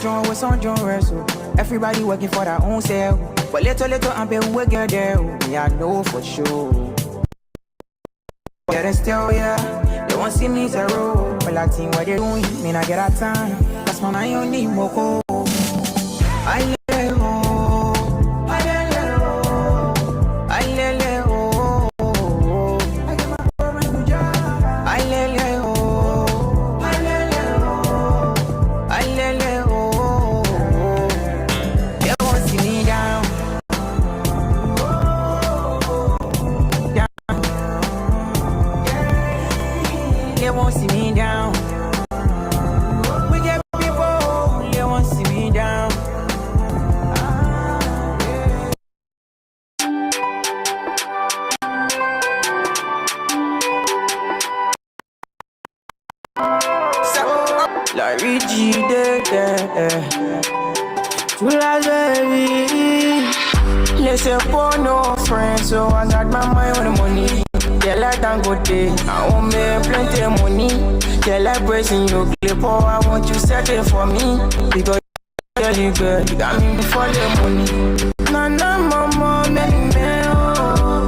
John was on John Russell. Everybody working for their own self. But little I'm being we get there. Yeah, I know for sure. Getting still, yeah. They won't see me zero. But I think what they're doing, mean I get a time. That's my mind, you need more. I let go. I let go. I let go. I get my problem to job. I let go. I let go. I let go. They won't see me down. They won't see me down. We get people, they won't see me down. Larry G, tu la baby. Laissez pour nos friends, so I got my mind on the money. Yeah, like Dangote, I want me plenty of money. Yeah, like pressing your clip, oh, I want you settle for me. Because you girl, you got me before the money. Nana, mama, baby, man, oh.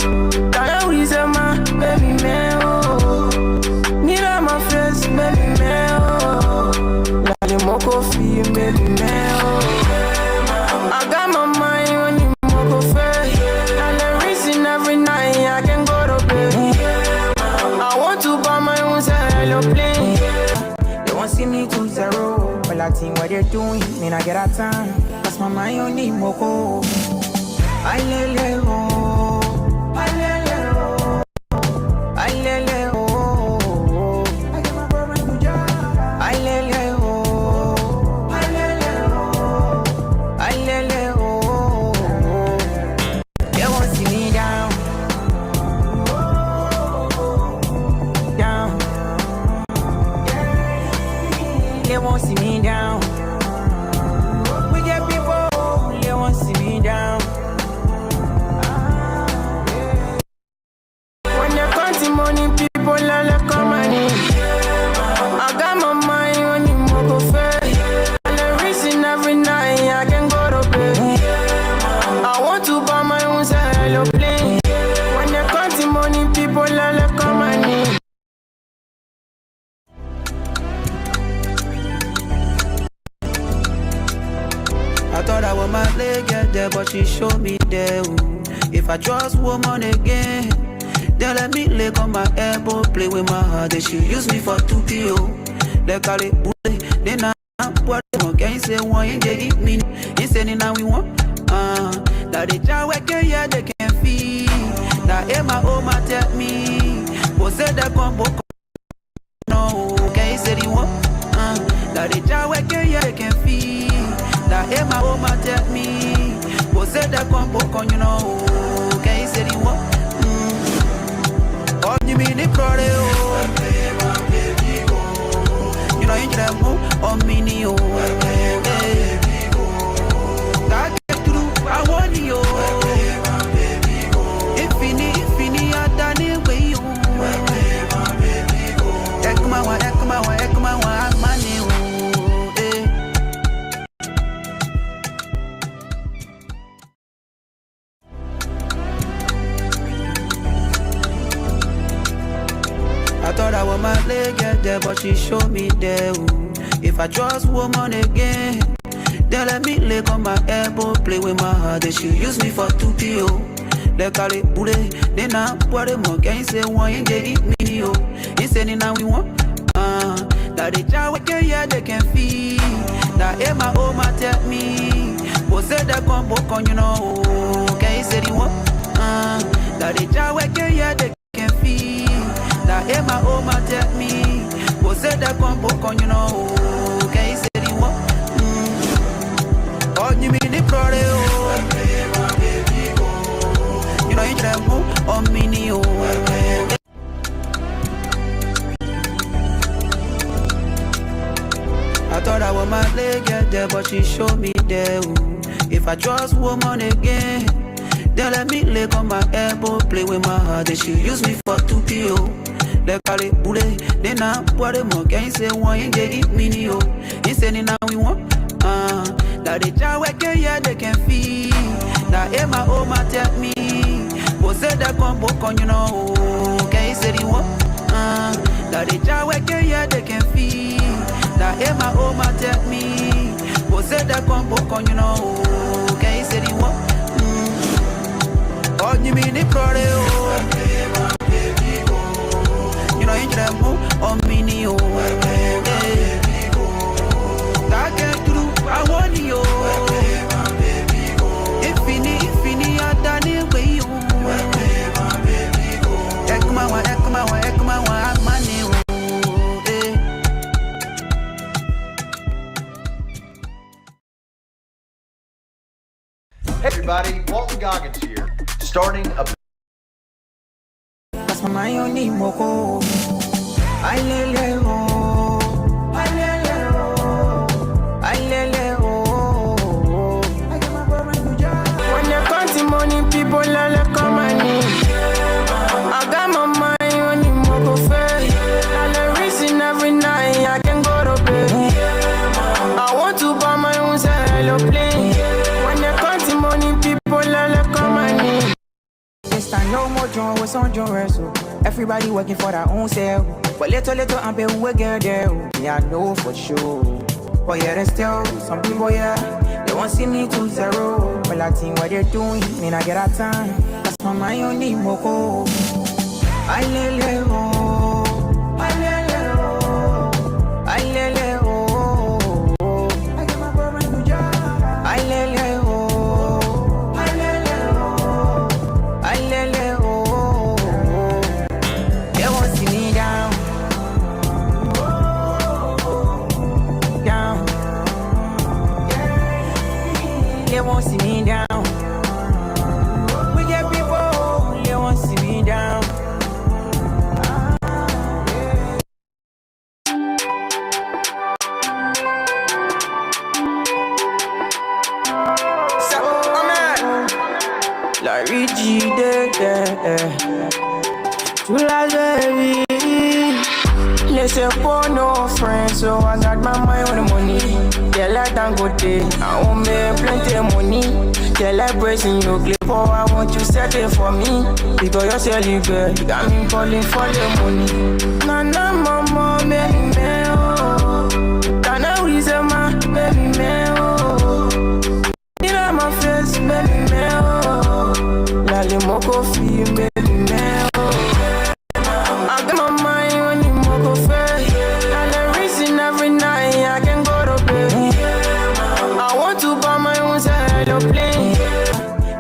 That reason, my baby, man, oh. Need my face, baby, man, oh. Now the more coffee, baby, man, oh. I got my mind on the more coffee. And the reason every night I can go to bed. I want to buy my own aeroplane. They won't see me to zero. But I think what they're doing, mean I get a time. That's my mind on the more. I let go. I let go. I let go. I get my problem to job. I let go. I let go. I let go. They won't see me down. Down. They won't see me down. We get people, they won't see me down. When you're counting money, people are like money. I got my mind on the moco fair. And the reason every night I can go to bed. I want to buy my own aeroplane. When you're counting money, people are like money. I thought I was my leg get there, but she showed me there. Ooh. If I trust woman again, then let me lay on my elbow, play with my heart. Then she use me for 2PO. They call it bully. Then I what can say one in they eat me. He said now we want that they try work yeah they can feel. That Emma Oma tell me. Was said that combo no can he say he want that they try work yeah they can feel. That Emma Oma tell me. Was said that combo you know can he say he want all you mean the product you know, you can move on mini, oh. God get through, I want you. If I done it way, you. Ekma, money, oh. I thought I was my leg get there, but she showed me there. Ooh. If I trust woman again, then let me lay on my elbow, play with my heart. Then she use me for 2PO. They call it bully. Then I what the more can say one in they eat me, oh. He said now we want that they try work yeah they can feel. That Emma Oma tell me. Was said that combo you know. Can he say he want that they try work yeah they can feel. That Emma Oma tell me. Was said that combo you know. Can he say he want all you mean the product you know you try move on mini, oh. I thought I was my leg get there, but she showed me there. Ooh. If I trust woman again, then let me lay on my elbow, play with my heart. Then she use me for 2PO. They call it bully. Then I what the more can say one in they eat me, oh. He said now we want Now they try work yeah they can feel. Now Emma Oma tell me, who said that come book on you know? Can you say the what? Now they try work yeah they can feel. Now Emma Oma tell me, who said that come book on you know? Can you say the what? Oh, you mean the pro? You know, you them on mini, oh, I can't do, I want you. If you need, I done it with you. Hey everybody, Walton Goggins here, starting a That's my only moko. I lele oh, I lele oh, I lele oh. When you counting money, people lele come and I got my mind on the moko face. I le reason every night I can go to bed. I want to buy my own aeroplane. When you counting money, people lele come and this time no more John was on John Russell. Everybody working for their own self. But little I'm be we get there. Yeah, I know for sure. But yeah, there's still some people, yeah, they won't see me to zero. But I think what they're doing, mean I get out time. That's my mind only moko. I lele oh, I lele oh, I lele oh. I get my brother new job. I lele oh, I lele oh, I lele oh. They won't see me down. They won't see me down. We get people, they won't see me down. So, Larry G, tu la baby. Listen for no friends, so I got my mind on the money. Yeah, like Dangote, I won't make plenty of money. Yeah, like bracing your clip, oh, I want you settle for me. Because you're selling girl, you got me calling for the money. Nana, mama, baby, me, oh. Nana, reason, ma, baby, me, oh. You know my face, baby, me, oh. Lali, moko, fee, baby, me, oh. I got my mind on the moko face. And the reason every night I can go to bed. I want to buy my own aeroplane.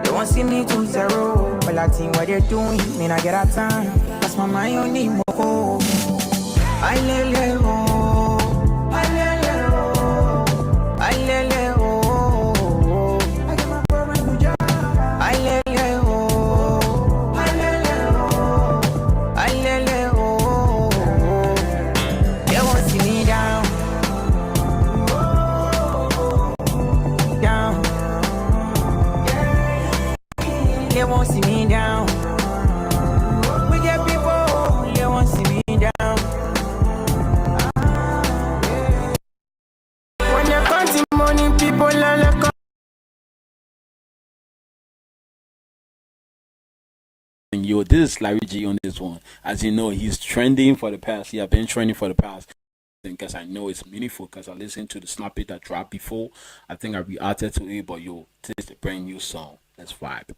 They won't see me to zero. But I think what they're doing, mean I get out time. That's my mind on the moko. I lele oh, I lele oh, I lele oh. I get my brother new job. I lele oh, I lele oh, I lele oh. They won't see me down. Down. They won't see me down. We get people, they won't see me down. When you're counting money, people are like Yo, this is Larry G on this one. As you know, he's trending for the past. He have been trending for the past. Because I know it's meaningful. Because I listened to the snippet that dropped before. I think I reacted to it, but yo, this is a brand new song. Let's vibe.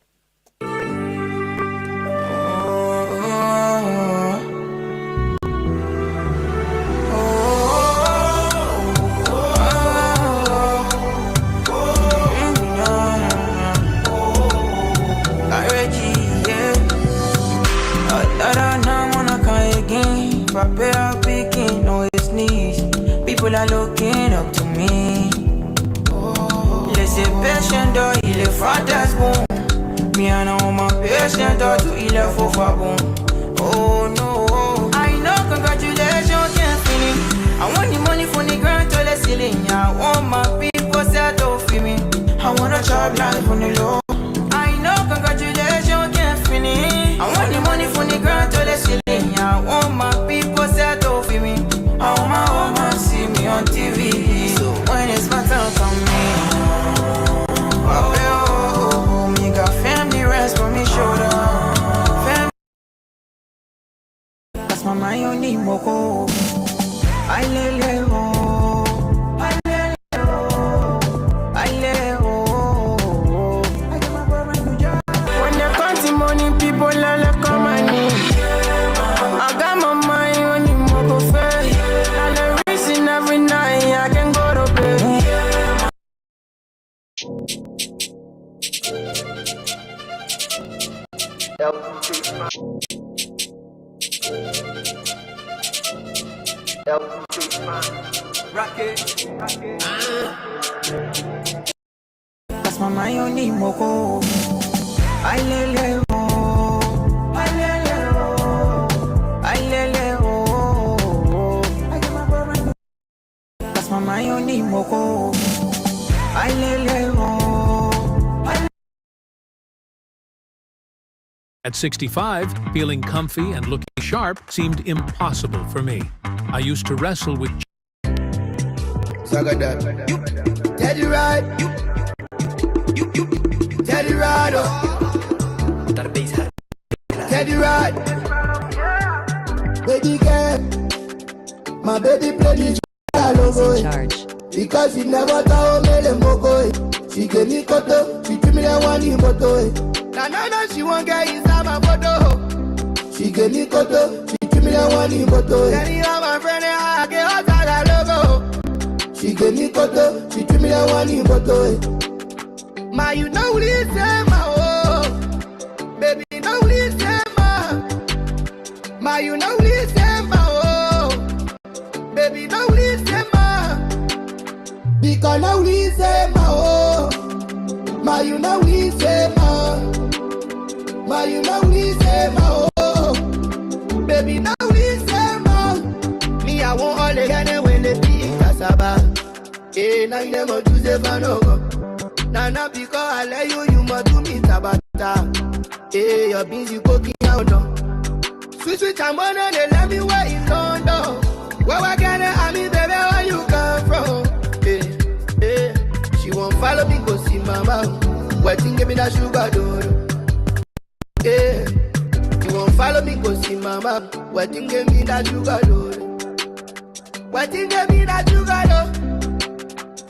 People are looking up to me. Laissez patient dans il est fantasme bon. Me and all my patient dans tout il est faux pas bon. Oh no, I know congratulations can't finish. I want the money from the ground to the ceiling. I want my people set off for me. I wanna chop life on the low. I know congratulations can't finish. I want the money from the ground to the ceiling. I want my people set off for me. I want my woman see me on TV. So when it's my time, come my mind on the moko. I lele ho, I lele ho, I lele ho. I get my brother to job. When they counting money, people lele come and me. I got my mind on the moko face. And the reason every night I can go to bed. That's my mind on the moko. I lele ho, I lele ho, I lele ho. I get my brother. That's my mind on the moko. I lele ho. At 65, feeling comfy and looking sharp seemed impossible for me. I used to wrestle with Sagadad. Teddy Ride. Teddy Ride. Teddy Ride. Baby girl, my baby play the logo. Because she never told me the mogo. She gave me koto, she treat me like one in moto. No, she won't get inside my photo. She gave me koto, she treat me like one in moto. Tell you my friend, I get outside that logo. She gave me koto, she treat me like one in moto. Ma, you know listen, ma, oh. Baby, you know listen, ma. Ma, you know listen, ma, oh. Baby, you know listen, ma. Because now listen, ma, oh. Ma, you know listen, ma. Ma, you know listen, ma, oh. Baby, now listen, ma. Me, I want all the guys when they be in cassava. Eh, now you never choose a fan. Nana, because I let you must do me tabata. Hey, you're busy cooking out now. Sweet, I'm on they let me wait in London. Where I get it, I mean, baby, where you come from? Hey, she won't follow me, go see mama. Waiting, give me that sugar, door. Hey, she won't follow me, go see mama. Waiting, give me that sugar, door. Waiting, give me that sugar, door.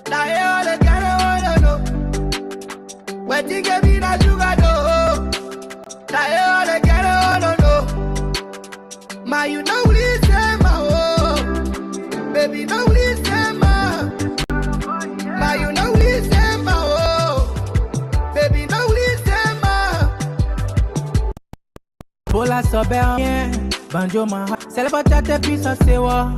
Now, hey, all the girls wanna know. Waiting, give me that sugar, door. Now, hey, all the girls wanna know. Ma, you know listen, ma, oh. Baby, know listen, ma. Ma, you know listen, ma, oh. Baby, know listen, ma. Bola sobe yeah, banjo ma. Celebrate tes puissances, c'est wa.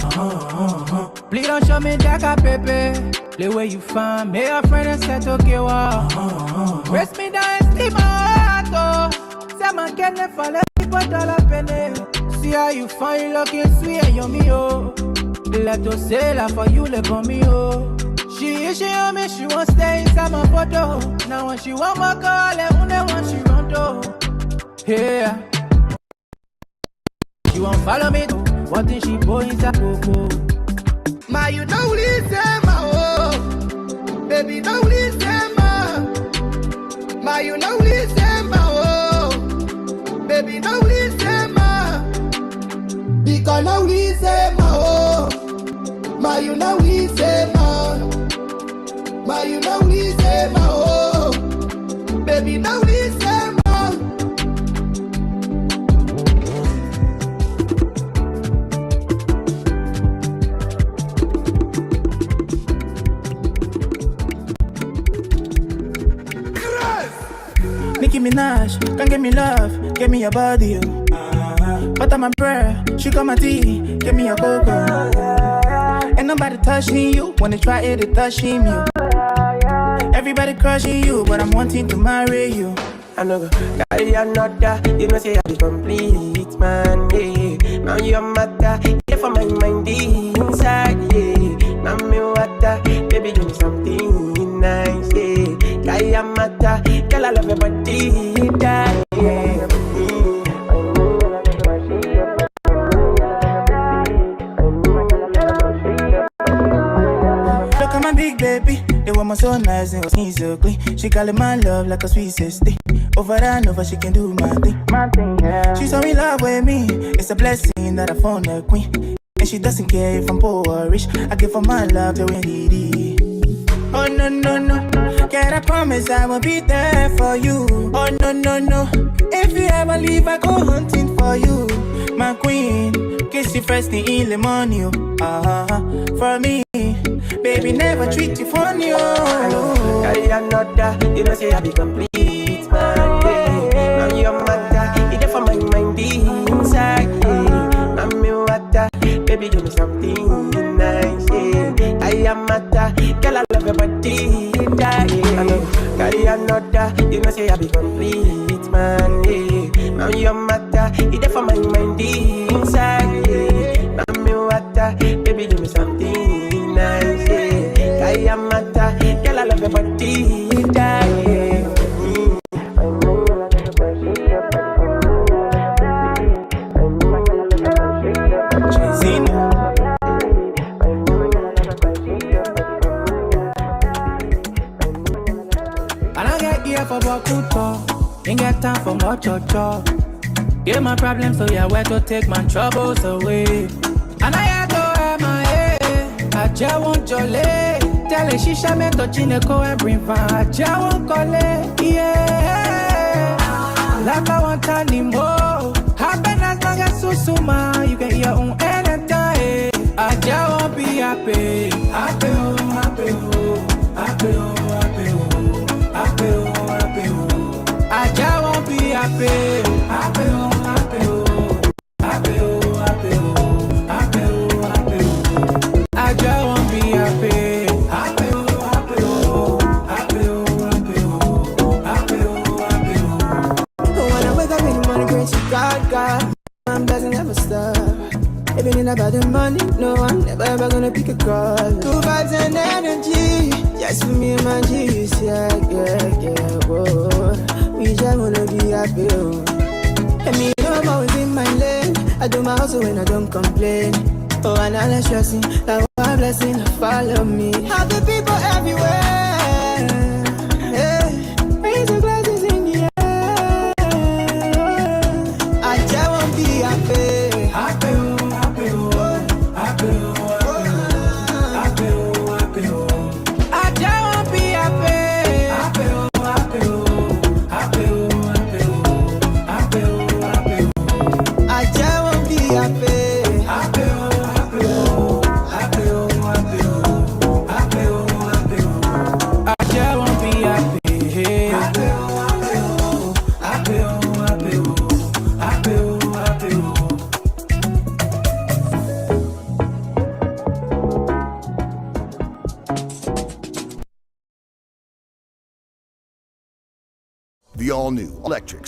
Please don't show me that pepe. The way you find me, your friend and said okay wa. Raise me down and steam my heart, oh. Say man can never fall, people dollar penny. See how you find looking sweet and yummy, oh. Let us say la for you, le bon me, oh. She on me, she won't stay inside my photo. Now when she want my call, and when she run to. Yeah. She won't follow me, what did she boy inside coco? Ma, you know listen, ma, oh. Baby, know listen, ma. Ma, you know listen, ma, oh. Baby, know listen, ma. Because now listen, ma, oh. Ma, you know listen, ma. Ma, you know listen, ma, oh. Baby, know listen, ma. Nicki Minaj, come give me love, give me your body, oh. Butter my bread, sugar my tea, give me your cocoa. Ain't nobody touching you, wanna try it, they touching you. Everybody crushing you, but I'm wanting to marry you. I know go carry another, you know say I be complete, man, yeah. Now you're matter, yeah, for my mind inside, yeah. Now me water, baby give me something nice, yeah. Carry a matter, girl I love your body, that, yeah. Look at my big baby, they want Come on, so nice and skin so clean. She call it my love like a sweet sister. Over and over, she can do my thing. My thing, yeah. She saw me love with me. It's a blessing that I found a queen. And she doesn't care if I'm poor or rich. I give her my love to win it. Oh no, no, no. Can I promise I will be there for you? Oh no, no, no. If you ever leave, I go hunting for you. My queen, kiss you first thing in the morning. For me, baby, never treat you funny. Carry another, you know say I be complete, man. Yeah. Now your matter, you there for my mind inside. Yeah. Now me water, baby, give me something nice. Yeah. I am matter, girl, I love your body. Yeah. Carry another, you know say I be complete, man. Yeah. Now your matter, you there for my mind inside. Yeah. Now me water, baby, give me something nice. Yeah. I am matter, girl, I love your body. Yeah. For Bakuto, ain't got time for much or chop. Get my problems, so yeah, where to take my troubles away. And I had to have my head. I just want your leg. Tell her she shall make a chineko and bring fire. I just want collect, yeah. Like I want anymore. Happen as long as susuma. You get your own anytime. I just want be happy. Happy, oh, happy, oh, happy, oh, happy, oh, happy, oh. I just want to be happy, happy, oh, happy, oh, happy, oh, happy, oh, happy, oh, happy, oh. I just want to be happy, happy, oh, happy, oh, happy, oh, happy, oh, happy, oh, happy, oh. When I wake up in the morning, praise to God, God, I'm blessing never stop. Even in about the money, no, I'm never ever gonna pick a call. Good vibes and energy, just for me and my G's, yeah, yeah, yeah, whoa. We just wanna be happy, oh. And me, you know I'm always in my lane. I do my hustle when I don't complain. Oh, and I'm not stressing, that one blessing follow me. Happy people everywhere. Hey, raise the glasses in the air. I just wanna be happy, happy, oh, happy, oh, happy, oh, happy, oh, happy, oh. I just wanna be happy, happy, oh, happy, oh. I just want to be happy. Happy, oh, happy, oh, happy, oh, happy, oh, happy, oh, happy, oh. I just want to be happy. Happy, oh, happy, oh, happy, oh, happy, oh, happy, oh, happy, oh. The all-new electric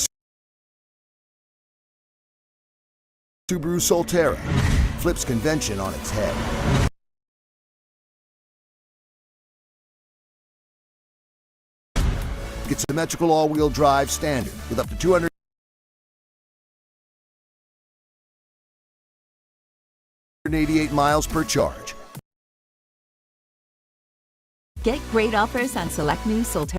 Subaru Solterra flips convention on its head. Gets symmetrical all-wheel drive standard with up to 288 miles per charge. Get great offers on select new Solterra.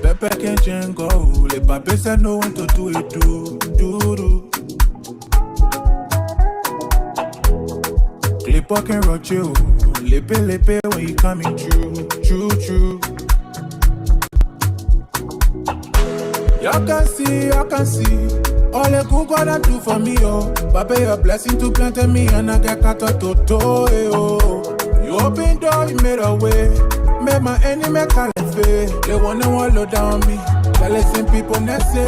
Pepe can't go. Les papés said know when to do it, do. Clip can rock you. Lepe when you coming true. Y'all can see. All the good God I do for me, oh. Papa, your blessing to plant me and I get cut out to oh. You open door, you made a way. Made my enemy call it fair. They wanna wallow down me. But listen, people not say.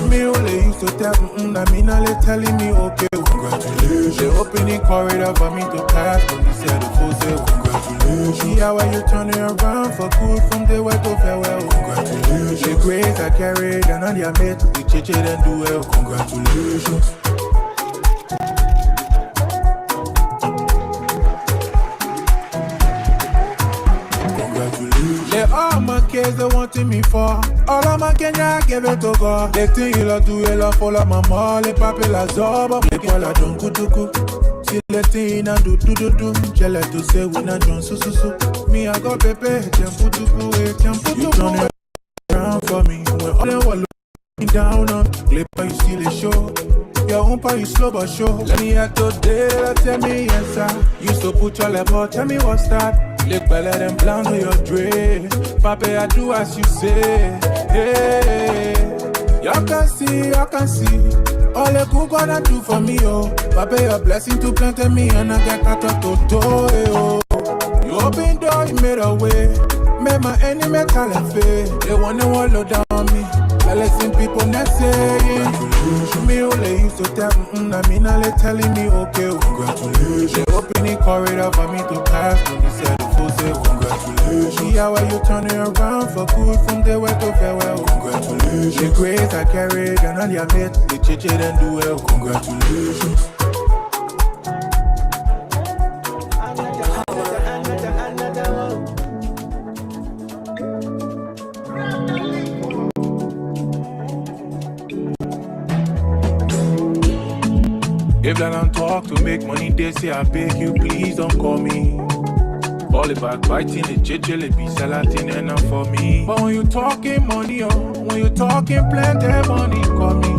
Me only used to tell, I mean, telling me, okay, congratulations. They opening corridor for me to pass, but they said the full say congratulations. See how you turning around for good from the way to farewell. Congratulations. The grace I carried and on your mate, we change it and do well. Congratulations. They all my kids they wanting me for. All of my Kenya give it to God. They think you love to you love follow my molly papi la zoba. They call her don't kutuku. See the thing I do. Jealous to say we not done so. Me I got pepe. Tempo you turn it around for me. When all them were looking down on Glipper you see the show. Your own part you slow but show. Let me act today. Tell me yes sir. Used to put your level. Tell me what's that. Look better than blonde with your dread. Papa, I do as you say. Hey, y'all can see. All the good gonna do for me, oh. Papa, your blessing to plant me and I get cut up to do, oh. You open door, you made a way. Made my enemy call a fade. They wanna wallow down on me. I listen people not saying. Me only used to tell I mean, they telling me okay. Congratulations. They opening corridor for me to pass. When they said the full say congratulations. See how you turning around for good from the way to farewell. Congratulations. The grace I carried and on your mate, they change it and do well. Congratulations. If they don't talk to make money, they say I beg you, please don't call me. All about biting the JJ, it be salatin enough for me. But when you talking money, when you talking plenty money, call me.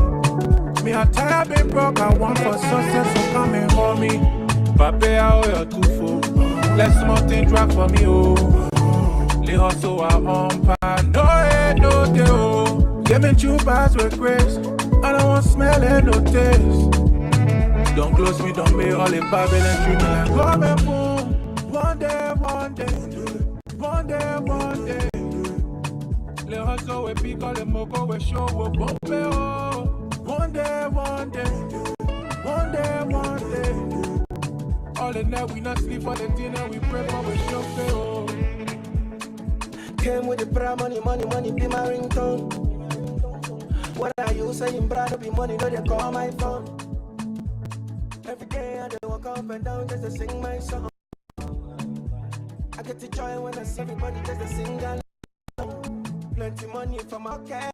Me I tired been broke, I want for success, so come and call me. Papa, I owe you two for. Let small thing drop for me, oh. They hustle our own pa, no head, no deal. Give me 2 bars with grace, I don't want smell and no taste. Don't close me, don't be all the Babylon treat me like come and boom. One day. Le hustle we pick all the moko we show we bump it oh. One day. All the night we not sleep, all the dinner we pray for we show it oh. Came with the bra money be my ringtone. What are you saying, brother? Be money, no they call my phone. Every day I do walk up and down just to sing my song. I get to joy when I see everybody just to sing along. Plenty money for my cash.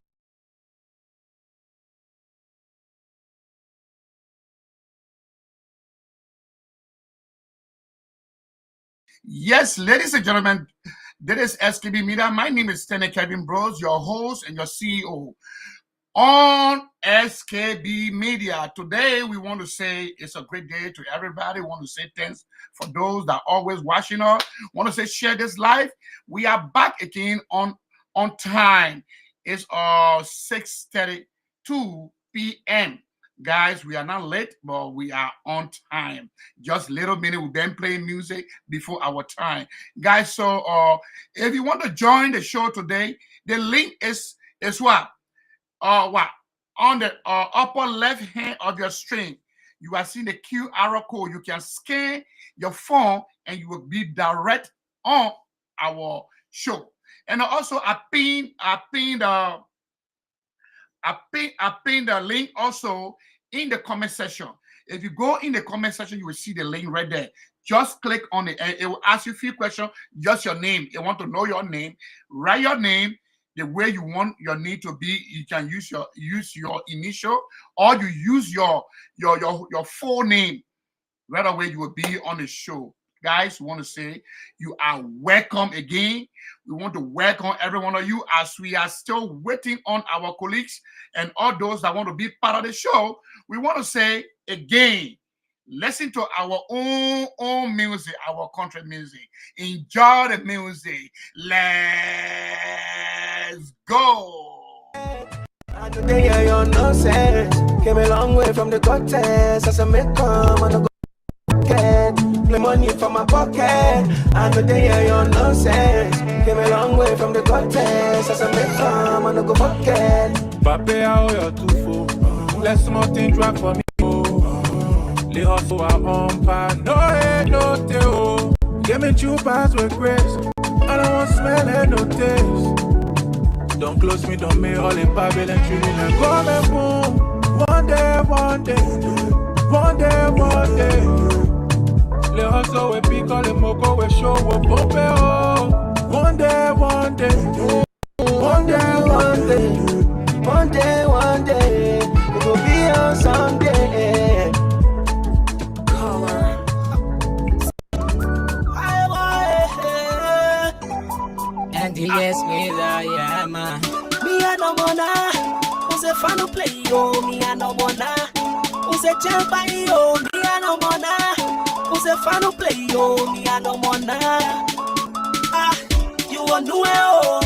Yes, ladies and gentlemen, this is S.K.B Media. My name is S.K.B Bros, your host and your CEO on S.K.B Media. Today, we want to say it's a great day to everybody. We want to say thanks for those that are always watching us. We want to say share this live. We are back again on time. It's 6:32 p.m. Guys, we are not late, but we are on time. Just little minute, we've been playing music before our time. Guys, so if you want to join the show today, the link is what? On the upper left hand of your screen, you are seeing the QR code. You can scan your phone and you will be direct on our show. And also I pinned the link also in the comment section. If you go in the comment section, you will see the link right there. Just click on it and it will ask you a few questions. Just your name. They want to know your name. Write your name the way you want your name to be. You can use your initial, or you use your full name. Right away, you will be on the show. Guys, we want to say you are welcome again. We want to welcome every one of you as we are still waiting on our colleagues and all those that want to be part of the show. We want to say again, listen to our own music, our country music. Enjoy the music. Let's go. I know they hear your nonsense. Came a long way from the contest. As I make come, I don't go get play money from my pocket. I know they hear your nonsense. Came a long way from the contest. As I make come, I don't go forget. Papa, I owe you two for. Let small thing drop for me. They hustle our own path. No hate, no tail. Give me two pass with grace. I don't want smell and no taste. Don't close me, don't make all the Bible and treat me like come and boom. One day, one day. One day, one day. Le hustle we pick all the moko we show we pump it oh. One day, one day. One day, one day. One day, one day, it will be on someday. And he asked me that, yeah, man. Me a no mona, who's a fan of play, oh, me a no mona. Who's a champion, oh, me a no mona. Who's a fan of play, oh, me a no mona. Ah, you want to oh,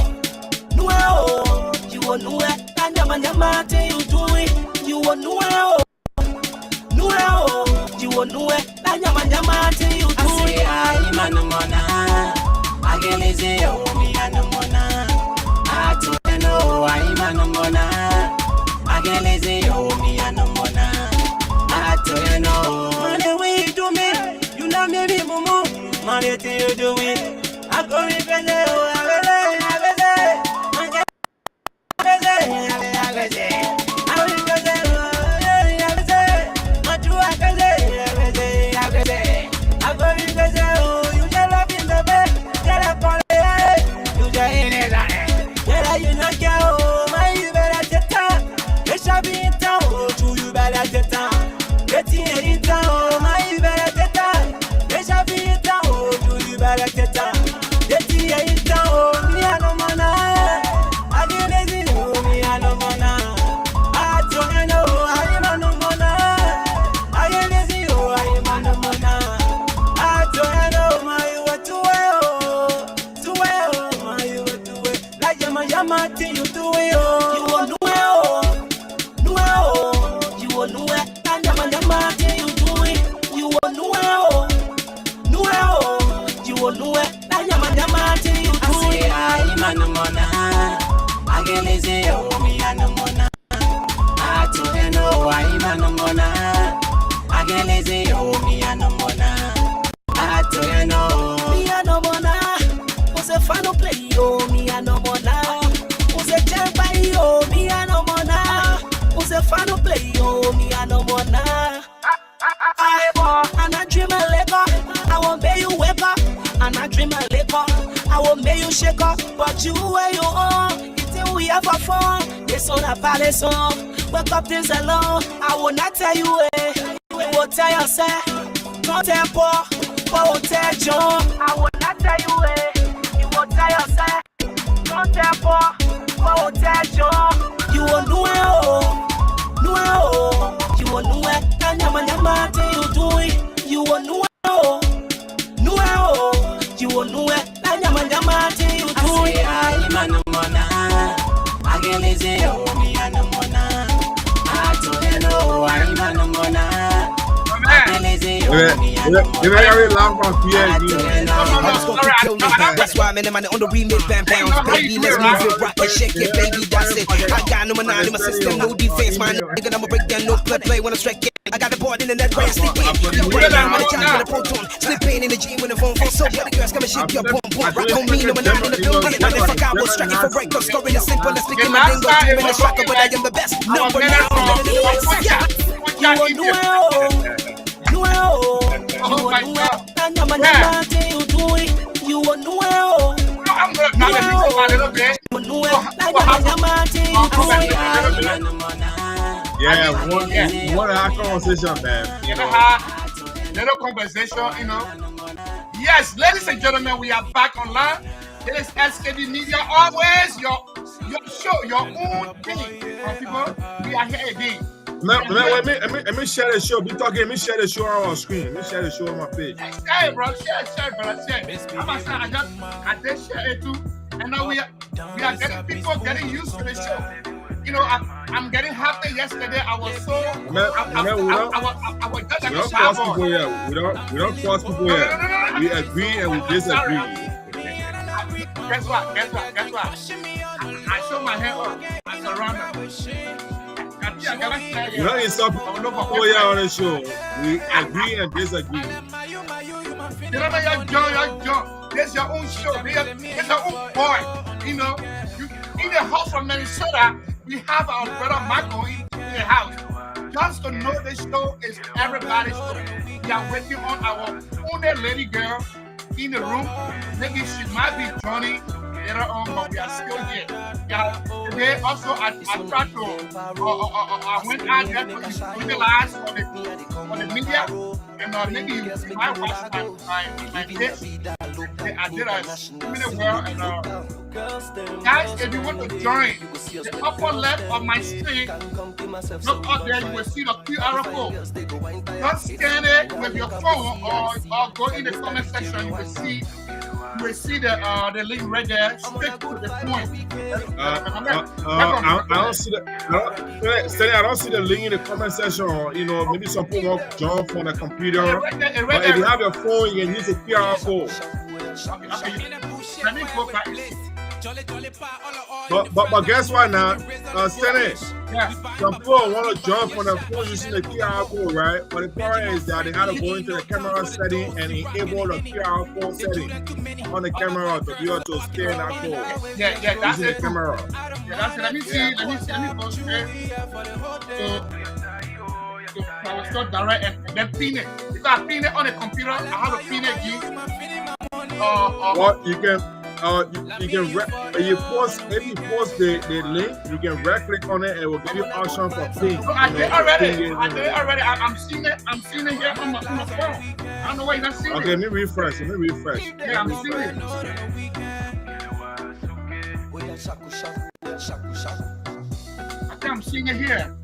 you want to Nyama, you do it. You want to know, you want to Nyama, you do it. I'm a mona. I get lazy, oh, me a no mona. I don't know, I'm a no mona. I get lazy, oh, me a no mona. I don't know. Money, way you do me, you know me, mumu. Money, till you do it. I go with you, but you where you are, you think we have a fun. This on a palace song. Wake up things alone. I will not tell you you will tell yourself. Don't tell Paul, Paul will tell John. I will not tell you you will tell yourself. Don't tell Paul, Paul will tell John. You will know you will know it. Nyama you do it. You will know you will know it. Nyama you do it. I'm a no mona. I get lazy, oh, me a no mona. I don't know, I'm a no mona. I get lazy, oh, me a no mona. That's why I'm in the money on the remix, bam, bounce. Baby, let's move it, rock it, shake it, baby, that's it. I got no money in my system, no defense, man. Nigga, I'ma break down, no play when I strike it. I got the board in the net, right, stick it. You break down, money charge with a proton. Slip in the gym with a phone. So, what the girls come and shake your boom, boom. Rock on me, no man, I'm in the building. And if I got one striking for break, scoring is simple. Let's stick in my dingo, team in the striker, but I am the best. Number now, you will know you will know yeah, one our conversation, man. Little conversation, you know. Yes, ladies and gentlemen, we are back online. It is S.K.B Media, always your show, your own thing. People, we are here again. Let me share the show. Be talking. Let me share the show on our screen. Let me share the show on my page. Share, bro. Share, brother. Share. I did share it too. And now we are getting people getting used to the show. You know, I'm getting happy. Yesterday, I was so. I was just we don't force people here. We don't force people here. We agree and we disagree. Guess what? I show my hair up. I surround them. You know, it's up on the show. We agree and disagree. There's your own show. There's your own boy. You know, in the house from Minnesota, we have our brother Michael in the house. Just to know this show is everybody's show. We are waiting on our only lady girl in the room. Maybe she might be joining later on, but we are still here. Yeah. Today also I tried to I went out there to utilize for the media, and maybe you might watch my page. I did a minute well, and guys, if you want to join the upper left of my screen, look up there, you will see the QR code. Just scan it with your phone or go in the comment section. You will see the link right there. Straight to the point. I don't see the. I don't see the link in the comment section. You know, maybe some people won't jump from the computer. But if you have your phone, you can use the QR code. Let me go back. But guess what now? Stanley, some people want to jump on the phone using the QR code, right? But the problem is that they had to go into the camera setting and enable the QR code setting on the camera to be able to scan that code. Yeah, that's using the camera. Yeah, that's it. Let me go straight to our store direct and then pin it. If I pin it on the computer, I have a pin it again. What you can if you post the link, you can right click on it and it will give you option for pin. So I did already. I'm seeing it here on my phone. I don't know why you're not seeing it. Okay, let me refresh. Yeah, I'm seeing it. I think I'm seeing it here.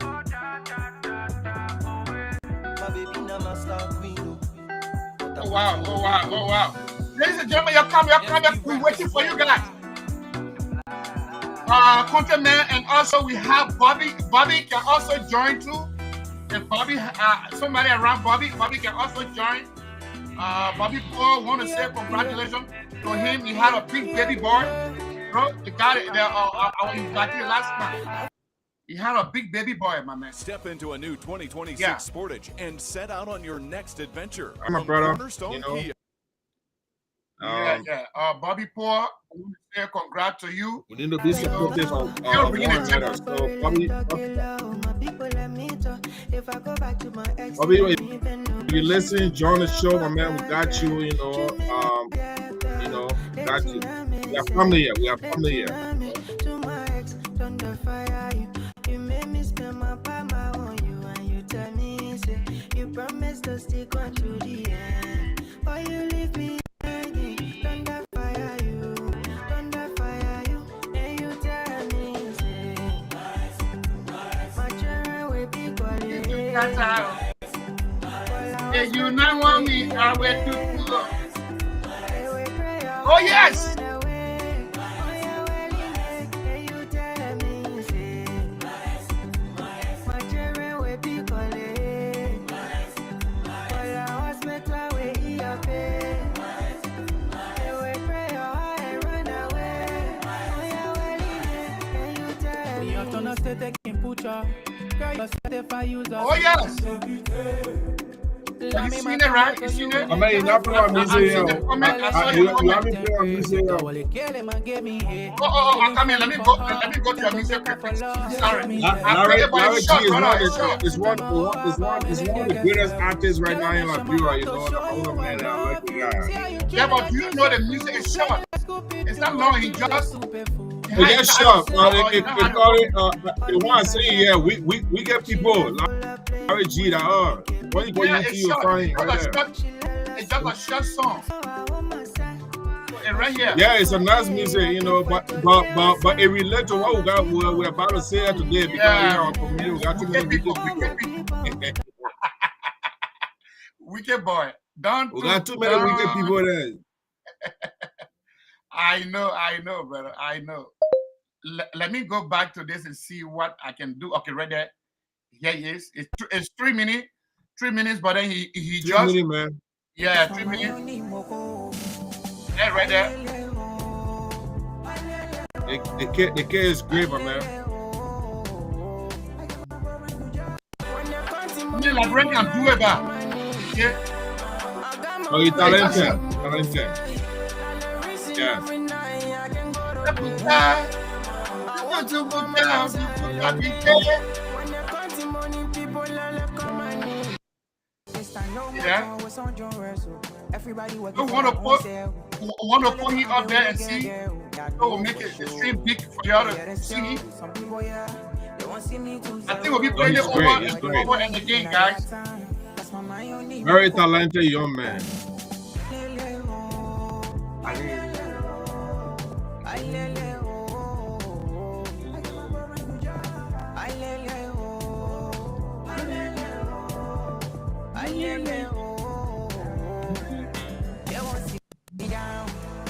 Oh wow. Ladies and gentlemen, you're coming. We're waiting for you guys. Content man, and also we have Bobby. Bobby can also join too. If Bobby, somebody around Bobby can also join. Bobby Paul want to say congratulations to him. He had a big baby boy. Bro, the guy I was here last night. He had a big baby boy, my man. Step into a new 2026 Sportage and set out on your next adventure. I'm a brother, you know. Bobby Paul, I want to say congrats to you. We need to be supportive of one another. So, Bobby, if you listen, join the show, my man. We got you. You know, got you. We are family here. You promise to stick on to the end. Why you leave me hanging? Thunder fire you, and you tell me, say, my children will be calling. That's how. If you not want me, I will do good. Oh yes. Oh yes. Have you seen it, right? You seen it? I mean, you're not putting on music here. You have me put on music here. Oh, come here. Let me go to your music. Sorry. Larry G is one of the greatest artists right now in Liberia. You know, the older man. I like the guy. Yeah, but you know the music is short. It's not long. He just. It gets short. The one I say, yeah, we get people. Larry G, that when you go into your phone, it's just a short song. And right here. Yeah, it's a nice music, you know, but it relates to what we're about to say today because we are a community. We got too many people. Wicked boy. We got too many wicked people there. I know, brother. I know. Let me go back to this and see what I can do. Okay, right there. Here he is. It's 3 minutes. 3 minutes, but then he just. 3 minutes, man. Yeah, 3 minutes. Yeah, right there. The kid is great, my man. librarian and do it back. Yeah. Oh, you talented. Yeah. Yeah. You want to put him up there and see. So we'll make it the stream big for y'all to see. I think we'll be playing it over and again, guys. Very talented young man.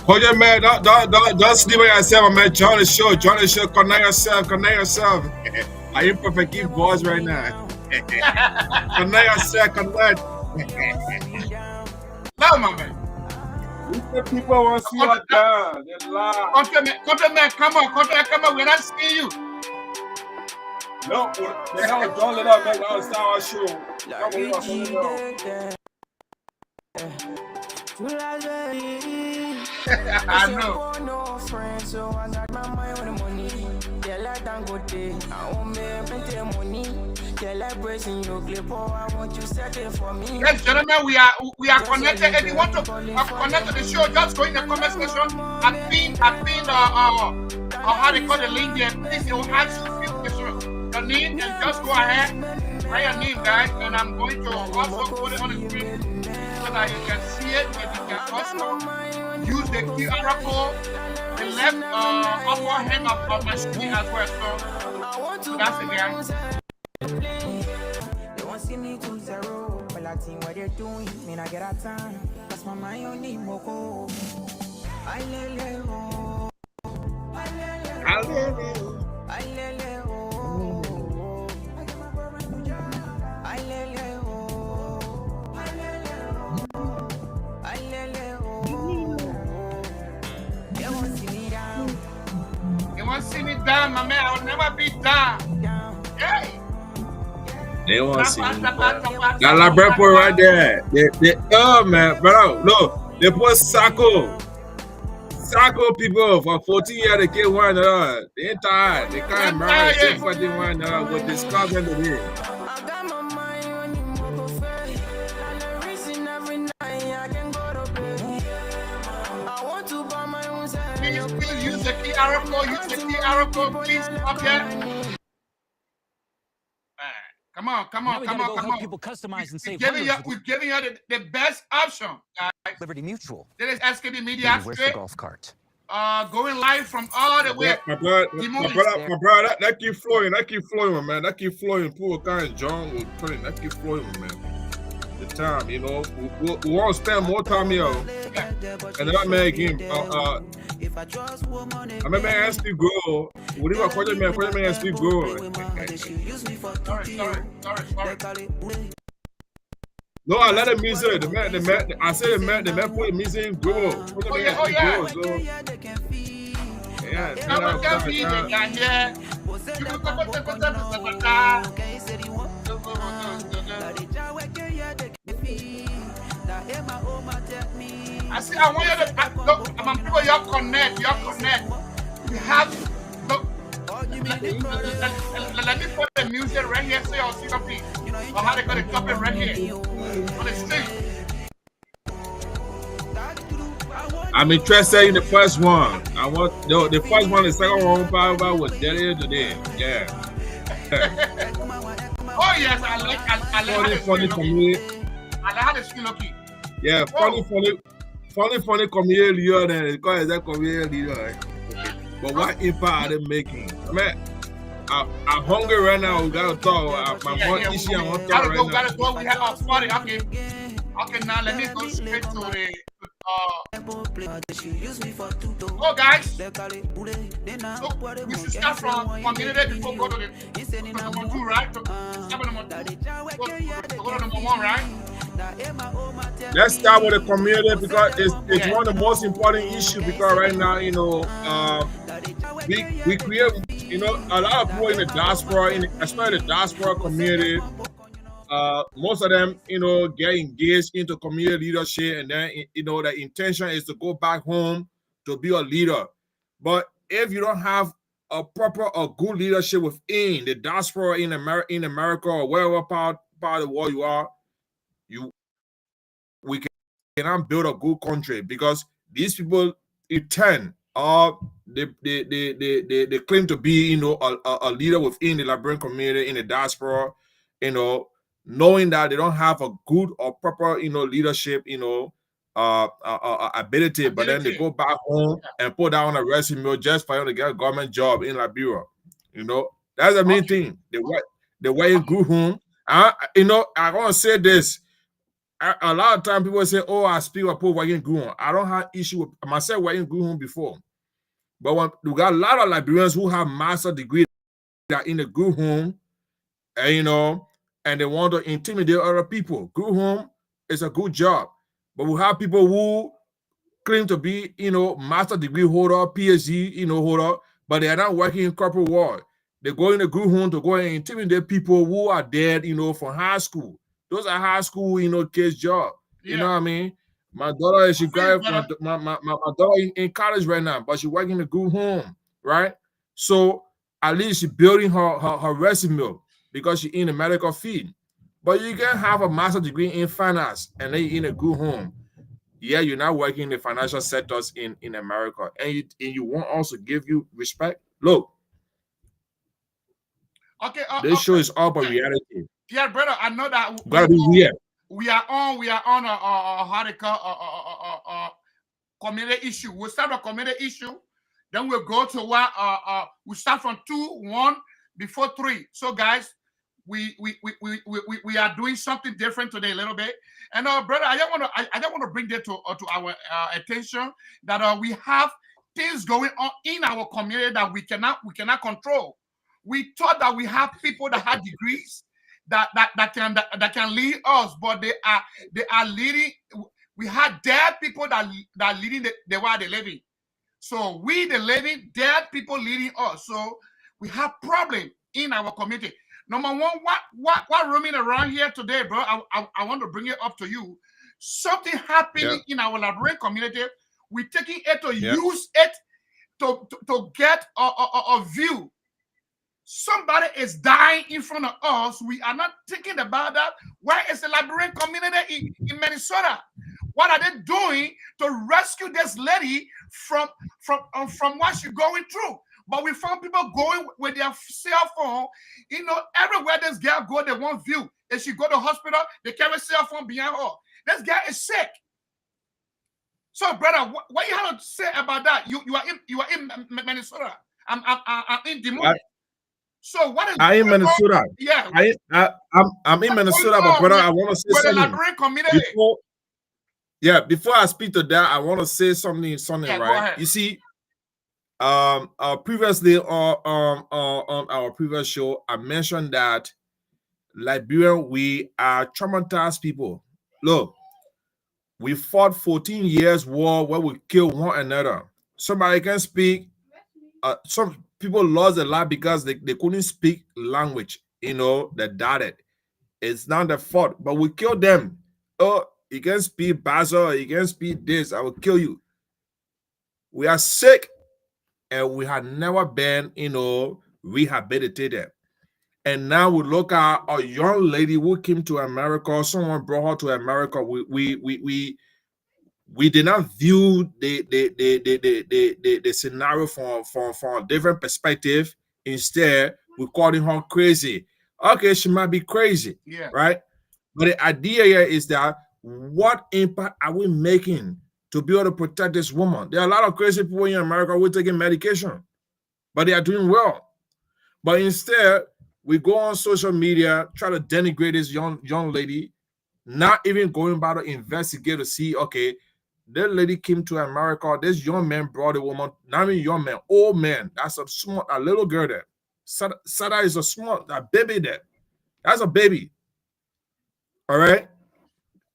Hold your man, don't sleep on yourself, man. Join the show, connect yourself. I ain't perfect keep voice right now. Connect yourself, connect. No, my man. The people want to see you down. They're live. Countryman, come on, we're not seeing you. No, don't let up, man. That's our show. I know. Yes, gentlemen, we are connected. If you want to connect to the show, just go in the comment section. I pin how they call the link there. Please, it will ask you a few questions. Your name, and just go ahead, write your name, guys, and I'm going to also put it on the screen so that you can see it, and you can also use the QR code, the left upper hand of my screen as well. So that's it, guys. They want see me to zero, but I think what they're doing, me not get a time. That's my mind on the moko. I They want to see me down, my man. I will never be down. Hey. They want to see me down. That laboratory right there. Oh, man. Bro, look. They put Sacco people for 14 years. They can't one another. They ain't tired. They can't marry. They for them one another with this cousin to me. Please use the QR code, please, up there. Come on. People customize and save. We're giving you the best option, guys. Liberty Mutual. This is S.K.B Media. Where's the golf cart? Going live from all the way. My brother, that keep flowing, man. That keep flowing. Poor kind John will put it. That keep flowing, man. The time, you know, we want to spend more time here. And that man again, I remember ask you go. Whatever question man ask you go. Sorry. No, I let the music. The man. I said the man put the music in go. Oh yeah. I see. I want you to look. I'm people. Y'all connect. We have. Look. Let me put the music right here so y'all see something. Or how they got it up right here on the street. I'm interested in the first one. The first one. The second one probably was dead today. Yeah. Oh yes, I like funny comedy. I like how the screen looking. Yeah, funny comedy leader then because that comedy leader. But what impact are they making? I mean, I'm hungry right now. We gotta talk. My mom issue. I want to talk right now. Gotta go. We have our party. Okay. Now let me go straight to the. Oh guys, so we should start from 1 minute before go to the number 2, right? Go to number 1, right? Let's start with the community because it's one of the most important issues because right now, you know, we create, you know, a lot of people in the diaspora, especially the diaspora community, most of them, get engaged into community leadership, and then the intention is to go back home to be a leader. But if you don't have a good leadership within the diaspora in America or wherever part of the world you are, we cannot build a good country, because these people in turn they claim to be a leader within the Liberian community in the diaspora, knowing that they don't have a good or proper leadership ability, but then they go back home and put that on a resume just for you to get a government job in Liberia. That's the main thing. They wear good home. I want to say this. A lot of time people say, "Oh, I speak about working good home." I don't have issue with myself working good home before, but when we got a lot of Liberians who have master degree that in the good home, and they want to intimidate other people. Good home is a good job, but we have people who claim to be, master degree holder, PhD, holder, but they are not working in corporate world. They go in the group home to go and intimidate people who are dead, from high school. Those are high school, kids' job. You know what I mean? My daughter, she graduated, my daughter in college right now, but she working in the group home, right? So at least she building her resume because she in the medical field. But you can have a master degree in finance and then you're in a good home. Yeah, you're not working in the financial sectors in America, and you won't also give you respect. Look, okay, this show is all about reality. Yeah, brother, I know that gotta be real. We are on how they call community issue. We'll start a community issue, then we'll go to what we start from 2, 1 before 3. So guys, we are doing something different today a little bit. And brother, I just want to bring that to our attention that we have things going on in our community that we cannot control. We thought that we have people that have degrees that can lead us, but they are leading. We had dead people that are leading the way they're living. So we the living, dead people leading us. So we have problem in our community. Number one, what roaming around here today, bro? I want to bring it up to you. Something happening in our Liberian community. We're taking it to use it to get a view. Somebody is dying in front of us. We are not thinking about that. Where is the Liberian community in Minnesota? What are they doing to rescue this lady from what she's going through? But we found people going with their cell phone. Everywhere this girl go, they want view. If she go to hospital, they carry cell phone behind her. This guy is sick. So, brother, what you have to say about that? You are in Minnesota. I'm in Des Moines. So what is I'm in Minnesota? Yeah, I'm in Minnesota, but brother, I want to say something. Before I speak to that, I want to say something, right? You see, previously on our previous show, I mentioned that Liberia, we are traumatized people. Look, we fought 14 years war where we killed one another. Somebody can speak. Some people lost their life because they couldn't speak language. They died. It's not their fault, but we killed them. Oh, you can speak Bazo, you can speak this, I will kill you. We are sick, and we had never been, rehabilitated. And now we look at a young lady who came to America. Someone brought her to America. We did not view the scenario from a different perspective. Instead, we're calling her crazy. Okay, she might be crazy, right? But the idea here is that what impact are we making to be able to protect this woman? There are a lot of crazy people in America who are taking medication, but they are doing well. But instead, we go on social media, try to denigrate this young lady, not even going about to investigate to see, okay, that lady came to America, this young man brought a woman, not even young man, old man, that's a little girl there. Sada is a baby there. That's a baby. All right.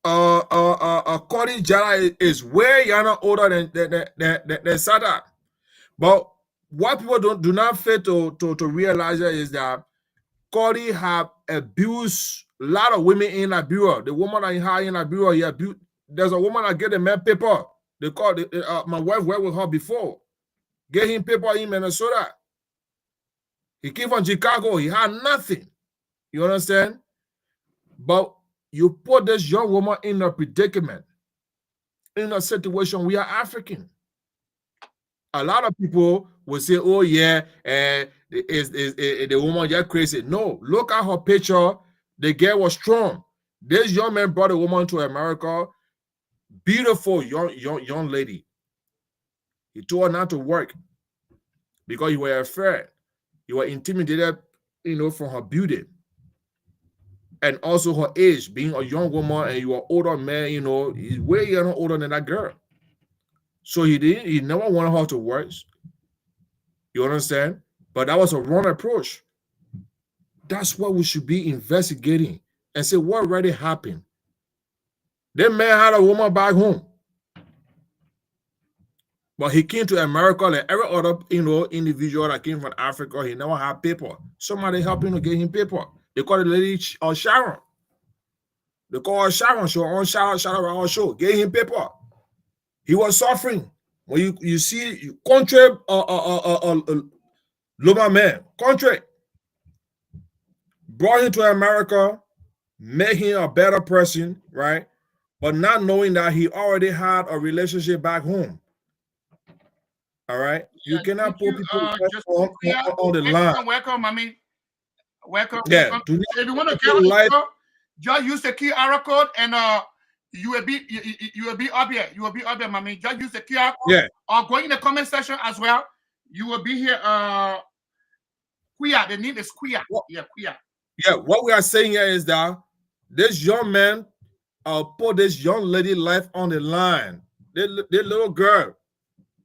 Cody Jara is way younger, older than Sada. But what people do not fail to realize is that Cody have abused A lot of women in Liberia. The woman that high in Liberia, there's a woman that get the man paper. They call it, my wife worked with her before. Get him paper in Minnesota. He came from Chicago. He had nothing. You understand? But you put this young woman in a predicament, in a situation. We are African. A lot of people will say, oh yeah, is the woman just crazy? No, look at her picture. The girl was strong. This young man brought a woman to America, beautiful young lady. He told her not to work because you were afraid. You were intimidated, from her beauty. And also her age, being a young woman and you are older man, he's way older than that girl. So he never wanted her to work. You understand? But that was a wrong approach. That's what we should be investigating and say what really happened. That man had a woman back home. But he came to America like every other, individual that came from Africa. He never had paper. Somebody helped him to get him paper. They call the lady Sharon. They call her Sharon. She was on Sharon show. Gave him paper. He was suffering. When you see country, Loma man, country, brought him to America, made him a better person, right? But not knowing that he already had a relationship back home. All right, you cannot put people on the line. Welcome, mommy. Welcome. Yeah. Welcome. If you want to get on the show, just use the QR code and you will be up here. You will be up here, mommy. Just use the QR code. Yeah. Or go in the comment section as well. You will be here. Queer. The name is Queer. Yeah, Queer. Yeah. What we are saying here is that this young man put this young lady life on the line. This little girl.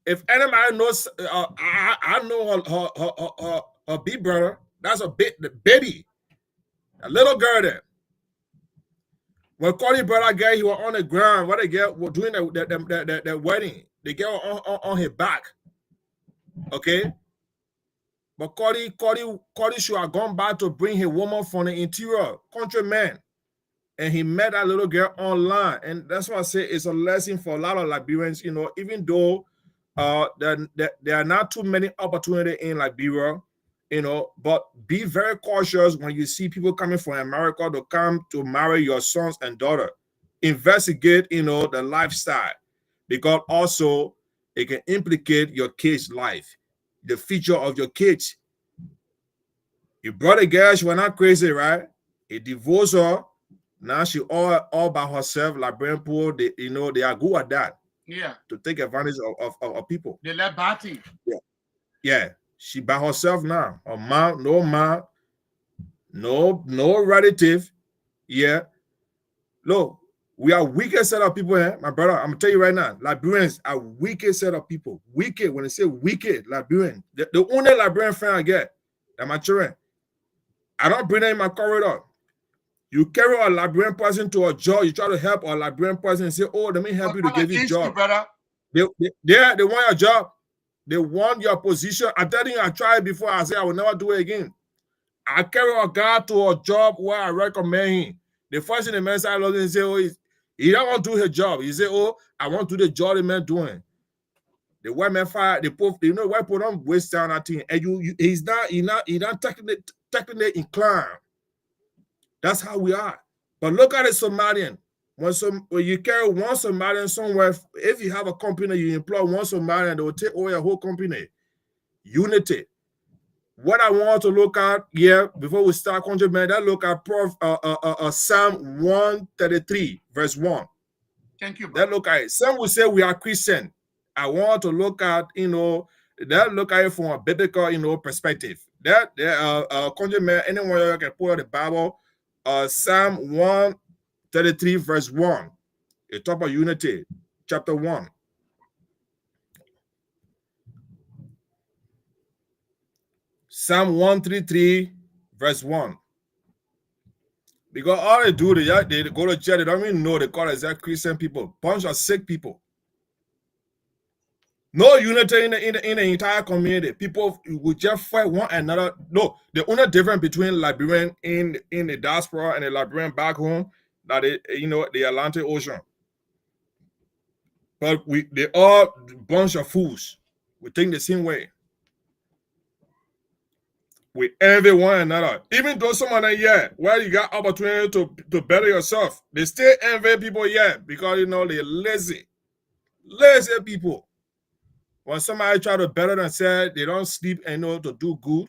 If anybody knows, I know her big brother. That's the baby, a little girl there. When Cody brother guy, he was on the ground. What they get was doing the wedding. They get on his back. Okay, but Cody should have gone back to bring his woman from the interior, country man, and he met that little girl online. And that's why I say it's a lesson for a lot of Liberians. Even though there are not too many opportunities in Liberia, but be very cautious when you see people coming from America to come to marry your sons and daughter. Investigate, the lifestyle, because also it can implicate your kids' life, the future of your kids. You brought a girl, she was not crazy, right? He divorced her. Now she all by herself, Liberian poor. They are good at that. Yeah. To take advantage of people. They let Batty. Yeah. Yeah. She by herself now. Her mom, no relative. Yeah. Look, we are wicked set of people here, my brother. I'm gonna tell you right now, Liberians are wicked set of people. Wicked. When they say wicked, Liberian, the only Liberian friend I get, that my children. I don't bring them in my corridor. You carry a Liberian person to a job, you try to help a Liberian person and say, oh, let me help you to give you a job. Brother. They want your job. They want your position. I'm telling you, I tried before. I said I will never do it again. I carry a guy to a job where I recommend him. The first thing the man said, and say, oh, he don't want to do his job. He say, oh, I want to do the job the man doing. The white man fire, the poor, white people don't waste time on that thing. And he's not technically inclined. That's how we are. But look at the Somalian. When you carry one Somalian somewhere, if you have a company, you employ one Somalian, they will take over your whole company. Unity. What I want to look at here before we start, country man, that look at Psalm 133, verse 1. Thank you. That look at it. Some will say we are Christian. I want to look at, that look at it from a biblical, perspective. That country man, anyone can pull out the Bible. Psalm 133, verse 1. It talks about unity, chapter 1. Psalm 133, verse 1. Because all they do, they go to church, they don't even know they call themselves Christian people. Bunch of sick people. No unity in the entire community. People would just fight one another. No, the only difference between Liberian in the diaspora and the Liberian back home, that the Atlantic Ocean. But they all bunch of fools. We think the same way. We envy one another. Even though someone where you got opportunity to better yourself, they still envy people because they're lazy. Lazy people. When somebody try to better themselves, they don't sleep and to do good,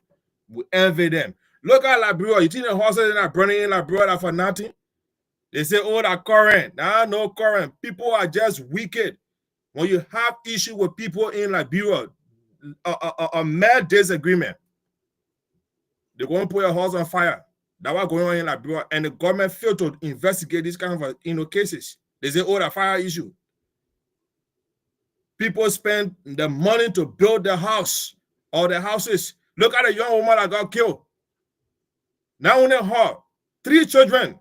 we envy them. Look at Liberia. You think the horses are not burning in Liberia for nothing? They say, oh, that current. Nah, no current. People are just wicked. When you have issue with people in Liberia, a mad disagreement, they're going to put your house on fire. That's what's going on in Liberia. And the government failed to investigate these kind of cases. They say, oh, that fire issue. People spend the money to build their house or their houses. Look at a young woman that got killed. Not only her, 3 children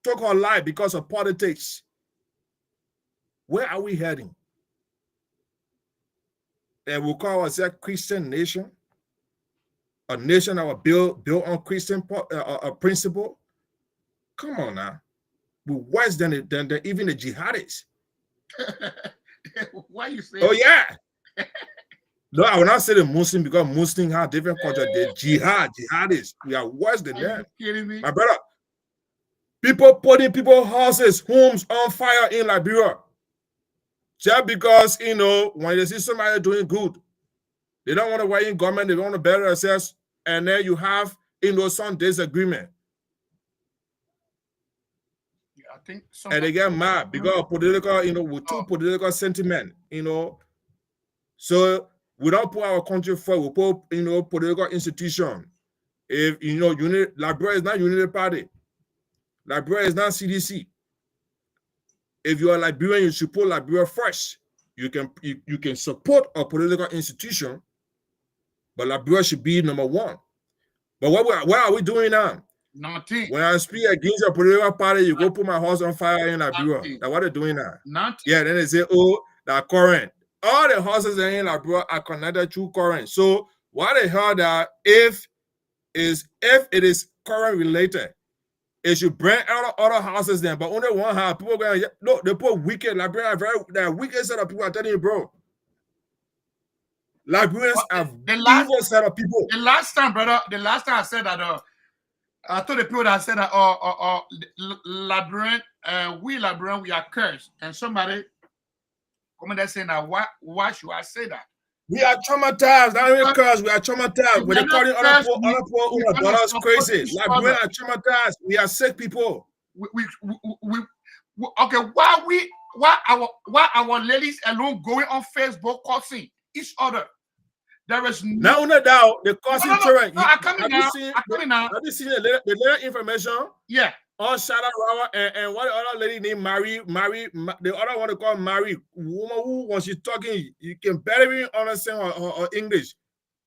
took her life because of politics. Where are we heading? And we call ourselves a Christian nation, a nation that was built on Christian principle. Come on now, we're worse than even the jihadists. Why you say? Oh yeah. No, I will not say the Muslim because Muslims have different culture. The jihadists, we are worse than them. You kidding me? My brother, people putting people's houses, homes on fire in Liberia. Just because, when they see somebody doing good, they don't want to work in government, they don't want to better themselves, and then you have, some disagreement. Yeah, I think and they get mad because of political, with too political sentiment, So we don't put our country forward, we put, political institution. If, Liberia is not Unity Party. Liberia is not CDC. If you are Liberian, you support Liberia first. You can support a political institution, but Liberia should be number one. But what are we doing now? Nothing. When I speak against a political party, you go put my house on fire in Liberia. That's what they're doing now. Nothing. Yeah, then they say, oh, that current. All the houses in Liberia are connected through current. So what they heard that if it is current related, it should bring out other houses then, but only one house. People going, no, they put wicked Liberians, that wicked set of people. I'm telling you, bro. Liberians are evil set of people. The last time, brother, I said that, I told the people that said that, Liberian, we Liberian, we are cursed. And somebody come there saying that, why should I say that? We are traumatized. Not even cursed. We are traumatized. We're calling other poor daughters crazy. Liberians are traumatized. We are sick people. Okay, why our ladies alone going on Facebook cursing each other? There is no doubt the cursing children. I'm coming now. Have you seen the little information? Yeah. On Shada Rawa and what the other lady named Mary, the other one they call Mary, woman who, when she's talking, you can barely understand her English.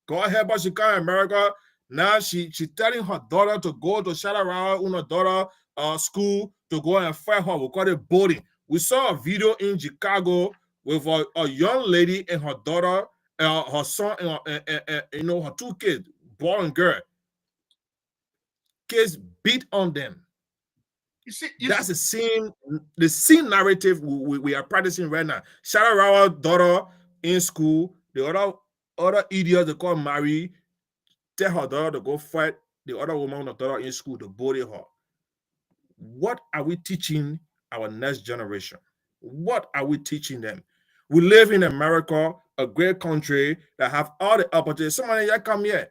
God help her, she come to America. Now she telling her daughter to go to Shada Rawa, her daughter school to go and fight her. We call it bullying. We saw a video in Chicago with a young lady and her daughter, her son, and her 2 kids, boy and girl. Kids beat on them. That's the same narrative we are practicing right now. Shout out our daughter in school. The other idiot they call Mary, tell her daughter to go fight the other woman, the daughter in school, to bully her. What are we teaching our next generation? What are we teaching them? We live in America, a great country that have all the opportunities. Somebody that come here.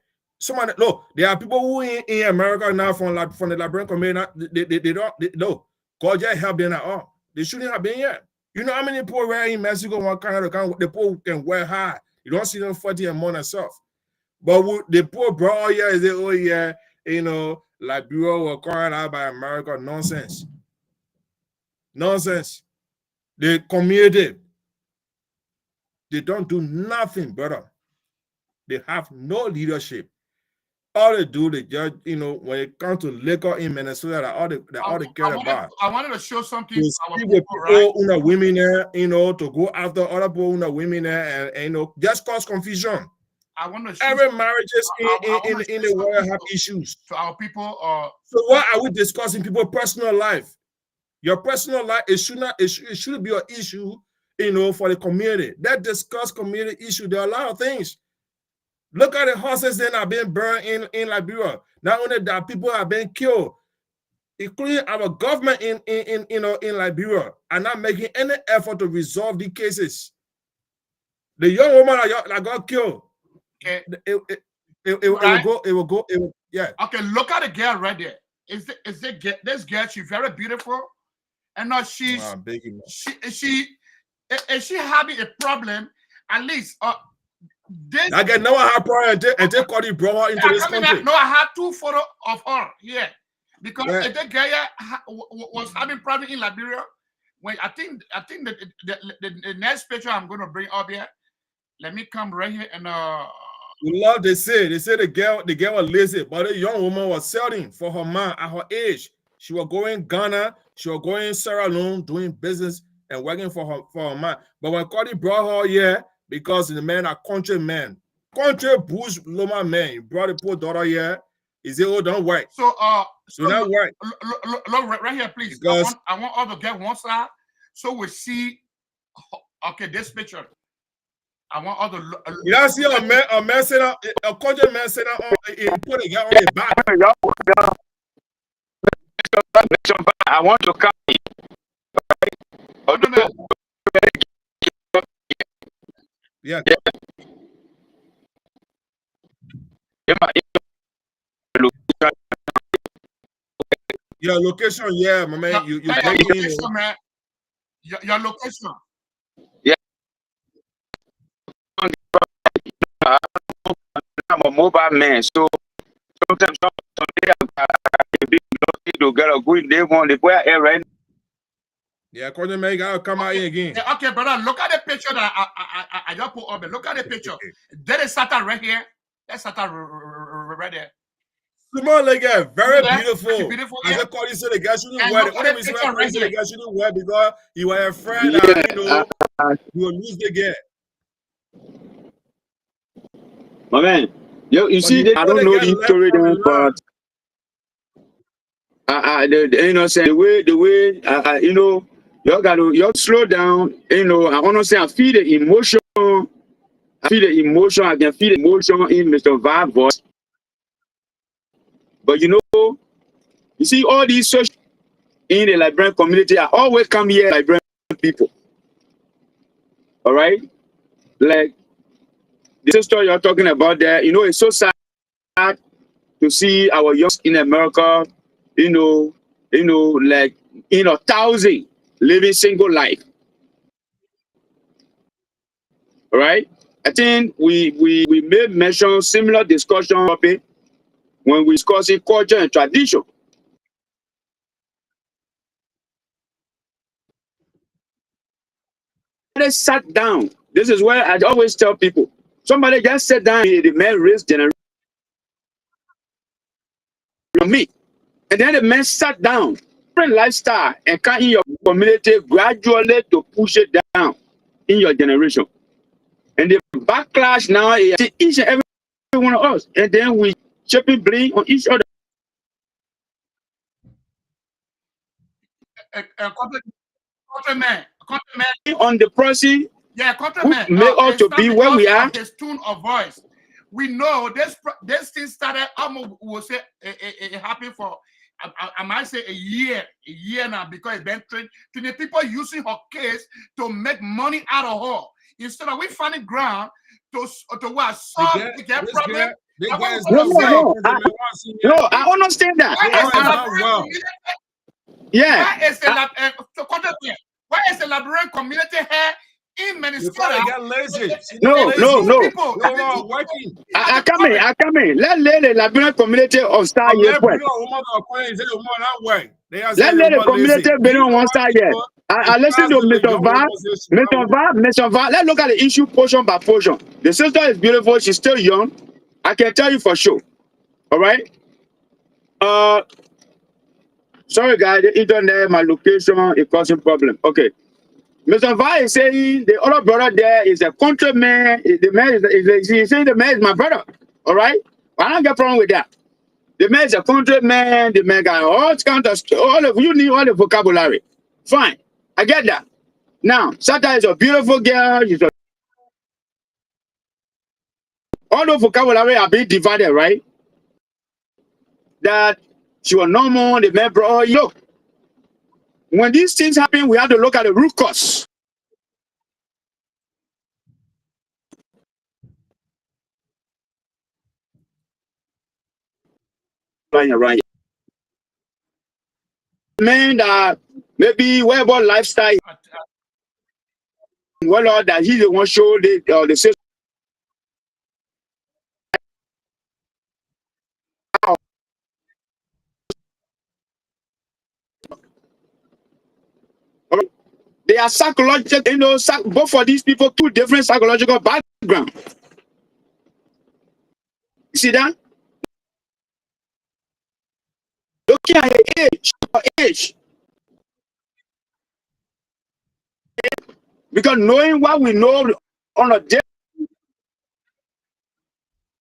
There are people who in America now from the Liberian community. They don't. God just help them at all. They shouldn't have been here. You know how many people were in Mexico? One kind of the poor can wear high. You don't see them 40 and more than self. But the poor bro here is oh yeah, Liberia were crying out by America. Nonsense. The community, they don't do nothing, brother. They have no leadership. all they do, they just, you know, when it comes to liquor in Minnesota, that all they care about. I wanted to show something To to our see people, with right? people, women there, you know, to go after other people, women there, and you know, just cause confusion. I want to show every marriages in the world have to, issues. To our people, so why are we discussing people's personal life? Your personal life, it shouldn't be an issue, you know, for the community. That discuss community issue. There are a lot of things. Look at the horses that are being burned in Liberia. Not only that, people are being killed, including our government in Liberia, are not making any effort to resolve the cases. The young woman that got killed, okay. It will go, yeah. Okay, look at the girl right there. Is this girl? She's very beautiful, and now she's is she having a problem? At least this. I get no have problem and they call you brought her into this country. No, I have 2 photos of her here because the girl was having problem in Liberia. When I think the next picture I'm going to bring up here. Let me come right here and love they say the girl was lazy, but the young woman was selling for her man at her age. She was going Ghana, she was going Sierra Leone, doing business and working for her man. But when Cody brought her here, because the man a country bush Loma man, he brought the poor daughter here. He said, "Oh, don't work." So don't work. Look right here, please. Because I want all to get one side, so we see. Okay, this picture. I want all the. You don't see a man sitting up, a country man sitting up, he put a guy on his back. I want to come. Yeah. Your location, yeah, my man. You location, man. Your location. Yeah. I'm a mobile man, so sometimes I be lucky to get a good day on the boy air right. Yeah, according to me, gotta come out here again. Yeah, okay, brother. Look at the picture that I just put up. Look at the picture. There is Satan right here. That's Satan right there. Small like that, very beautiful. Beautiful. I just call you so the guy shouldn't wear. The only reason why I say the guy shouldn't wear because you were afraid that you know you will lose the game. My man, you see, I don't know the story there, but you know, say the way, you know, you got to slow down. You know, I want to say I feel the emotion. I can feel the emotion in Mr. Vib's voice. But you know, you see all these social in the Liberian community, I always come here, Liberian people. All right, like the sister you're talking about there, you know, it's so sad to see our young in America, you know, like, you know, 1,000 living single life. All right. I think we made mention similar discussion topic when we discussing culture and tradition. They sat down. This is where I always tell people, somebody just sat down, the man raised generation me. And then the man sat down, different lifestyle, and come in your community gradually to push it down in your generation. And the backlash now is each and every one of us. And then we chipping blame on each other. Countryman. On the person, yeah, countryman. Make us to be where we are. His tone of voice. We know this thing started. We'll say it happened for. I might say a year now, because it's been trained to the people using her case to make money out of her. Instead of we finding ground to what solve the problem. No, I understand that. Yeah. Why is the Liberian community here in Minnesota? No. I come in. Let the Liberian community of star here first. Let the community be on one side here. I listen to Mr. Va. Let's look at the issue portion by portion. The sister is beautiful. She's still young. I can tell you for sure. All right. Sorry guys, the internet, my location is causing problem. Okay. Mr. Vi is saying the other brother there is a countryman. The man he's saying the man is my brother. All right. I don't get problem with that. The man is a countryman. The man got all kinds of all of you need all the vocabulary. Fine. I get that. Now, Sata is a beautiful girl. All the vocabulary are being divided, right? That she was normal, the man brought her. Look, when these things happen, we have to look at the root cause. Right. Men that maybe whatever lifestyle, well, that he the one show the system. They are psychological, both for these people, two different psychological background. You see that? Looking at her age, because knowing what we know on a day,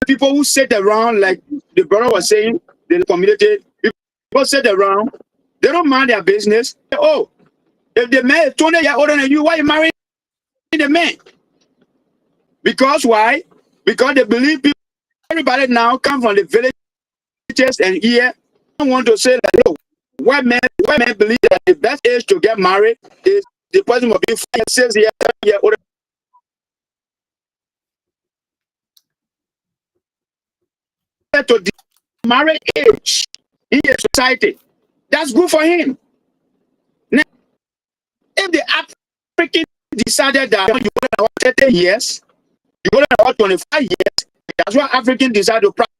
people who sit around, like the brother was saying, the community, people sit around, they don't mind their business. Oh, if the man is 20 years older than you, why are you marrying the man? Because why? Because they believe people, everybody now come from the villages and here. I want to say that, look, white men believe that the best age to get married is the person will be 5 years, 6 years, 7 years older. To the marriage age in a society, that's good for him. Now, if the African decided that you want to 30 years, you want to 25 years, that's what African decide to practice.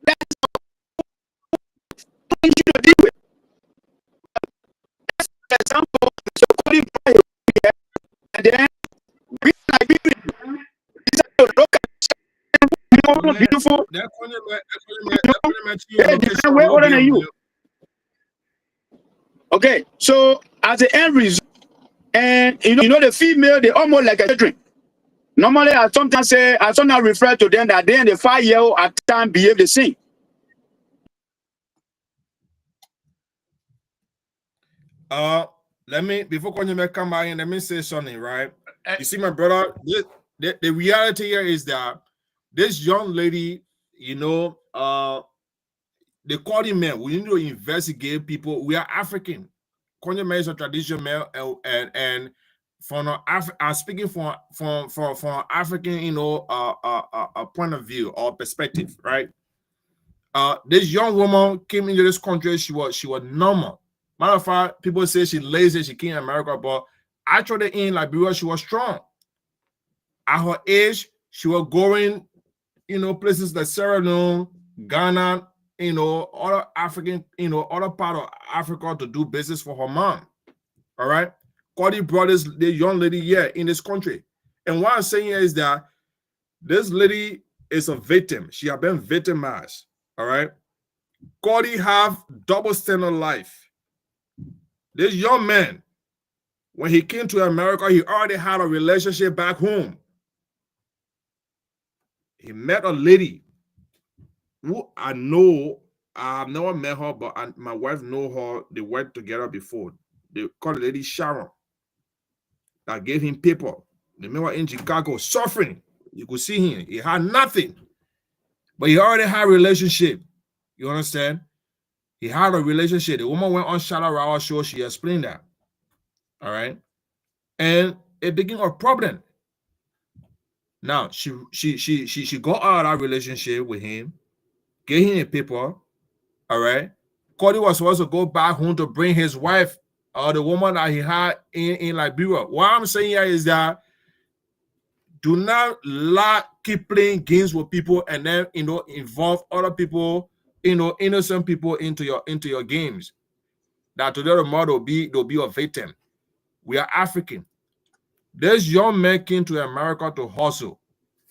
That's what you should deal with. For example, so calling and then we like look at beautiful. Way older than you. Okay, so as the end result, and you know the female, they almost like a children. Normally, I sometimes refer to them that they and the 5-year-old at time behave the same. Let me before Konyeme come back in, let me say something, right? You see, my brother, the reality here is that this young lady, you know, they call him men. We need to investigate people. We are African. Konyeme is a traditional male, and from I'm speaking from African, you know, a point of view or perspective, right? This young woman came into this country. She was normal. Matter of fact, people say she lazy. She came in America, but actually in Liberia, she was strong. At her age, she was going, you know, places like Sierra Leone, Ghana, you know, other African, you know, other part of Africa to do business for her mom. All right. Cody brought the young lady here in this country. And what I'm saying is that this lady is a victim. She has been victimized. All right. Cody have double standard life. This young man, when he came to America, he already had a relationship back home. He met a lady who I know, I have never met her, but my wife know her. They worked together before. They called the lady Sharon. That gave him paper. The man was in Chicago suffering. You could see him. He had nothing. But he already had a relationship. You understand? He had a relationship. The woman went on Shala Rawa show. She explained that. All right. And it became a problem. Now she got out of that relationship with him, gave him a paper. All right. Cody was supposed to go back home to bring his wife, the woman that he had in Liberia. What I'm saying here is that do not keep playing games with people and then involve other people, innocent people into your games. That today tomorrow they'll be a victim. We are African. This young man came to America to hustle.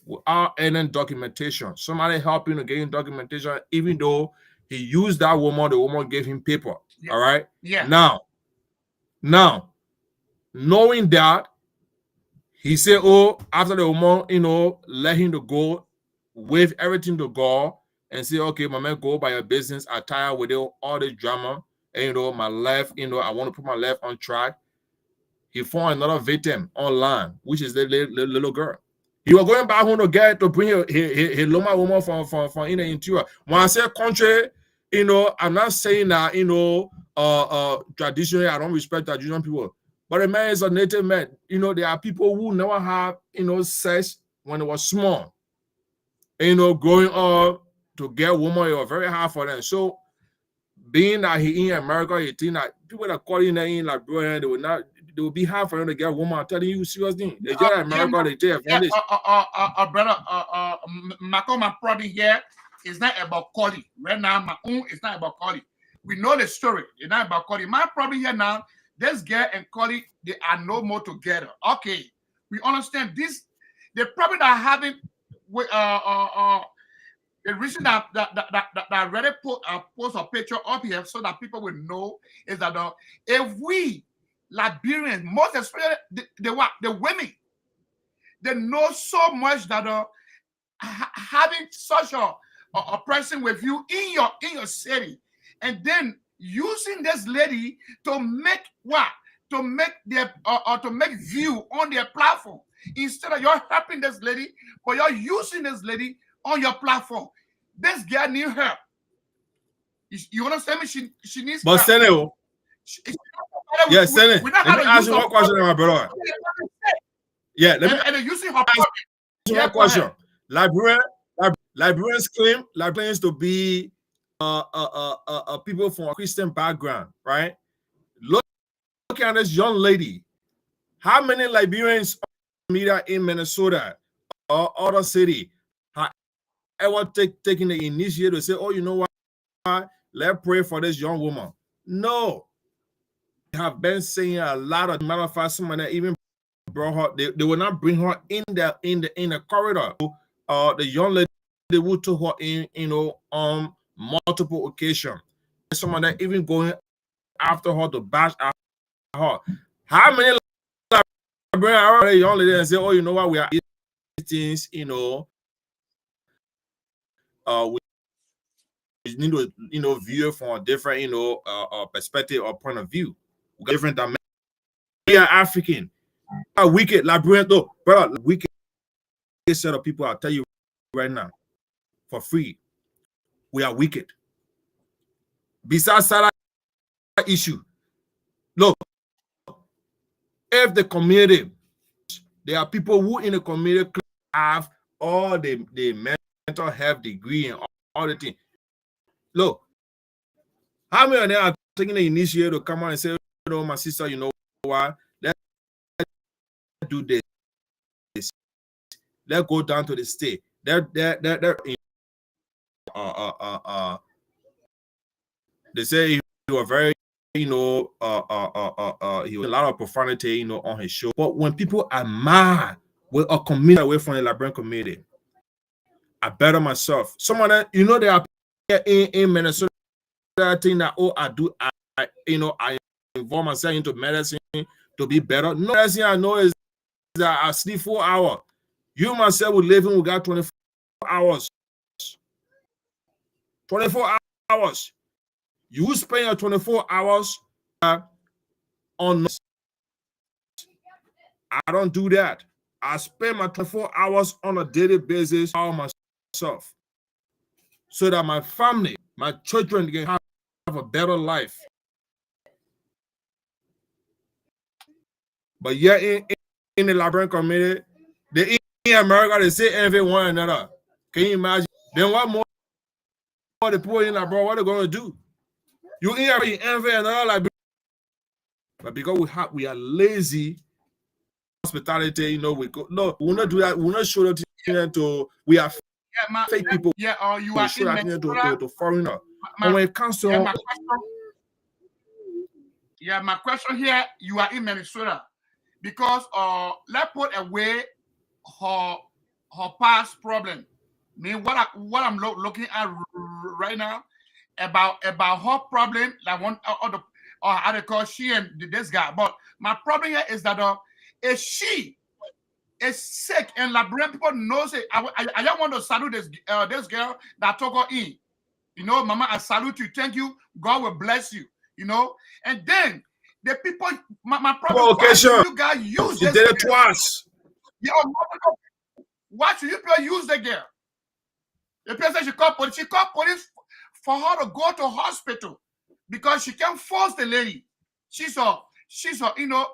without any documentation. Somebody helping to getting documentation, even though he used that woman, the woman gave him paper. Yeah. All right. Yeah. Now, knowing that, he said, "Oh, after the woman, let him to go, wave everything to God, and say, okay, my man, go by your business. I tired with all the drama, and my life, I want to put my life on track." He found another victim online, which is the little girl. He was going back home to bring his Loma woman from in the interior. When I say country, I'm not saying that traditionally I don't respect traditional people, but a man is a native man. There are people who never have sex when they were small. Growing up to get woman, it was very hard for them. So being that he in America, you think that people that call in like bro, they will be hard for them to get a woman. I'm telling you serious thing. They just America, they take advantage. Brother, my problem here is not about calling. Right now, my own is not about calling. We know the story. It's not about calling. My problem here now, this girl and Collie, they are no more together. Okay, we understand this. The problem that having with the reason that I already post a picture up here so that people will know is that if we Liberians, most especially the women, they know so much that having such a person with you in your city, and then using this lady to make what? To make their to make view on their platform. Instead of you're helping this lady, but you're using this lady on your platform. This girl need help. You understand me? She needs but help. Senate, yes, Senate. Let me ask you one question, my brother. Yeah, let me and using her ask you one question. Liberians claim to be people from a Christian background, right? Look at this young lady. How many Liberians media in Minnesota or other city have ever taken the initiative to say, "Oh, you know what? Let's pray for this young woman"? No. They have been saying a lot of matter of fact, someone that even brought her, they will not bring her in the corridor. The young lady, they will took her in, on multiple occasions. Someone that even going after her to bash at her. How many bring a young lady and say, "Oh, you know what? We are things, we need to, view it from a different, perspective or point of view. We got different dimensions. We are African. We are wicked, Liberian, though, brother. Wicked set of people. I'll tell you right now, for free, we are wicked. Besides that issue, look, if the community, there are people who in the community have all the mental health degree and all the things. Look, how many of them are taking the initiative to come out and say, my sister, you know what? Let's do this. Let's go down to the state. They say he was very, he was a lot of profanity, on his show. But when people are mad with a community away from the Liberian community, I better myself. Someone that, they are in Minnesota think that, oh, I involve myself into medicine to be better. No, medicine I know is that I sleep 4 hours. You myself will live in, we got 24 hours. 24 hours. You spend your 24 hours on. I don't do that. I spend my 24 hours on a daily basis on myself so that my family, my children can have a better life. But yeah, in the Liberian community, in America, they say envy one another. Can you imagine? Then what more the people in Liberia, what are they going to do? You envy another Liberian. But because we are lazy, hospitality, we go. No, we will not do that. We will not show that to. We are fake people. Yeah, you are show that to foreigner. And when it comes to my question here, you are in Minnesota because let's put away her her past problem. What I'm looking at right now about her problem, like one or how they call she and this guy. But my problem here is that if she is sick and Liberian people knows it, I don't want to salute this girl that took her in. You know, Mama, I salute you. Thank you. God will bless you. You know, and then the people, my problem. Why should you guys use She this did it girl? twice. Yeah, why should you people use the girl? The person she called police. She called police for her to go to hospital because she can't force the lady. She's a you know,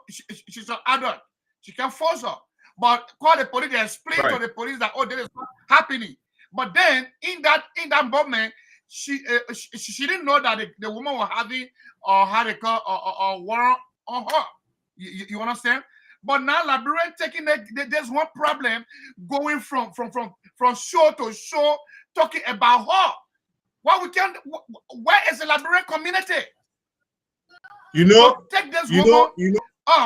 she's an adult. She can force her. But call the police and explain to the police that, oh, this is not happening. But then in that moment, she didn't know that the woman was having or had a warrant on her. You understand? But now Liberian taking there's one problem going from show to show talking about her. Why we can't? Where is the Liberian community? You know, to take this you woman know,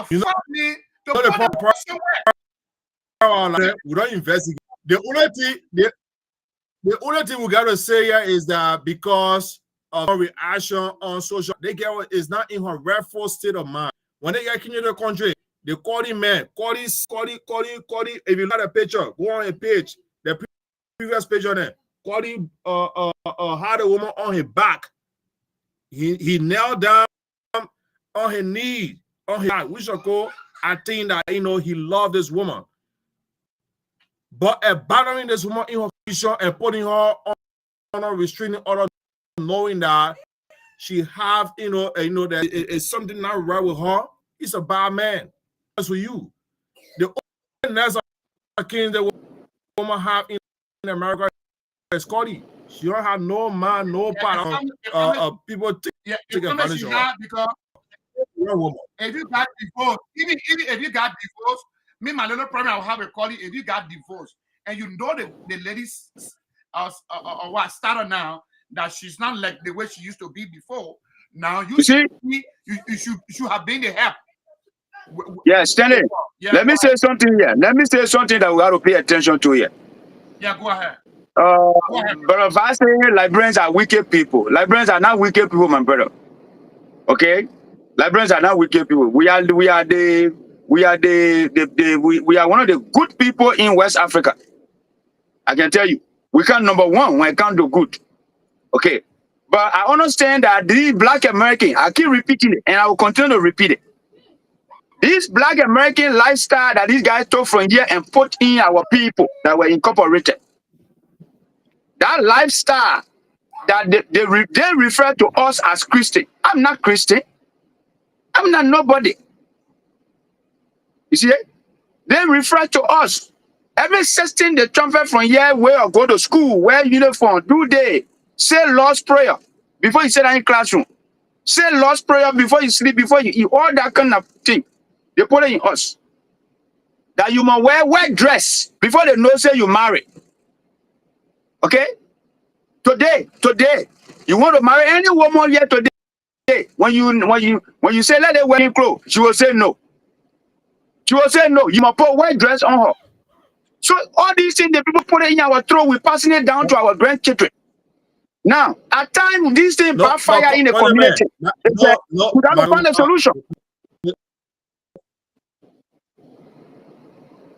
family to put them somewhere. We don't investigate. The only thing we gotta say here is that because of her reaction on social, the girl is not in her rightful state of mind. When they get into the country, they call him man, call him. If you look at the picture, go on a page, the previous page on it, call him had a woman on his back. He knelt down on his knee, on his back, which I think that he loved this woman. But abandoning this woman in her position and putting her on a restraining order, knowing that she have that it's something not right with her, it's a bad man. That's for you. The only next king the woman have in America is Scotty. She don't have no man, no part of people take advantage of her. Because if you got divorced, even if you got divorced, me, my little problem, I'll have a call if you got divorced and you know the ladies what started now that she's not like the way she used to be before. Now you should have been the help. Yeah, Stanley. Yeah, let me say something here. Let me say something that we have to pay attention to here. Yeah, go ahead. Brother Vase, Liberians are wicked people. Liberians are not wicked people, my brother. Okay? Liberians are not wicked people. We are one of the good people in West Africa. I can tell you. We count number one when it comes to good. Okay. But I understand that these black Americans, I keep repeating it, and I will continue to repeat it. This black American lifestyle that these guys took from here and put in our people that were incorporated. That lifestyle that they refer to us as Christian. I'm not Christian. I'm not nobody. You see, they refer to us. Every system they transfer from here, where or go to school, wear uniform, do they say Lord's Prayer before you sit down in classroom. Say Lord's Prayer before you sleep, before you eat, all that kind of thing. They put it in us. That you must wear dress before they know say you marry. Okay? Today, you want to marry any woman here today. When you say let her wear clothes, she will say no. She will say no. You must put white dress on her. So all these things the people put it in our throat, we're passing it down to our grandchildren. Now, at times these things backfire in the community. We have to find a solution.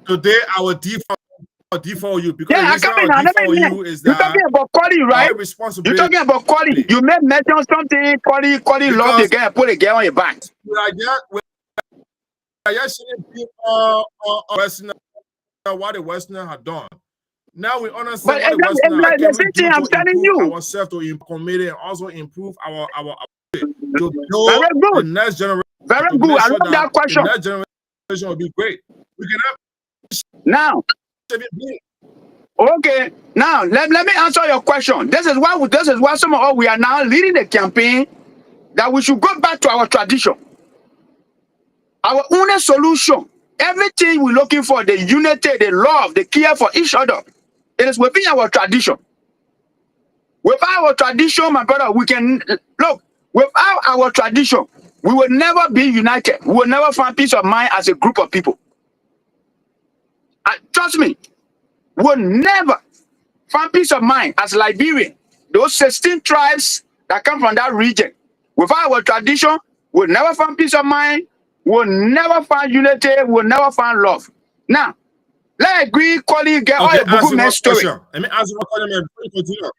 Today, our default you because yeah, you is that you're talking about quality, right? You're talking about quality. You may mention something quality love the girl, put a girl on your back. What the Westerner had done. Now we understand what the Westerner like the thing I'm telling you. Ourselves to commit and also improve our to build very good. The next generation. Very good. I love that question. The next generation will be great. We can have now. Okay, now let me answer your question. This is why some of us we are now leading the campaign that we should go back to our tradition, our only solution. Everything we're looking for, the unity, the love, the care for each other, it is within our tradition. Without our tradition, my brother, we can look. Without our tradition, we will never be united. We will never find peace of mind as a group of people. Trust me. will never find peace of mind as Liberian. Those 16 tribes that come from that region, without our tradition, will never find peace of mind, will never find unity, will never find love. Now, let's agree, colleague, get all Okay, a Bugu man story. Let me ask you one question before you continue.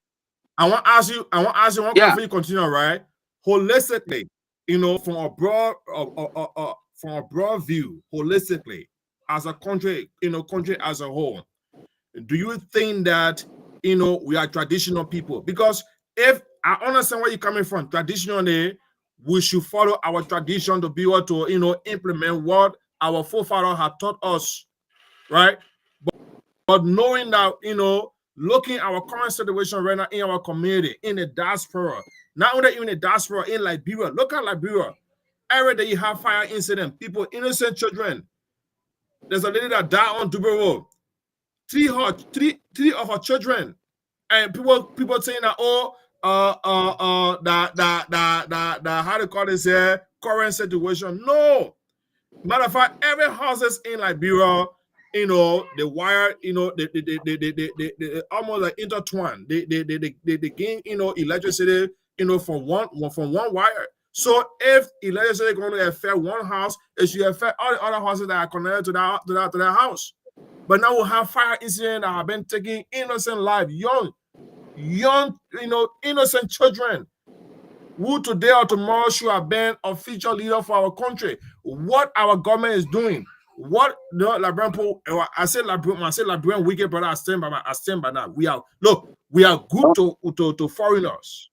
I want to ask you one question before you continue, right? Holistically, you know, from a broad view, holistically, as a country, you know, country as a whole, do you think that, you know, we are traditional people? Because if I understand where you're coming from, traditionally, we should follow our tradition to be able to, you know, implement what our forefathers have taught us, right? But knowing that, you know, looking at our current situation right now in our community, in the diaspora, not only in the diaspora, in Liberia, look at Liberia. Every day you have fire incident, people, innocent children. There's a lady that died on Dubai Road. Three of her children, and people saying that how to call this here current situation. No, matter of fact, every houses in Liberia, you know, the wire, you know, they almost like intertwined. They gain, you know, electricity, you know, from one wire. So if electricity is going to affect one house, it should affect all the other houses that are connected to that house. But now we have fire incidents that have been taking innocent life, young, you know, innocent children who today or tomorrow should have been a future leader for our country. What our government is doing, what the Liberian people, I say Liberian wicked, brother, I stand by that. We are good to foreigners,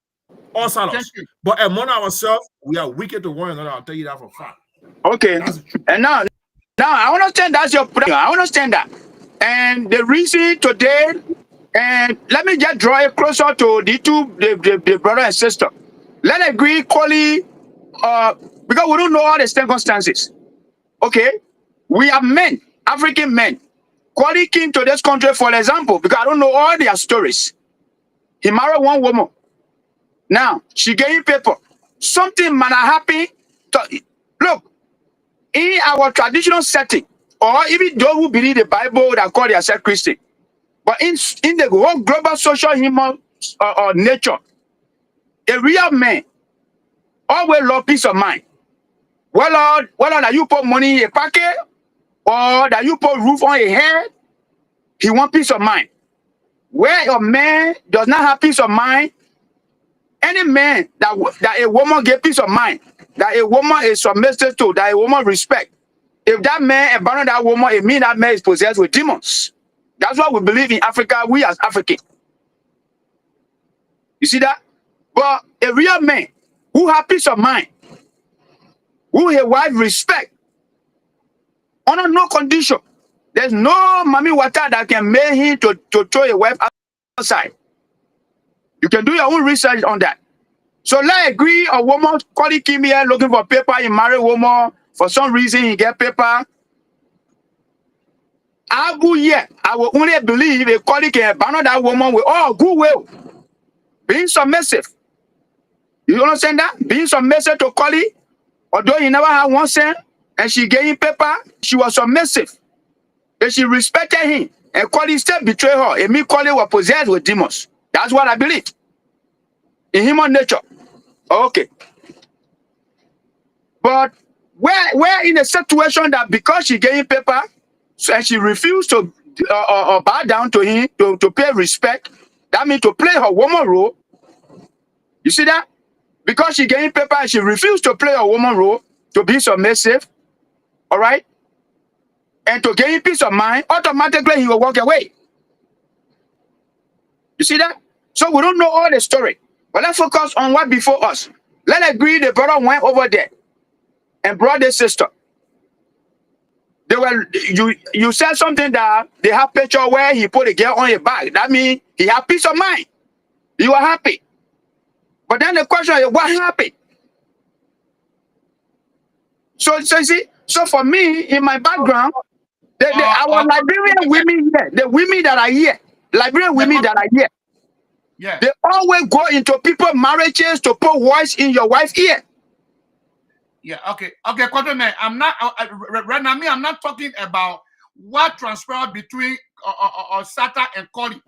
outsiders, but among ourselves, we are wicked to one another. I'll tell you that for a fact. Okay, and now I understand that's your problem. I understand that, and the reason today, and let me just draw it closer to the brother and sister. Let's agree equally, because we don't know all the circumstances. Okay, we are men, African men. Kwali came to this country, for example, because I don't know all their stories. He married one woman. Now she gave paper. Something might have happened. Look. In our traditional setting, or even those who believe the Bible that call themselves Christian, but in the whole global social human nature, a real man always love peace of mind. Whether that you put money in a pocket or that you put roof on your head, he want peace of mind. Where a man does not have peace of mind, any man that a woman get peace of mind, that a woman is submissive to, that a woman respect, if that man abandon that woman, it means that man is possessed with demons. That's what we believe in Africa, we as Africans. You see that? But a real man who have peace of mind, who his wife respect, under no condition, there's no mommy water that can make him to throw a wife outside. You can do your own research on that. So let's agree a woman calling Kim here looking for paper, he marry a woman, for some reason he get paper. I will only believe a colleague can abandon that woman with all good will. Being submissive. You understand that? Being submissive to colleague, although he never had one cent, and she gave him paper, she was submissive. And she respected him. And colleague still betrayed her. And me colleague was possessed with demons. That's what I believe. In human nature. Okay. But we're in a situation that because she gave him paper, and she refused to bow down to him, to pay respect, that means to play her woman role. You see that? Because she gave him paper and she refused to play her woman role, to be submissive, all right? And to gain peace of mind, automatically he will walk away. You see that? So we don't know all the story. But let's focus on what before us. Let's agree the brother went over there and brought the sister. They were you said something that they have picture where he put a girl on his back. That means he had peace of mind. You are happy. But then the question is, what happened? So you see, so for me, in my background, our Liberian women here, the women that are here, Liberian women that are here, yeah, they always go into people's marriages to put voice in your wife's ear. Yeah, okay, Quarterman, I'm not right now. I'm not talking about what transpired between or Sata and Koli.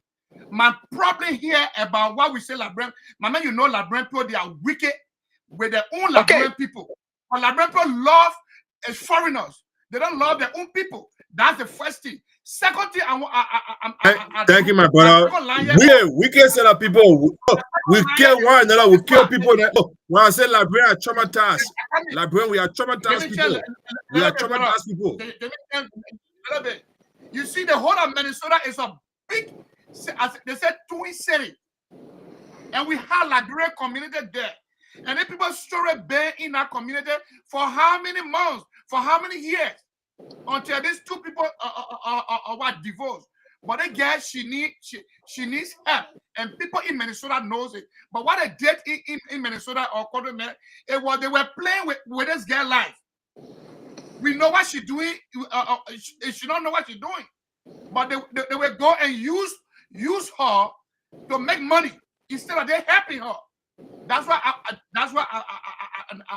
My problem here about what we say Labren, my man, you know Labren people, they are wicked with their own Labren people. But Labren people love foreigners. They don't love their own people. That's the first thing. Second thing, thank you, my brother. We can say that people we kill one another, we kill people. When I say Liberian are traumatized, Liberian, we are traumatized people. We are traumatized people. You see, the whole of Minnesota is a big, as they said, twin city. And we have Liberian community there. And then people story been in that community for how many months, for how many years, until these two people are divorced. But the girl, she needs help, and people in Minnesota knows it. But what they did in Minnesota or Colorado, it was they were playing with this girl life. We know what she's doing. She don't know what she's doing, but they will go and use her to make money instead of they helping her. That's what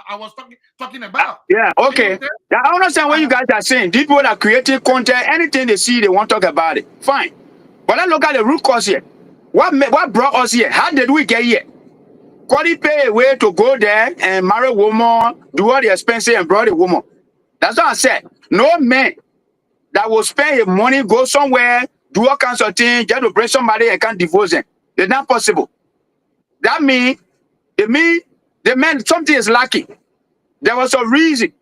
I was talking about. Yeah, okay. I understand what you guys are saying. These people are creating content. Anything they see, they want to talk about it. Fine. But let's look at the root cause here. What brought us here? How did we get here? Cody pay a way to go there and marry a woman, do all the expenses and brought a woman. That's what I said. No man that will spend his money, go somewhere, do all kinds of things, just to bring somebody and can't divorce them. It's not possible. That means the man, something is lacking. There was a reason.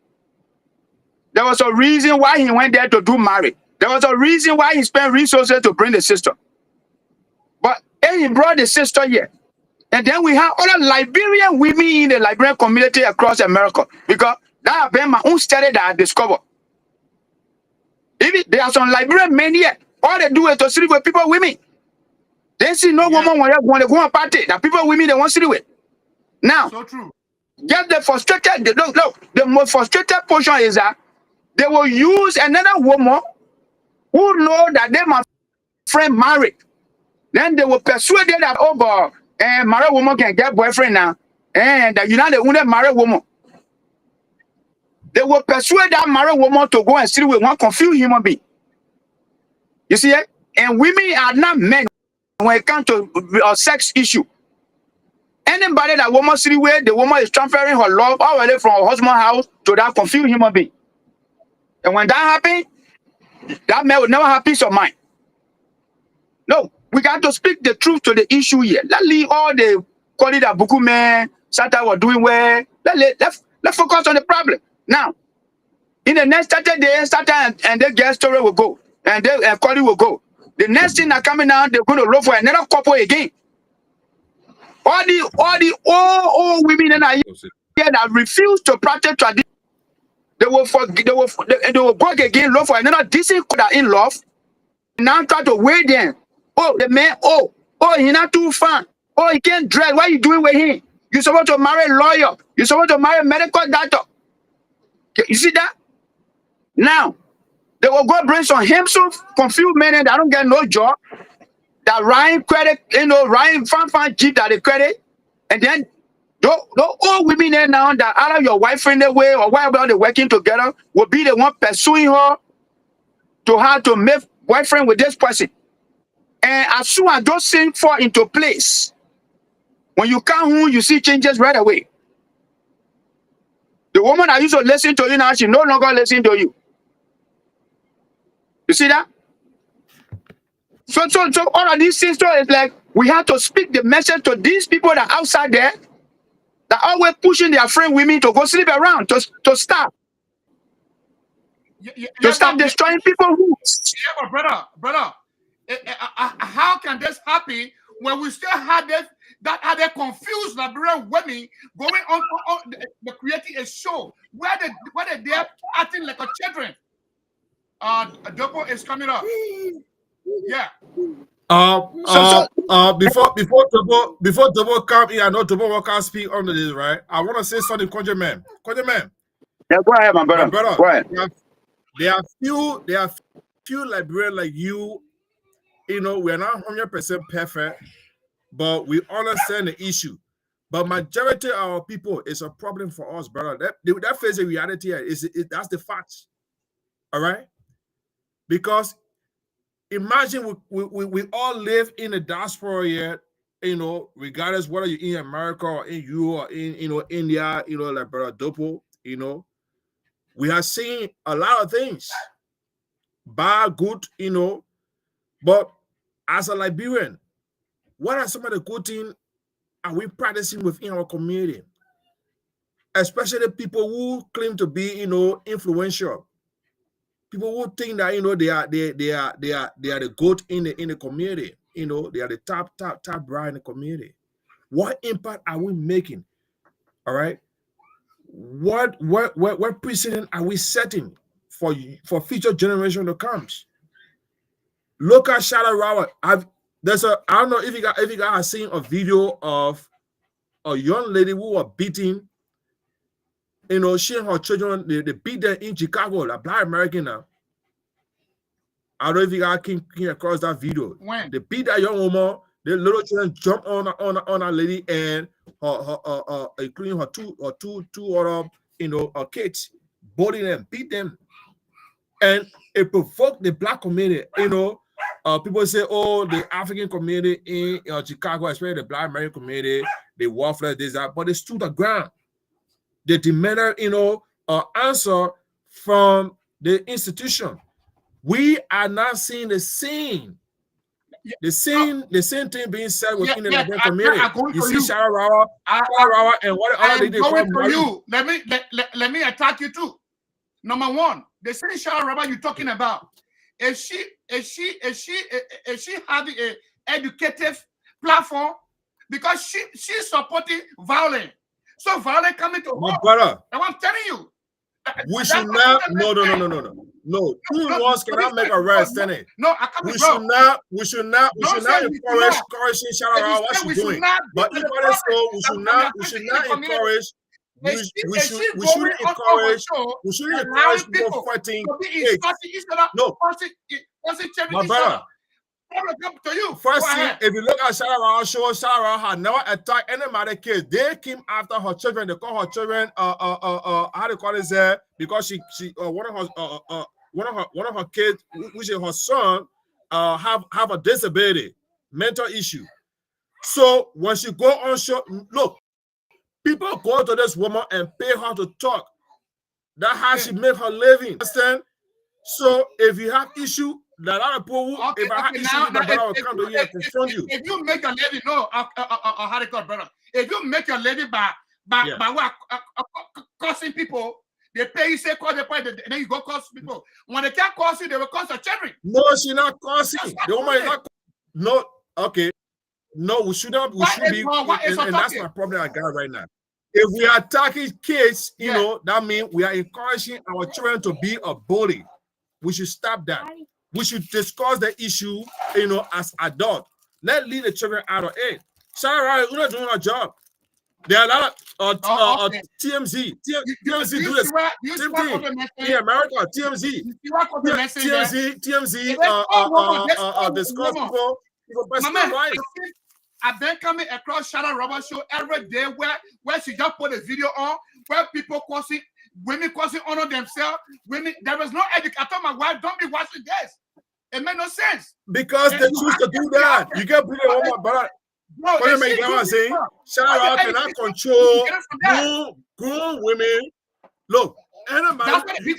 There was a reason why he went there to do marriage. There was a reason why he spent resources to bring the sister. But then he brought the sister here. And then we have other Liberian women in the Liberian community across America. Because that has been my own study that I discovered. If there are some Liberian men here, all they do is to sleep with people, women. They see no woman when they go on party. The people, women, they want to sleep with. Now, so true. Get the frustrated. Look, the most frustrated portion is that they will use another woman who know that they my friend married. Then they will persuade them that, oh, but married woman can get boyfriend now. And that you know the only married woman. They will persuade that married woman to go and sleep with one confused human being. You see it? And women are not men when it comes to a sex issue. Anybody that woman sleep with, the woman is transferring her love all the way from her husband's house to that confused human being. And when that happens, that man will never have peace of mind. No, we got to speak the truth to the issue here. Let's leave all the call it a buku man, Satan was doing well. Let's focus on the problem. Now, in the next 30 days, Satan and the girl story will go. And the Cody will go. The next thing that coming out, they're going to look for another couple again. All the old women that are here that refuse to practice tradition, they will go again, look for another decent that in love, and now try to weigh them. Oh, the man, he's not too fun. Oh, he can't dress. What are you doing with him? You're supposed to marry a lawyer. You're supposed to marry a medical doctor. You see that? Now, they will go bring some himself confused men that don't get no job. That Ryan credit, Ryan fan Jeep that they credit, and then those old women there now that either your wife in the way or whatever they're working together will be the one pursuing her to how to make boyfriend with this person. And as soon as those things fall into place, when you come home, you see changes right away. The woman that used to listen to you now, she no longer listen to you. You see that? So all of these things is like we have to speak the message to these people that are outside there that are always pushing their friend women to go sleep around to stop. To stop destroying people who. Yeah, but brother, how can this happen when we still had this that had a confused Liberian women going on the creating a show where they are acting like a children? Dopo is coming up. Yeah. Before Tobo come in, I know Tobo will speak on this, right? I want to say something, Conjure Man. Yeah, go ahead, my brother. Go ahead. There are few Liberians like you. We're not 100% perfect, but we understand the issue. But majority of our people is a problem for us, brother. That face the reality that's the facts. All right? Because imagine we all live in the diaspora here, regardless whether you're in America or in Europe or in India, like Brother Dopo, we have seen a lot of things, bad, good, but as a Liberian, what are some of the good things are we practicing within our community? Especially people who claim to be, influential. People who think that they are the goat in the community. They are the top brand in the community. What impact are we making? All right. What precedent are we setting for future generation to come? Look at Shadow Rawa. I don't know if you guys have seen a video of a young lady who was beating. She and her children, they beat them in Chicago, a Black American now. I don't know if you guys came across that video. When? They beat that young woman, the little children jump on a lady and her including her two other kids, bully them, beat them. And it provoked the Black community. People say, oh, the African community in Chicago, especially the Black American community, they warfare this, that, but they stood the ground. They demanded, an answer from the institution. We are not seeing the same thing being said within the Liberian community. You see Shara Rawa and what other they call you. Let me attack you too. Number one, the same Shara Rawa you're talking about. Is she having an educative platform? Because she's supporting violence. So violence coming to my brother. And I'm telling you. We should not. No. Two ones cannot make a rest, Tenny. No, I can't. We should not encourage Shara Rawa what she's doing. But equally so, we should not encourage. We should encourage people fighting. No, my brother. First thing, if you look at Shara Rawa's show, Shara Rawa had never attacked any other kids. They came after her children. They call her children how they call it there, because she one of her kids, which is her son, have a disability, mental issue. So when she go on show, look, people go to this woman and pay her to talk. That's how she make her living. Understand? So if you have issue, that other people, if I have issue with my brother, will come to you and confront you. If you make a lady, how they call it, brother? If you make your lady by cursing people, they pay you, say call the point, and then you go curse people. When they can't curse you, they will curse your children. No, she's not cursing. The woman is not. No, okay. No, we should not. We should be. And that's my problem I got right now. If we are attacking kids, that means we are encouraging our children to be a bully. We should stop that. We should discuss the issue, as adults. Let's leave the children out of it. Sarah, we're not doing our job. There are a lot of TMZ. TMZ do this. Same thing in America. TMZ discuss people personal rights. I've been coming across Shara Rawa show every day where she just put a video on where people causing women honor themselves. Women, there was no education. I told my wife, don't be watching this. It made no sense. Because they choose to do that. You can't put it on my brother. What you make that saying? Shara cannot control grown women. Look, anybody,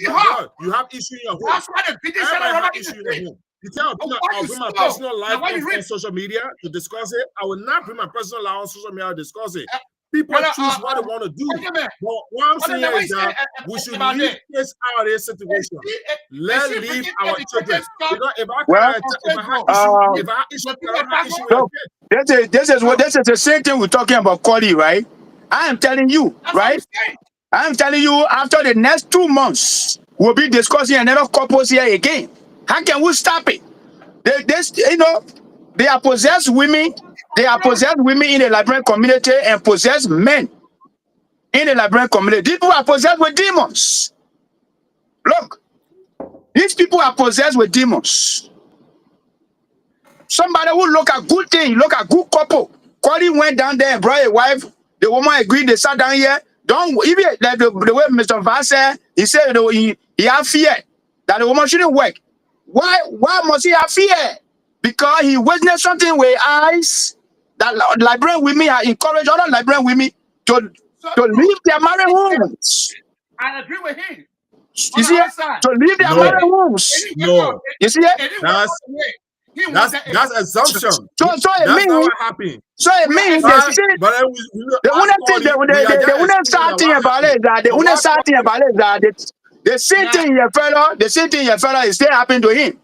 you have issue in your home. That's why the video Shara issue in your home. You can't bring my personal life on social media to discuss it. I will not bring my personal life on social media to discuss it. People choose what they want to do. But what I'm saying is that we should leave this out of this situation. Let's leave our children. This is the same thing we're talking about, Cody, right? I am telling you, right? I am telling you, after the next 2 months, we'll be discussing another couples here again. How can we stop it? They are possessed women. They are possessed women in the Liberian community and possessed men in the Liberian community. These people are possessed with demons. Look, these people are possessed with demons. Somebody who look at good thing, look at good couple. Cody went down there and brought a wife. The woman agreed. They sat down here. Don't even like the way Mr. Van said. He said he had fear that the woman shouldn't work. Why must he have fear? Because he witnessed something with eyes that Liberian women are encouraged other Liberian women to leave their married homes. I agree with him. You see, to leave their married homes. No. You see it? That's assumption. So that's not what happened. So it means the wouldn't start thing about it that the wouldn't start thing about it that the same thing your fellow is still happening to him.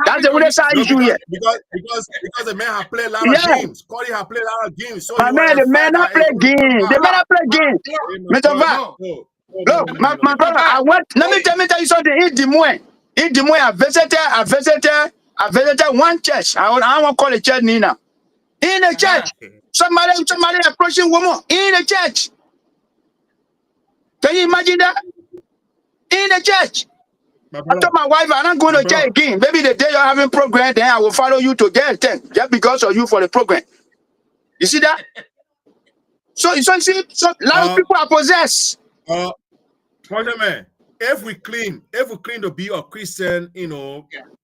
That's the wouldn't start issue here. Because the man have played a lot of games. Cody have played a lot of games. So my man, the man not play games. The man not play games. Mr. Va, look, my brother, I went. Let me tell you something. In Des Moines, I visited one church. I won't call it church Nina. In the church, somebody approaching woman in the church. Can you imagine that? In the church. I told my wife, I'm not going to church again. Maybe the day you're having program, then I will follow you to get 10 just because of you for the program. You see that? So a lot of people are possessed. Man, if we claim to be a Christian,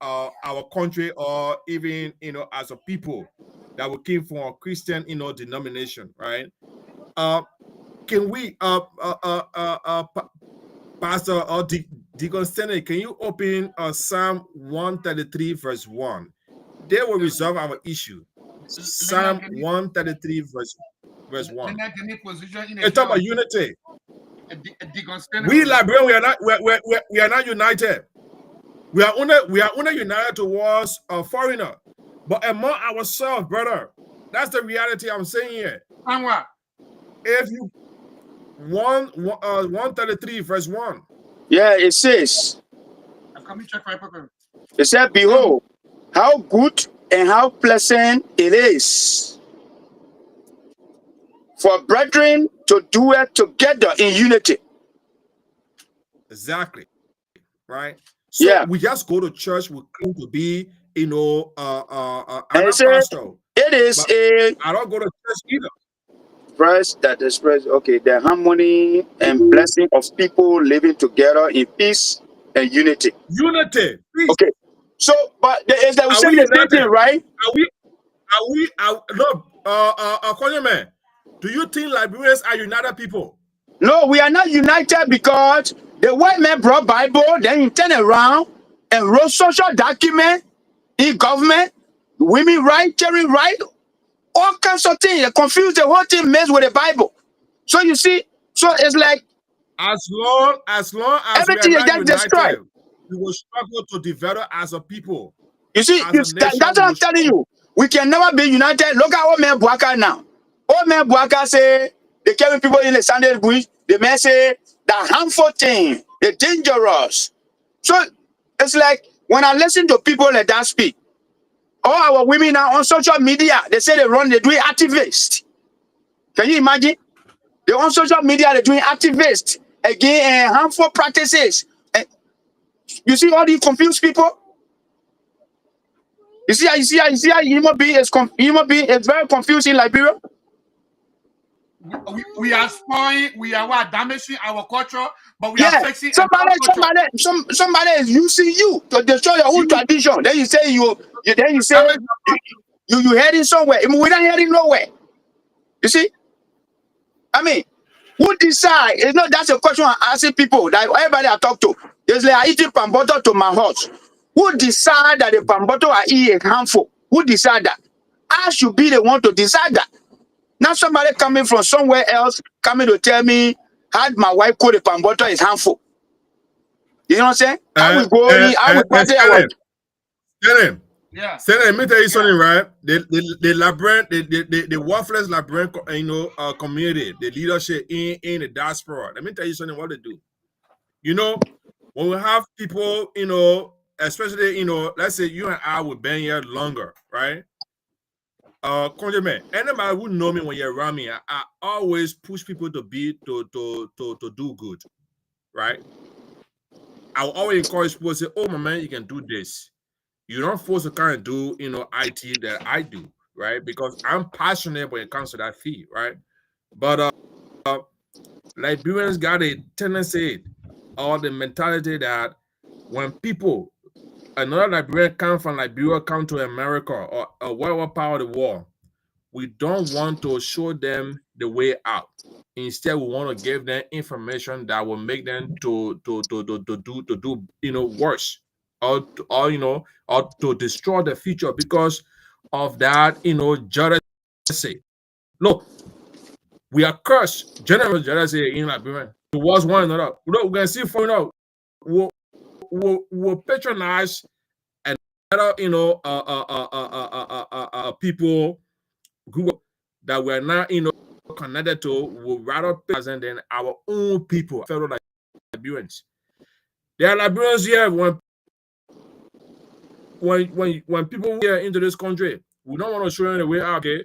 our country, or even as a people that we came from a Christian, denomination, right? Can we, Pastor or Deacon Stanley, can you open Psalm 133 verse 1? They will resolve our issue. Psalm 133 verse 1. It's talking about unity. We Liberians, we are not united. We are only united towards a foreigner, but among ourselves, brother. That's the reality I'm saying here. If you 133 verse 1. Yeah, it says. It said, "Behold, how good and how pleasant it is for brethren to do it together in unity." Exactly. Right. So we just go to church. We claim to be, I'm a pastor. It is I don't go to church either. That express the harmony and blessing of people living together in peace and unity. Unity. Peace. Okay. So, but we say the same thing, right? Man, do you think Liberians are united people? No, we are not united because the white man brought Bible, then he turned around and wrote social document in government, women right, children right, all kinds of things. They confuse the whole thing, mess with the Bible. So you see, so it's like as long as everything is just destroyed, we will struggle to develop as a people. You see, that's what I'm telling you. We can never be united. Look at old man Buaka now. Old man Buaka say they carry people in the Sunday bush. The man say the harmful thing, the dangerous. So it's like when I listen to people like that speak, all our women are on social media. They say they do activists. Can you imagine? They're on social media, they're doing activists again harmful practices. And you see all these confused people? You see how human being is very confused in Liberia. We are spoiling, we are damaging our culture, but we are fixing somebody is using you to destroy your own tradition. Then you say you heading somewhere. We're not heading nowhere. You see? I mean, who decide? It's not that's a question I'm asking people that everybody I talk to. It's like I eating pamboto to my house. Who decide that the pamboto I eat is harmful? Who decide that? I should be the one to decide that. Now somebody coming from somewhere else coming to tell me how my wife called the pamboto is harmful. You know what I'm saying? I will go in, I will party our yeah. Let me tell you something, right? The worthless Liberian, community, the leadership in the diaspora. Let me tell you something. What they do, when we have people, especially, let's say you and I will been here longer, right? Countryman, anybody who know me when you're around me, I always push people to do good, right? I will always encourage people to say, "Oh, my man, you can do this." You don't force to kind of do, IT that I do, right? Because I'm passionate when it comes to that field, right? But Liberians got a tendency or the mentality that when people another Liberian come from Liberia, come to America or whatever part of the world, we don't want to show them the way out. Instead, we want to give them information that will make them to do worse or to destroy the future because of that jealousy. Look, we are cursed, general jealousy in Liberia towards one another. Look, we can see we'll patronize another people group that we're not connected to will rather present than our own people, fellow Liberians. There are Liberians here when people here into this country, we don't want to show them the way out. Okay,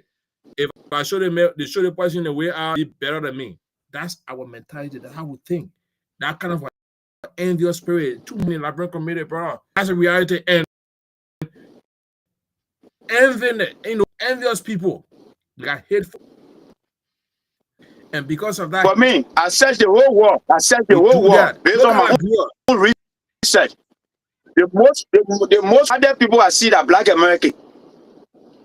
if I show them the person the way out, they better than me. That's our mentality. That's how we think. That kind of envious spirit. Too many Liberian community, bro. That's a reality. And envious people, they are hateful. And because of that, for me, I searched the whole world. I searched the whole world based on my own research. The most other people I see that Black American,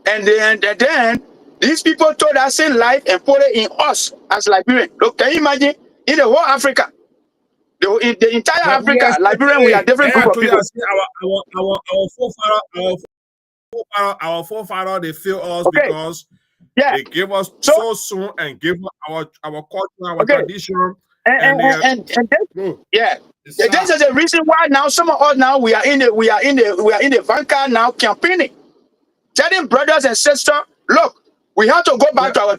and then these people told us in life and put it in us as Liberian. Look, can you imagine in the whole Africa, the entire Africa, Liberian, we are different group of people. Our forefather, they fail us because they gave us so soon and gave us our culture, our tradition, and this is the reason why now some of us now we are in the vanguard now campaigning, telling brothers and sisters, look, we have to go back to our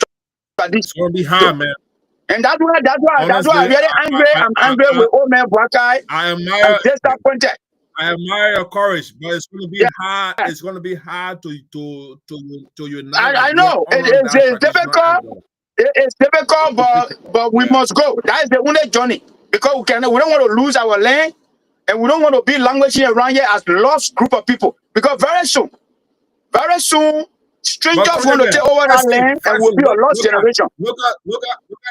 tradition. It's gonna be hard, man. And that's why I'm very angry. I'm angry with old man Bwakai. I'm disappointed. I admire your courage, but it's going to be hard. It's going to be hard to unite. I know it's difficult. It's difficult, but we must go. That is the only journey because we don't want to lose our land, and we don't want to be languishing around here as lost group of people. Because very soon, strangers want to take over that land, and we'll be a lost generation. Look at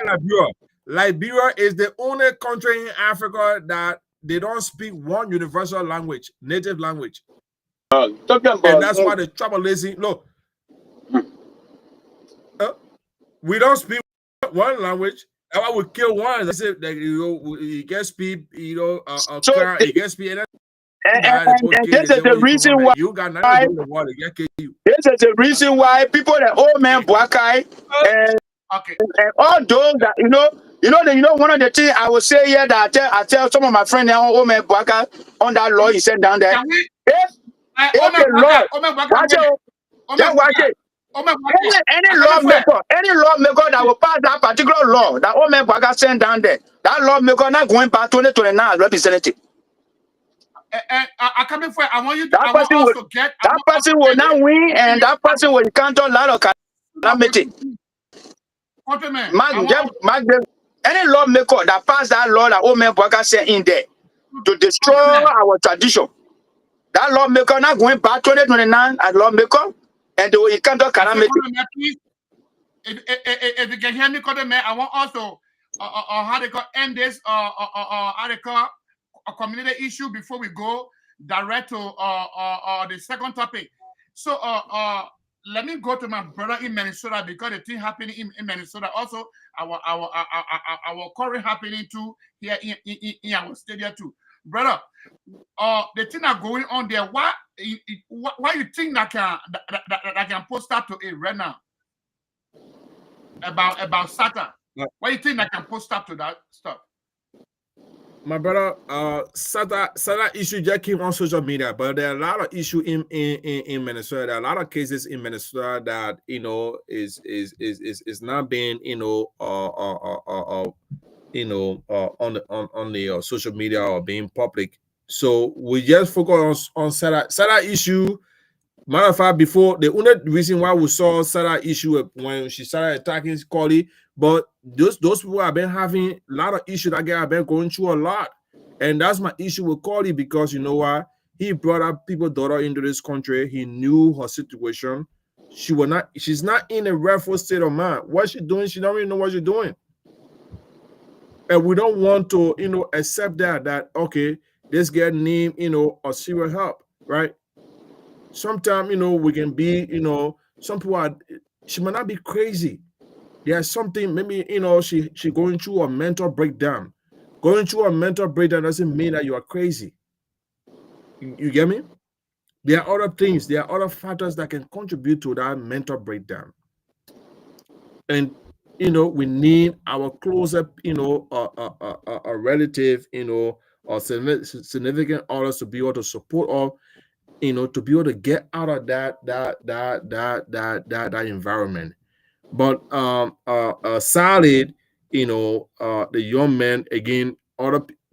Liberia. Liberia is the only country in Africa that they don't speak one universal language, native language. And that's why the trouble is, look, we don't speak one language. That's why we kill one. That's it. Like, you can speak, you can speak. And this is the reason why you got nothing to do with the water. This is the reason why people, the old man Bwakai, and all those that one of the things I will say here that I tell some of my friends now, old man Bwakai, on that law he said down there. If the law, watch it. Any lawmaker that will pass that particular law that old man Bwakai sent down there, that lawmaker not going back 2029 as representative. I want you to. That person will not win, and that person will encounter a lot of calamity. Any lawmaker that passed that law that old man Bwakai sent in there to destroy our tradition, that lawmaker not going back 2029 as lawmaker, and they will encounter calamity. If you can hear me, man, I want also how they call end this how they call a community issue before we go direct to the second topic. So let me go to my brother in Minnesota because the thing happening in Minnesota also our current happening too here in our stadium too, brother. The thing are going on there. Why you think that can post that to it right now about SATA? Why you think that can post up to that stuff? My brother, SATA issue just came on social media, but there are a lot of issues in Minnesota. There are a lot of cases in Minnesota that is not being on the social media or being public. So we just focus on SATA issue. Matter of fact, before the only reason why we saw SATA issue when she started attacking Scully, but those people have been having a lot of issues that have been going through a lot. And that's my issue with Cardi because you know what? He brought up people's daughter into this country. He knew her situation. She's not in a rightful state of mind. What she's doing, she don't even know what she's doing. And we don't want to, accept that okay, this girl need, a serious help. right? Sometimes, we can be, some people are, she might not be crazy. There's something, maybe, she going through a mental breakdown. Going through a mental breakdown doesn't mean that you are crazy. You get me? There are other things, there are other factors that can contribute to that mental breakdown. And, we need our closer, a relative, or significant others to be able to support us, to be able to get out of that environment. But Solid, the young man again,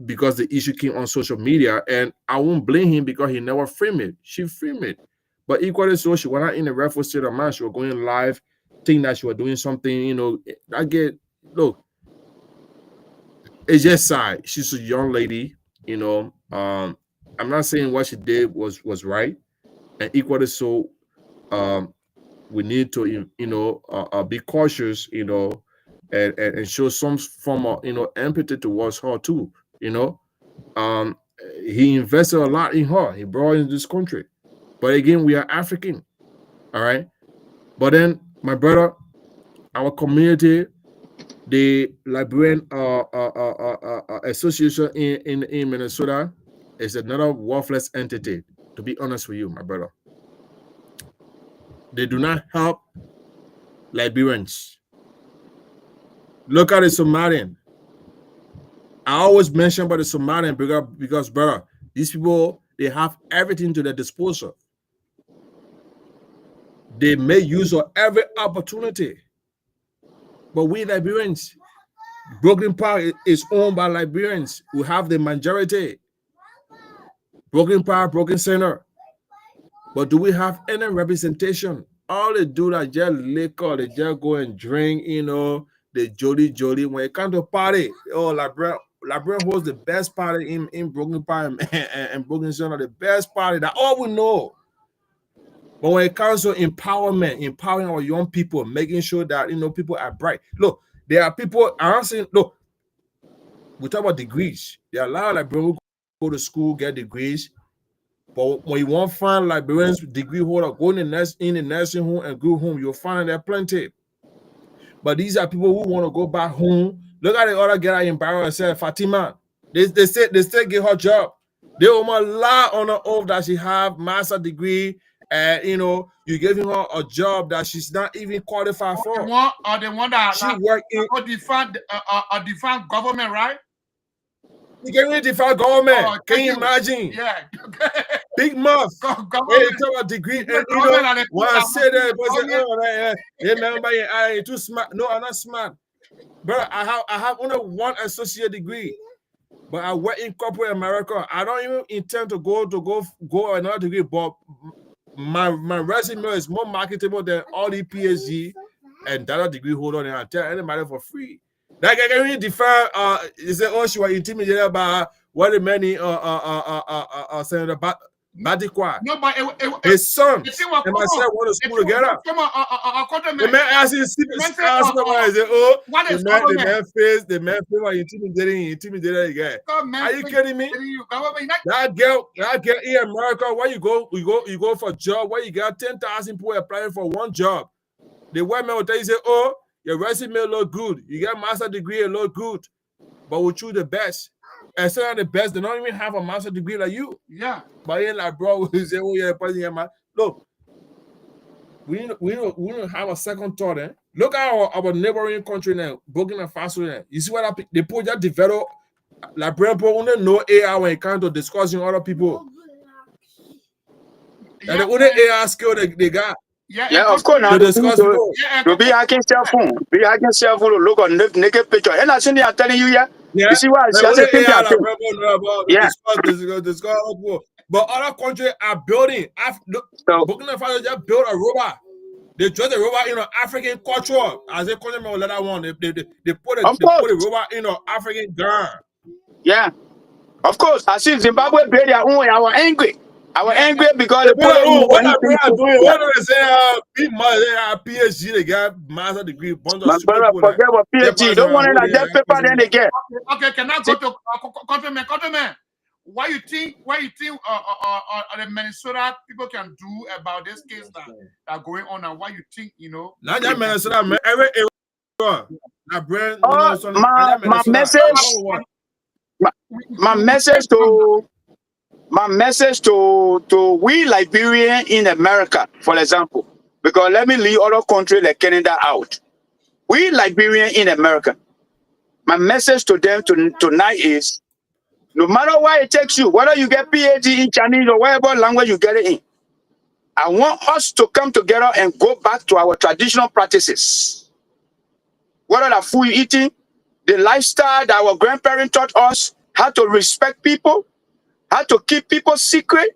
because the issue came on social media, and I won't blame him because he never framed it. She framed it, but equally so, she was not in a restful state of mind. She was going live, thinking that she was doing something. Look, it's just sad. She's a young lady. I'm not saying what she did was right, and equally so, we need to be cautious, and show some form of empathy towards her too. He invested a lot in her. He brought her into this country, but again, we are African, all right. But then, my brother, our community, the Liberian Association in Minnesota, is another worthless entity. To be honest with you, my brother, they do not help Liberians. Look at the Somalian. I always mention about the Somalian because, brother, these people, they have everything to their disposal. They make use of every opportunity. But we Liberians, Brooklyn Park is owned by Liberians who have the majority. Brooklyn Park, Brooklyn Center. But do we have any representation? All they do is just liquor, they just go and drink, the jolly. When it comes to party, Liberian holds the best party in Brooklyn Park and Brooklyn Center, the best party. That's all we know. But when it comes to empowering our young people, making sure that people are bright. Look, there are people. I'm saying, look, we talk about degrees. There are a lot of Liberians who go to school, get degrees. But when you want to find Liberians degree holder, go in the nursing home and go home, you'll find there plenty. But these are people who want to go back home. Look at the other girl in Barrow and say, Fatima. They still give her job. They almost lie on her oath that she have master degree, and you giving her a job that she's not even qualified for. The one that she work in a defunct government, right? You can really defy government. Can you imagine? Yeah. Big mouth. When you talk about degree, and when I say that, remember, I too smart. No, I'm not smart. But I have only one associate degree. But I work in corporate America. I don't even intend to go another degree. But my resume is more marketable than all the PhD and data degree holder. And I tell anybody for free. Like I can really define. You say, oh, she was intimidated by what the many Senator Badikwa. No, but his son and myself went to school together. The man asked his asked I said, oh, the man face intimidated again. Are you kidding me? That girl in America, where you go for a job, where you got 10,000 people applying for one job. The white man will tell you, say, oh, your resume look good. You get a master's degree, it look good. But we choose the best. And some of the best, they don't even have a master's degree like you. Yeah. But you're like, bro, we say, oh, yeah, president, man. Look, we don't have a second thought, eh? Look at our neighboring country now, Burkina Faso. You see what they put that develop, like, people only know AI when it comes to discussing other people. Yeah. And the only AI skill they got. Yeah, of course. Now, to be hacking cell phone, look on naked picture. And I think I'm telling you, you see what I say? Discuss. But other countries are building. Burkina Faso just built a robot. They dress the robot in an African culture. As they call them on that one, they put a robot in an African gun. Yeah, of course. I see Zimbabwe build their own. I was angry. Because they put what they say? PhD, they got master degree. My brother, forget about PhD. Don't want to get paper, then they get. Okay, can I go to Countryman? what you think the Minnesota people can do about this case that are going on, and what you think, Not that Minnesota, man. Every my message to we Liberian in America, for example, because let me leave other countries like Canada out. We Liberian in America, my message to them tonight is, no matter what it takes you, whether you get PhD in Chinese or whatever language you get it in, I want us to come together and go back to our traditional practices. Whether the food you're eating, the lifestyle that our grandparents taught us, how to respect people, how to keep people secret,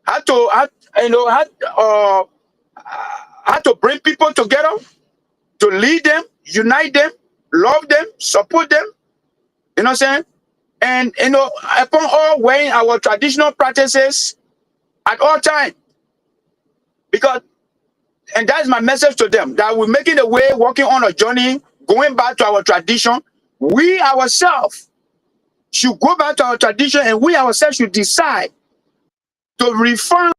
how to bring people together, to lead them, unite them, love them, support them. You know what I'm saying? And upon all weighing our traditional practices at all times. Because, and that's my message to them, that we're making the way, walking on a journey, going back to our tradition. We ourselves should go back to our tradition, and we ourselves should decide to refine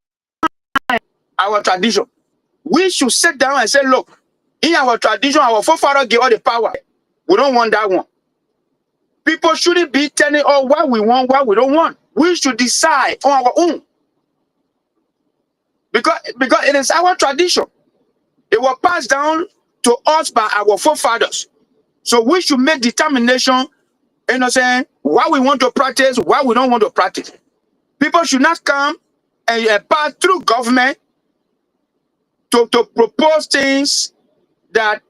our tradition. We should sit down and say, look, in our tradition, our forefathers gave all the power. We don't want that one. People shouldn't be telling us what we want, what we don't want. We should decide on our own. Because it is our tradition. It was passed down to us by our forefathers. So we should make determination, what we want to practice, what we don't want to practice. People should not come and pass through government to propose things that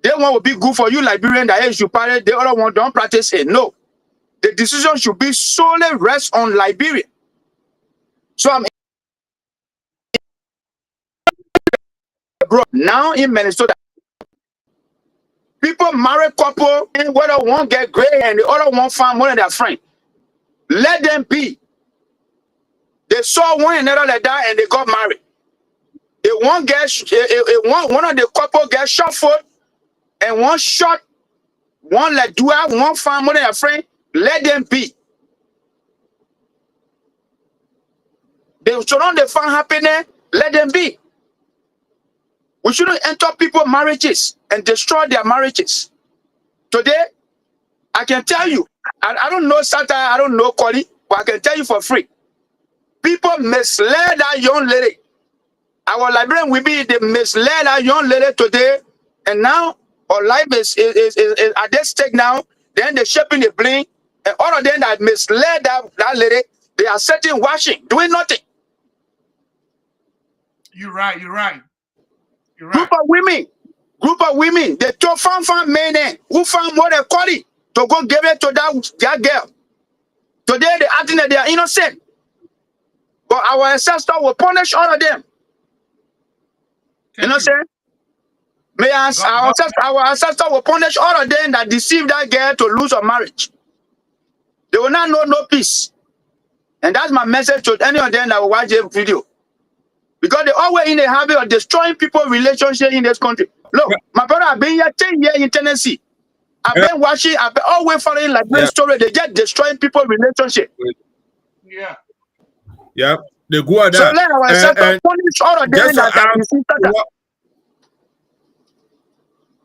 they want will be good for you, Liberian, that you should practice, the other one don't practice it. No. The decision should be solely rest on Liberia. So I'm now in Minnesota. People marry couple, and whether one get gray and the other one find more than their friend. Let them be. They saw one another like that and they got married. If one of the couple get shot foot and one shot, one like dual, one find more than their friend, let them be. They surround the find happiness, let them be. We shouldn't enter people's marriages and destroy their marriages. Today, I can tell you, I don't know Sata, I don't know Koli, but I can tell you for free. People misled that young lady. Our librarian will be, they misled that young lady today, and now our life is at that stake now. Then they're shaping the bling, and all of them that misled that lady, they are sitting watching, doing nothing. You're right. Group of women, they took found men who found more than quality to go give it to that girl. Today they acting that they are innocent. But our ancestors will punish all of them. You know what I'm saying? Our ancestors will punish all of them that deceive that girl to lose her marriage. They will not know no peace. And that's my message to any of them that will watch this video. Because they always in the habit of destroying people's relationship in this country. Look, my brother, I've been here 10 years in Tennessee. I've been watching, I've been always following like this story. They just destroying people's relationship. Yeah. Yep. They go at that. So let our ancestors punish all of them that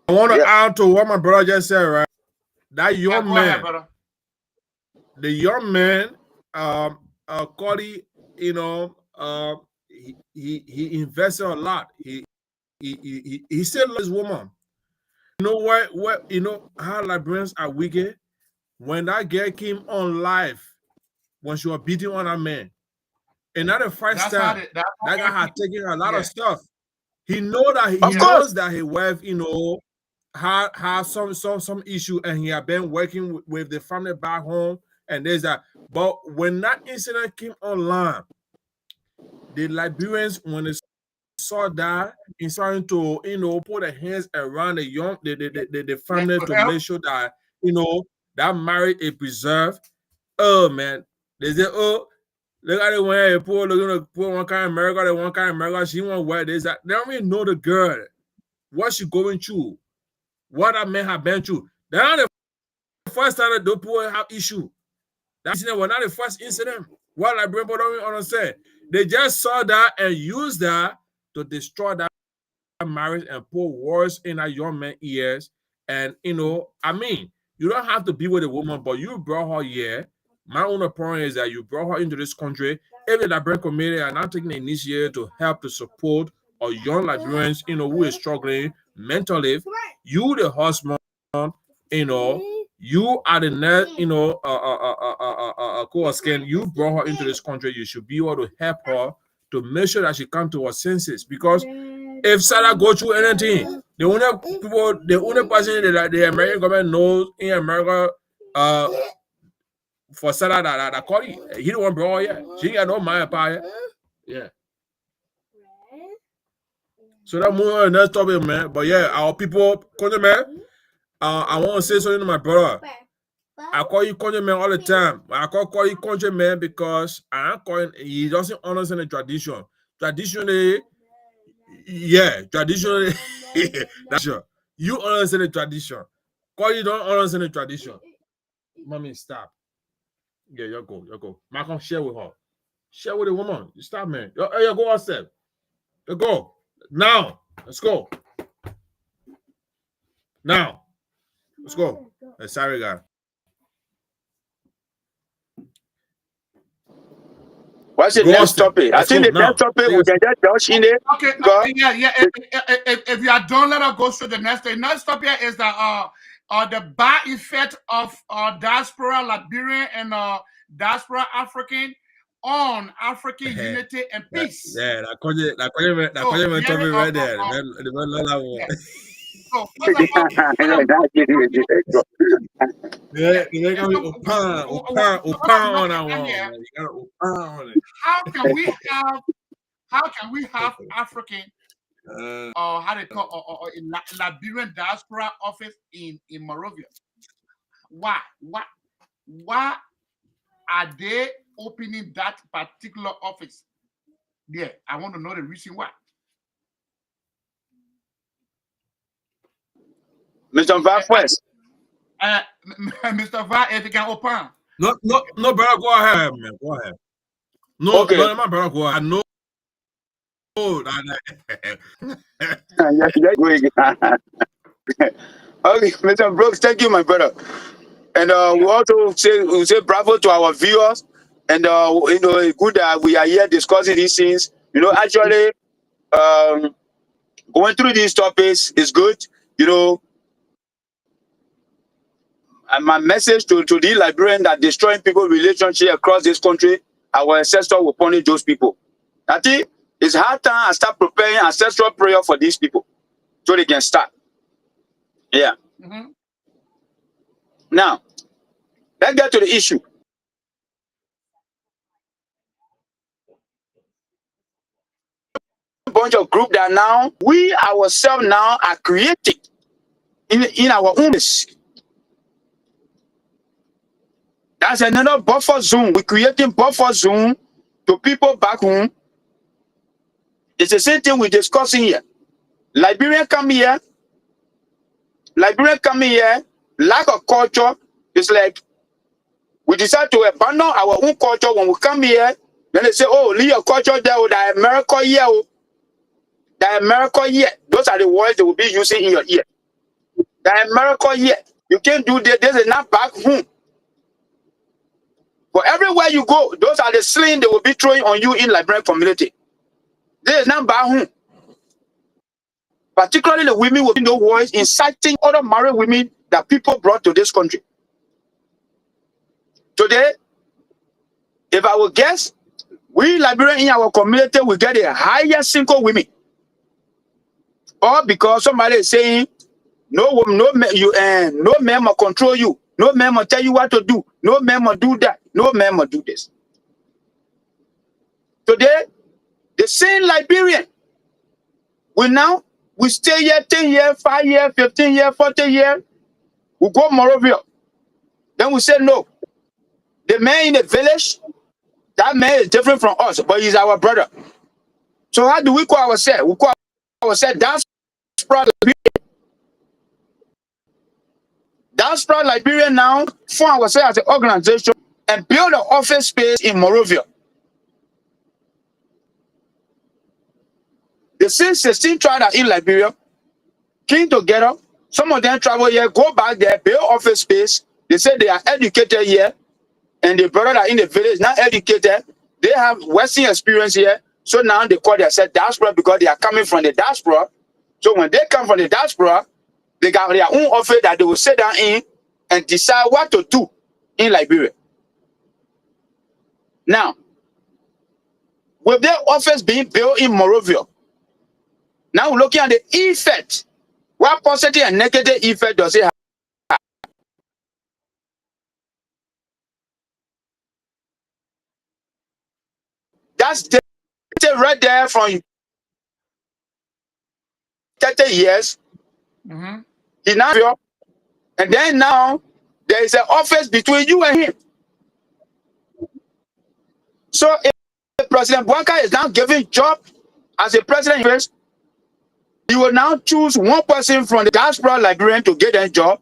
I want to add to what my brother just said, right? That young man, the young man, Cody, he invested a lot. He still loves his woman. You know what? You know how Liberians are wicked. When that girl came on live, when she was beating on that man, and not the first time that guy had taken a lot of stuff. He knows that his wife, had some issue, and he had been working with the family back home, and there's that. But when that incident came online, the Liberians, when they saw that, and starting to put their hands around the family to make sure that that marriage is preserved. Oh man, they say, oh, look at the way they put one kind of America, the one kind of America. She won't wear this. That they don't even know the girl, what she going through, what that man have been through. They're not the first time that those people have issue. That incident was not the first incident. What Liberian people don't understand. They just saw that and used that to destroy that marriage and put words in that young man's ears. And I mean, you don't have to be with a woman, but you brought her here. My own point is that you brought her into this country. If the Liberian community are not taking the initiative to help to support our young Liberians, who is struggling mentally, you the husband, you are the next, co-skin. You brought her into this country. You should be able to help her to make sure that she comes to her senses. Because if Sarah go through anything, the only person that the American government knows in America, for Sarah that call it, he the one brought her here. She ain't got no mind about it. Yeah. So that more on that topic, man. But yeah, our people, country man. I want to say something to my brother. I call you country man all the time. I call you country man because I am calling. He doesn't understand the tradition. Traditionally, yeah, traditionally, that's sure. You understand the tradition. Call you don't understand the tradition. Mommy, stop. Yeah, you go. Malcolm, share with her. Share with the woman. You stop, man. You go outside. You go. Now. Let's go. Now. Let's go. Sorry, guy. What's the next topic? I think the next topic we can just touch in it. Okay, yeah. If you are done, let us go through the next thing. Next topic is the bad effect of diaspora Liberian and diaspora African on African unity and peace. Yeah, that topic right there. So first of all, on that one. How can we have African how they call Liberian diaspora office in Monrovia? Why are they opening that particular office there? I want to know the reason why. Mr. Va first. Mr. Va, if you can open. No, brother, go ahead, man. Go ahead. No, okay. No, my brother, go ahead. No. Okay, Mr. Brooks, thank you, my brother. And we also say bravo to our viewers. And it's good that we are here discussing these things. Actually, going through these topics is good. And my message to the Liberian that destroying people relationship across this country, our ancestors will punish those people. I think it's hard time I start preparing ancestral prayer for these people so they can start. Yeah. Mm-hmm. Now, let's get to the issue. A bunch of group that now we ourselves now are creating in our own. That's another buffer zone. We're creating buffer zone to people back home. It's the same thing we're discussing here. Liberian come here, lack of culture. It's like we decide to abandon our own culture when we come here. Then they say, oh, leave your culture there, that America here. That America here. Those are the words they will be using in your ear. That America here. You can't do that. This is not back home. But everywhere you go, those are the sling they will be throwing on you in Liberian community. This is not back home. Particularly the women will be no voice, inciting other married women that people brought to this country. Today, if I will guess, we Liberians in our community will get a higher single women. Or because somebody is saying, no man will control you. No man will tell you what to do. No man will do that. No man will do this. Today, the same Liberian we stay here 10 years, 5 years, 15 years, 40 years. We go Monrovia. Then we say no. The man in the village, that man is different from us, but he's our brother. So how do we call ourselves? We call ourselves diaspora Liberian. Diaspora Liberian now for ourselves as an organization and build an office space in Morovia. The since 16 tried that in Liberia, came together. Some of them travel here, go back there, build office space. They say they are educated here, and the brother that in the village not educated. They have Western experience here, so now they call themselves diaspora because they are coming from the diaspora. So when they come from the diaspora, they got their own office that they will sit down in and decide what to do in Liberia. Now, with their office being built in Morovia, now we're looking at the effect. What positive and negative effect does it have? That's the right there from 30 years. He now, and then now there is an office between you and him. So if President Bouaka is now giving job as a president, he will now choose one person from the diaspora Liberian to get a job.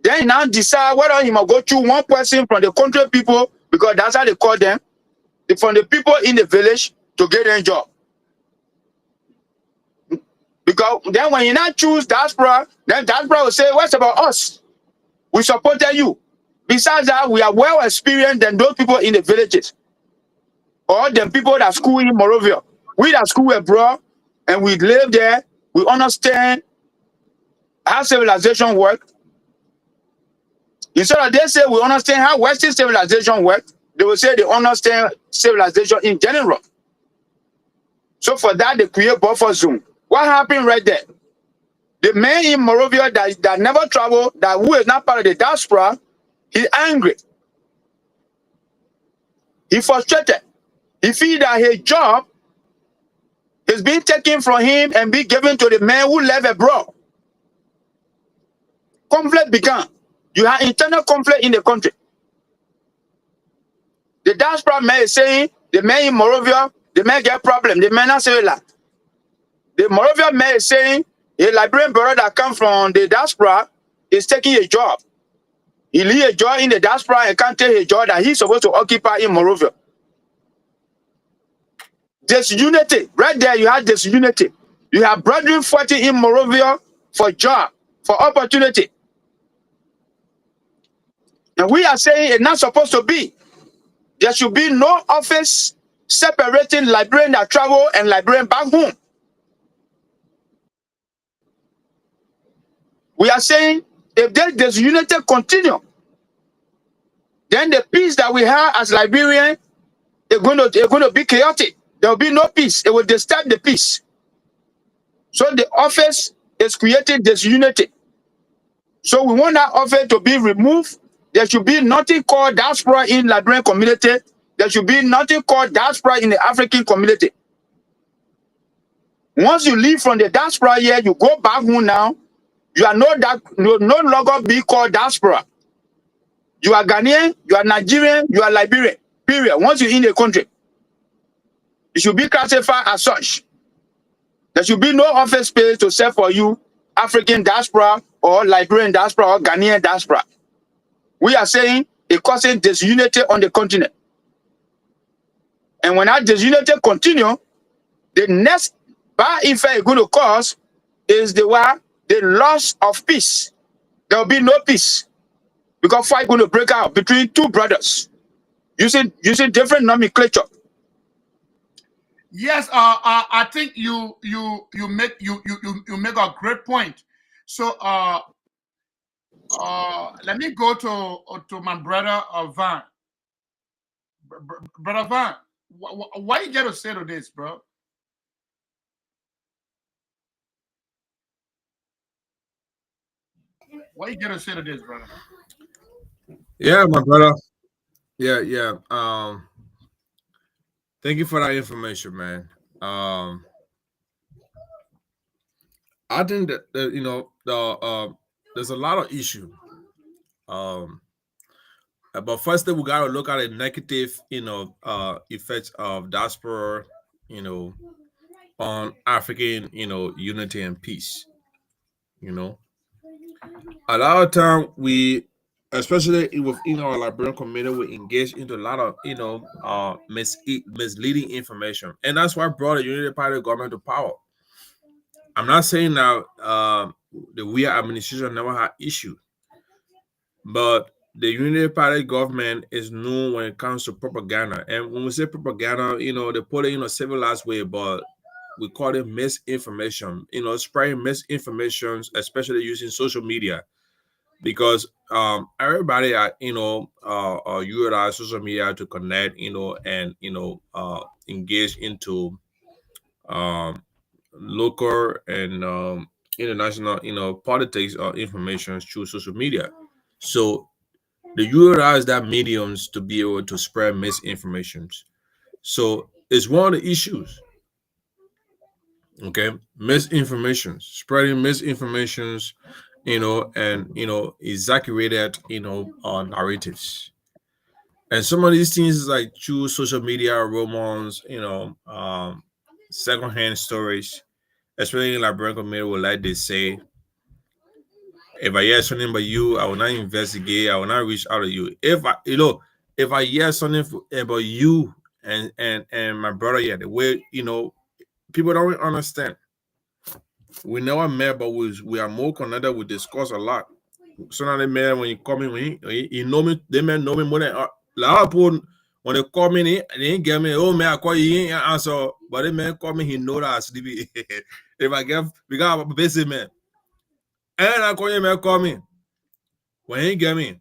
Then he now decide whether he must go choose one person from the country people, because that's how they call them, from the people in the village to get a job. Because then when you now choose diaspora, then diaspora will say, what's about us? We supported you. Besides that, we are well experienced than those people in the villages. Or the people that school in Morovia. We that school abroad and we live there, we understand how civilization works. Instead of they say we understand how Western civilization works, they will say they understand civilization in general. So for that, they create buffer zone. What happened right there? The man in Morovia that never traveled, that who is not part of the diaspora, he's angry. He's frustrated. He feels that his job is being taken from him and be given to the man who left abroad. Conflict began. You have internal conflict in the country. The diaspora man is saying, the man in Morovia, the man get problem. The man not say that. The Morovia man is saying, a Liberian brother that come from the diaspora is taking a job. He leave a job in the diaspora and can't take a job that he's supposed to occupy in Morovia. Disunity. Right there, you have disunity. You have brethren fighting in Morovia for job, for opportunity. And we are saying it's not supposed to be. There should be no office separating Liberian that travel and Liberian back home. We are saying if this disunity continue, then the peace that we have as Liberian is going to be chaotic. There will be no peace. It will disturb the peace. So the office is creating disunity. So we want that office to be removed. There should be nothing called diaspora in Liberian community. There should be nothing called diaspora in the African community. Once you leave from the diaspora here, you go back home now. You are no longer be called diaspora. You are Ghanaian, you are Nigerian, you are Liberian. Period. Once you're in the country, it should be classified as such. There should be no office space to serve for you, African diaspora or Liberian diaspora or Ghanaian diaspora. We are saying it causing disunity on the continent. And when that disunity continue, the next bad effect it's going to cause is the loss of peace. There will be no peace because fight going to break out between two brothers using different nomenclature. Yes, I think you make a great point. So let me go to my brother Van. Brother Van, why you get to say to this, bro? Why you get to say to this, brother? Yeah, my brother. Yeah. Thank you for that information, man. I think that there's a lot of issue. But first thing we gotta look at the negative, effects of diaspora, on African, unity and peace. A lot of time we especially within our Liberian community, we engage into a lot of misleading information, and that's why brought the Unity Party government to power. I'm not saying that the we administration never had issue, but the Unity Party government is known when it comes to propaganda. And when we say propaganda, they put it in a civilized way, but we call it misinformation. Spreading misinformation, especially using social media, because everybody utilize social media to connect, and engage into local and international, politics or information through social media. So they utilize that mediums to be able to spread misinformation. So it's one of the issues. Okay, misinformation, spreading misinformations, and exaggerated, narratives. And some of these things is like through social media, romance, secondhand stories, especially in Liberian community, will like they say, if I hear something about you, I will not investigate, I will not reach out to you. If I hear something about you and my brother, yeah, the way, people don't understand. We never met, but we are more connected. We discuss a lot. So now they man, when you call me, when you know me, they men know me more than a lot of people. When they call me, they ain't get me. Oh man, I call you, he ain't answer. But the man call me, he know that I sleepy. If I get, we got a busy man, and I call you, man, call me. When he get me,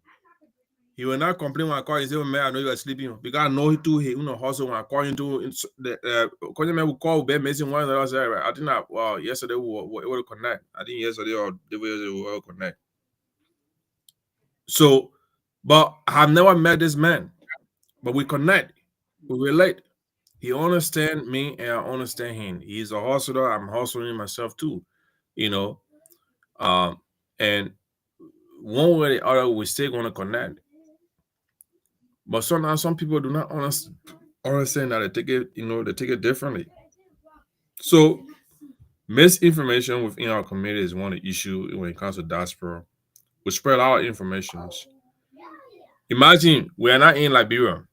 he will not complain when I call. He say, oh, man, I know you are sleeping because I know he too. He hustle when I call him to the call man will call bed missing one of the other. I think that yesterday we were able to connect. I think yesterday or the way we were able to connect. So, but I've never met this man, but we connect, we relate. He understand me and I understand him. He's a hustler. I'm hustling myself too, you know. And one way or the other, we still gonna connect. But sometimes some people do not understand that they take it differently. So misinformation within our community is one of the issue when it comes to diaspora. We spread our informations. Imagine we are not in Liberia.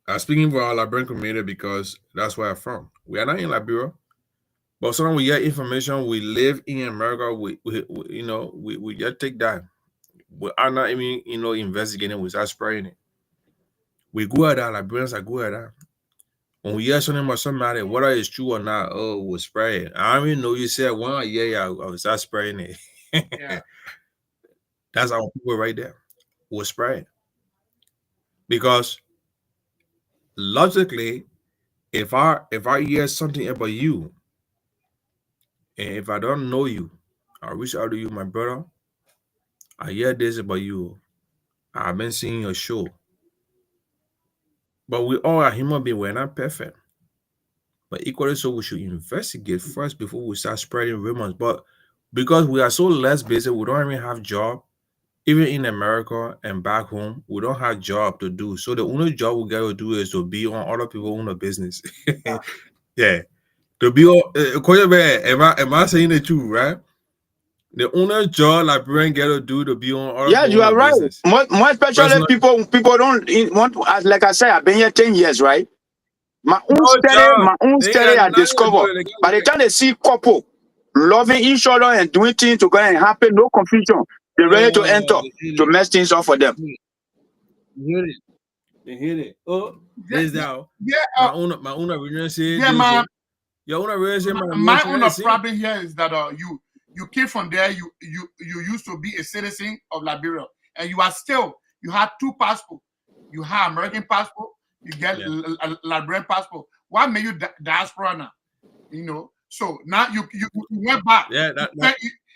I'm speaking for our Liberian community because that's where I'm from. We are not in Liberia, but sometimes we get information. We live in America. We just take that. We are not even investigating. We start spreading it. We go at that. Liberians are good at that. When we hear something about somebody, whether it's true or not, oh, we'll spray it. I don't even know you said one. Yeah, I will start spraying it. Yeah. That's our people right there. We'll spray it because logically, if I hear something about you, and if I don't know you, I reach out to you, my brother. I hear this about you. I've been seeing your show. But we all are human beings. We're not perfect. But equally so, we should investigate first before we start spreading rumors. But because we are so less busy, we don't even have job. Even in America and back home, we don't have job to do. So the only job we got to do is to be on other people own a business. Yeah. To be on, am I saying the truth, right? The only job Liberian get to do to be on other Yeah, people you own are a right. business. More especially people don't want to, as like I said, I've been here 10 years, right? My own They story got I nothing to do discovered. with it. By the time they see couple loving each other and doing things together and happy, no confusion, they're ready to enter to mess things up for them. You hear it. Oh, this now. Yeah. My own relationship. Yeah, man. Your own relationship. My own problem here is that you came from there. You used to be a citizen of Liberia, and you have two passports. You have American passport. You get Liberian passport. Why made you diaspora now? So now you went back. Yeah,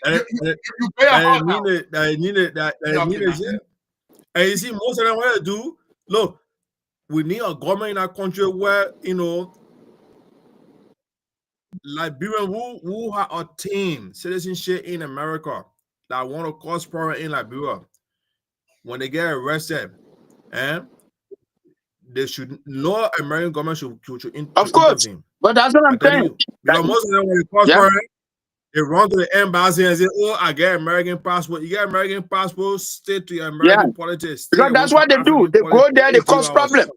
you pay a house now. That. And you see, most of them what they do. Look, we need a government in our country where Liberian who have attained citizenship in America that want to cause problem in Liberia, when they get arrested, and they should no American government should Of course, intervene. but that's what I'm telling saying. you, because most of them when they cause problem, They run to the embassy and say, "Oh, I get American passport." You get American passport, stay to your Yeah, American politics. Stay because away that's from what they do. African They go politics. there, they If you cause are problem.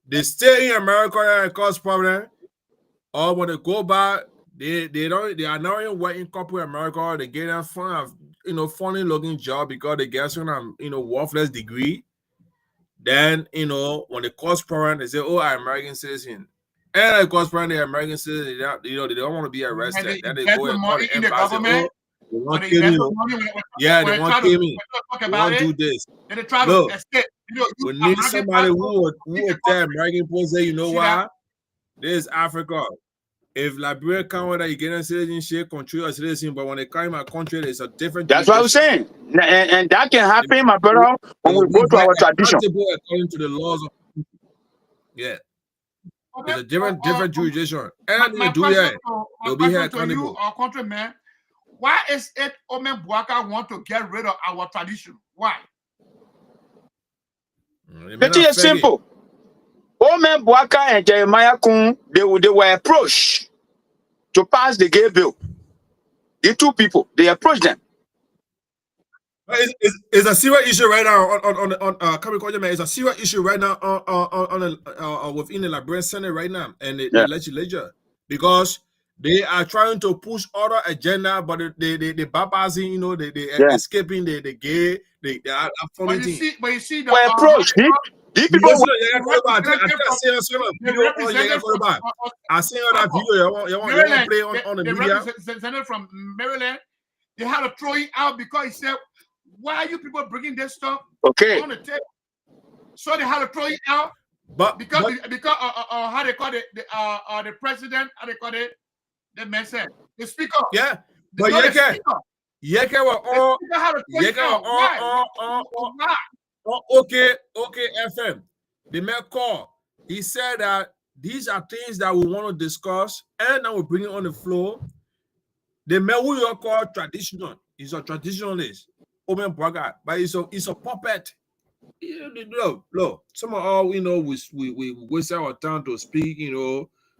they stay in America and cause problem, or when they go back, they are not even working corporate America. They get them funny looking job because they get some worthless degree. Then when they cause problem, they say, "Oh, I'm American citizen." And they cause problem, they're American citizen. They don't want to be When arrested. they Then they invest go the and call money the in the embassy. government, Oh, they when want they to kill me. invest the Oh. money, Yeah, they when they want try to to kill me. talk They about want to it, do this. then they try to Look, escape. Use we need American somebody passport who to leave will the tell country. American people, say, you know See that? what? This is Africa. If Liberia come with that, you get a citizenship, control a citizen, but when they come in my country, there's a different That's what I'm jurisdiction. saying. And that can happen, my brother, They when will we be go to held our tradition. accountable according to the laws of yeah. Okay. There's a different jurisdiction. And My they do that, they'll be held question to you, accountable. our countrymen, why is it Omen Buaka want to get rid of our tradition? Why? It is simple. Omen Buaka and Jeremiah Kun, they were approached to pass the gay bill. The two people, they approached them. It's a serious issue right now on Coming Culture, man. It's a serious issue right now within the Liberian Senate right now and the legislature, because they are trying to push other agenda, but they bypassing, they escaping the gay, they are funny thing. But you see the Were approached. These people were I seen that video. You want to play on the media? Representative from Maryland, they had to throw it out because he said, "Why are you people bringing this stuff on the table?" So they had to throw it out. Because how they call it the president, how they call it, the man said the speaker. Yeah, but Yeke were all okay FM. The man called. He said that these are things that we want to discuss, and then we bring it on the floor. The man who you call traditional, he's a traditionalist, Omen Braga, but it's a puppet. Look, some of all we waste our time to speak,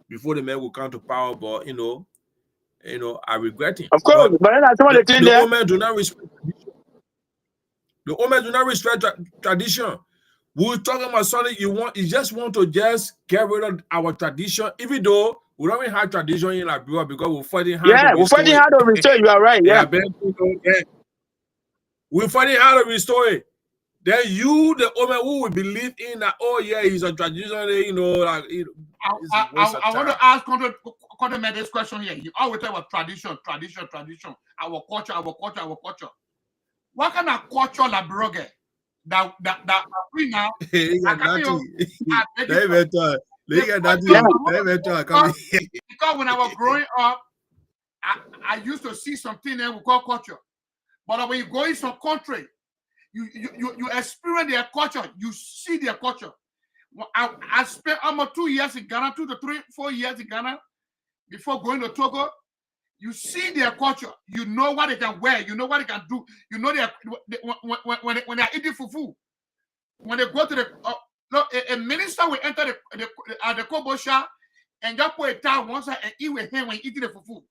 before the man will come to power, but I regret it. Of course, but then some of the things the there. Omen do not respect tradition. The Omen do not respect tradition. We're talking about something you just want to just get rid of our tradition, even though we don't even have tradition in Liberia because we're fighting hard to restore we're fighting hard to restore. You are right. Yeah. We're fighting hard to restore it. Then you, the Omen, who will believe in that, oh yeah, he's a traditional, I want to ask Conte this question here. You always talk about tradition, our culture. What kind of culture Liberia that we now? Because when I was growing up, I used to see something that we call culture. But when you go in some country, you experience their culture, you see their culture. I spent almost 2 years in Ghana, 2 to 3, 4 years in Ghana before going to Togo. You see their culture, you know what they can wear, you know what they can do, you know when they're eating fufu, when they go to the a minister will enter the kobosha and just put a towel one side and eat with him when eating the fufu.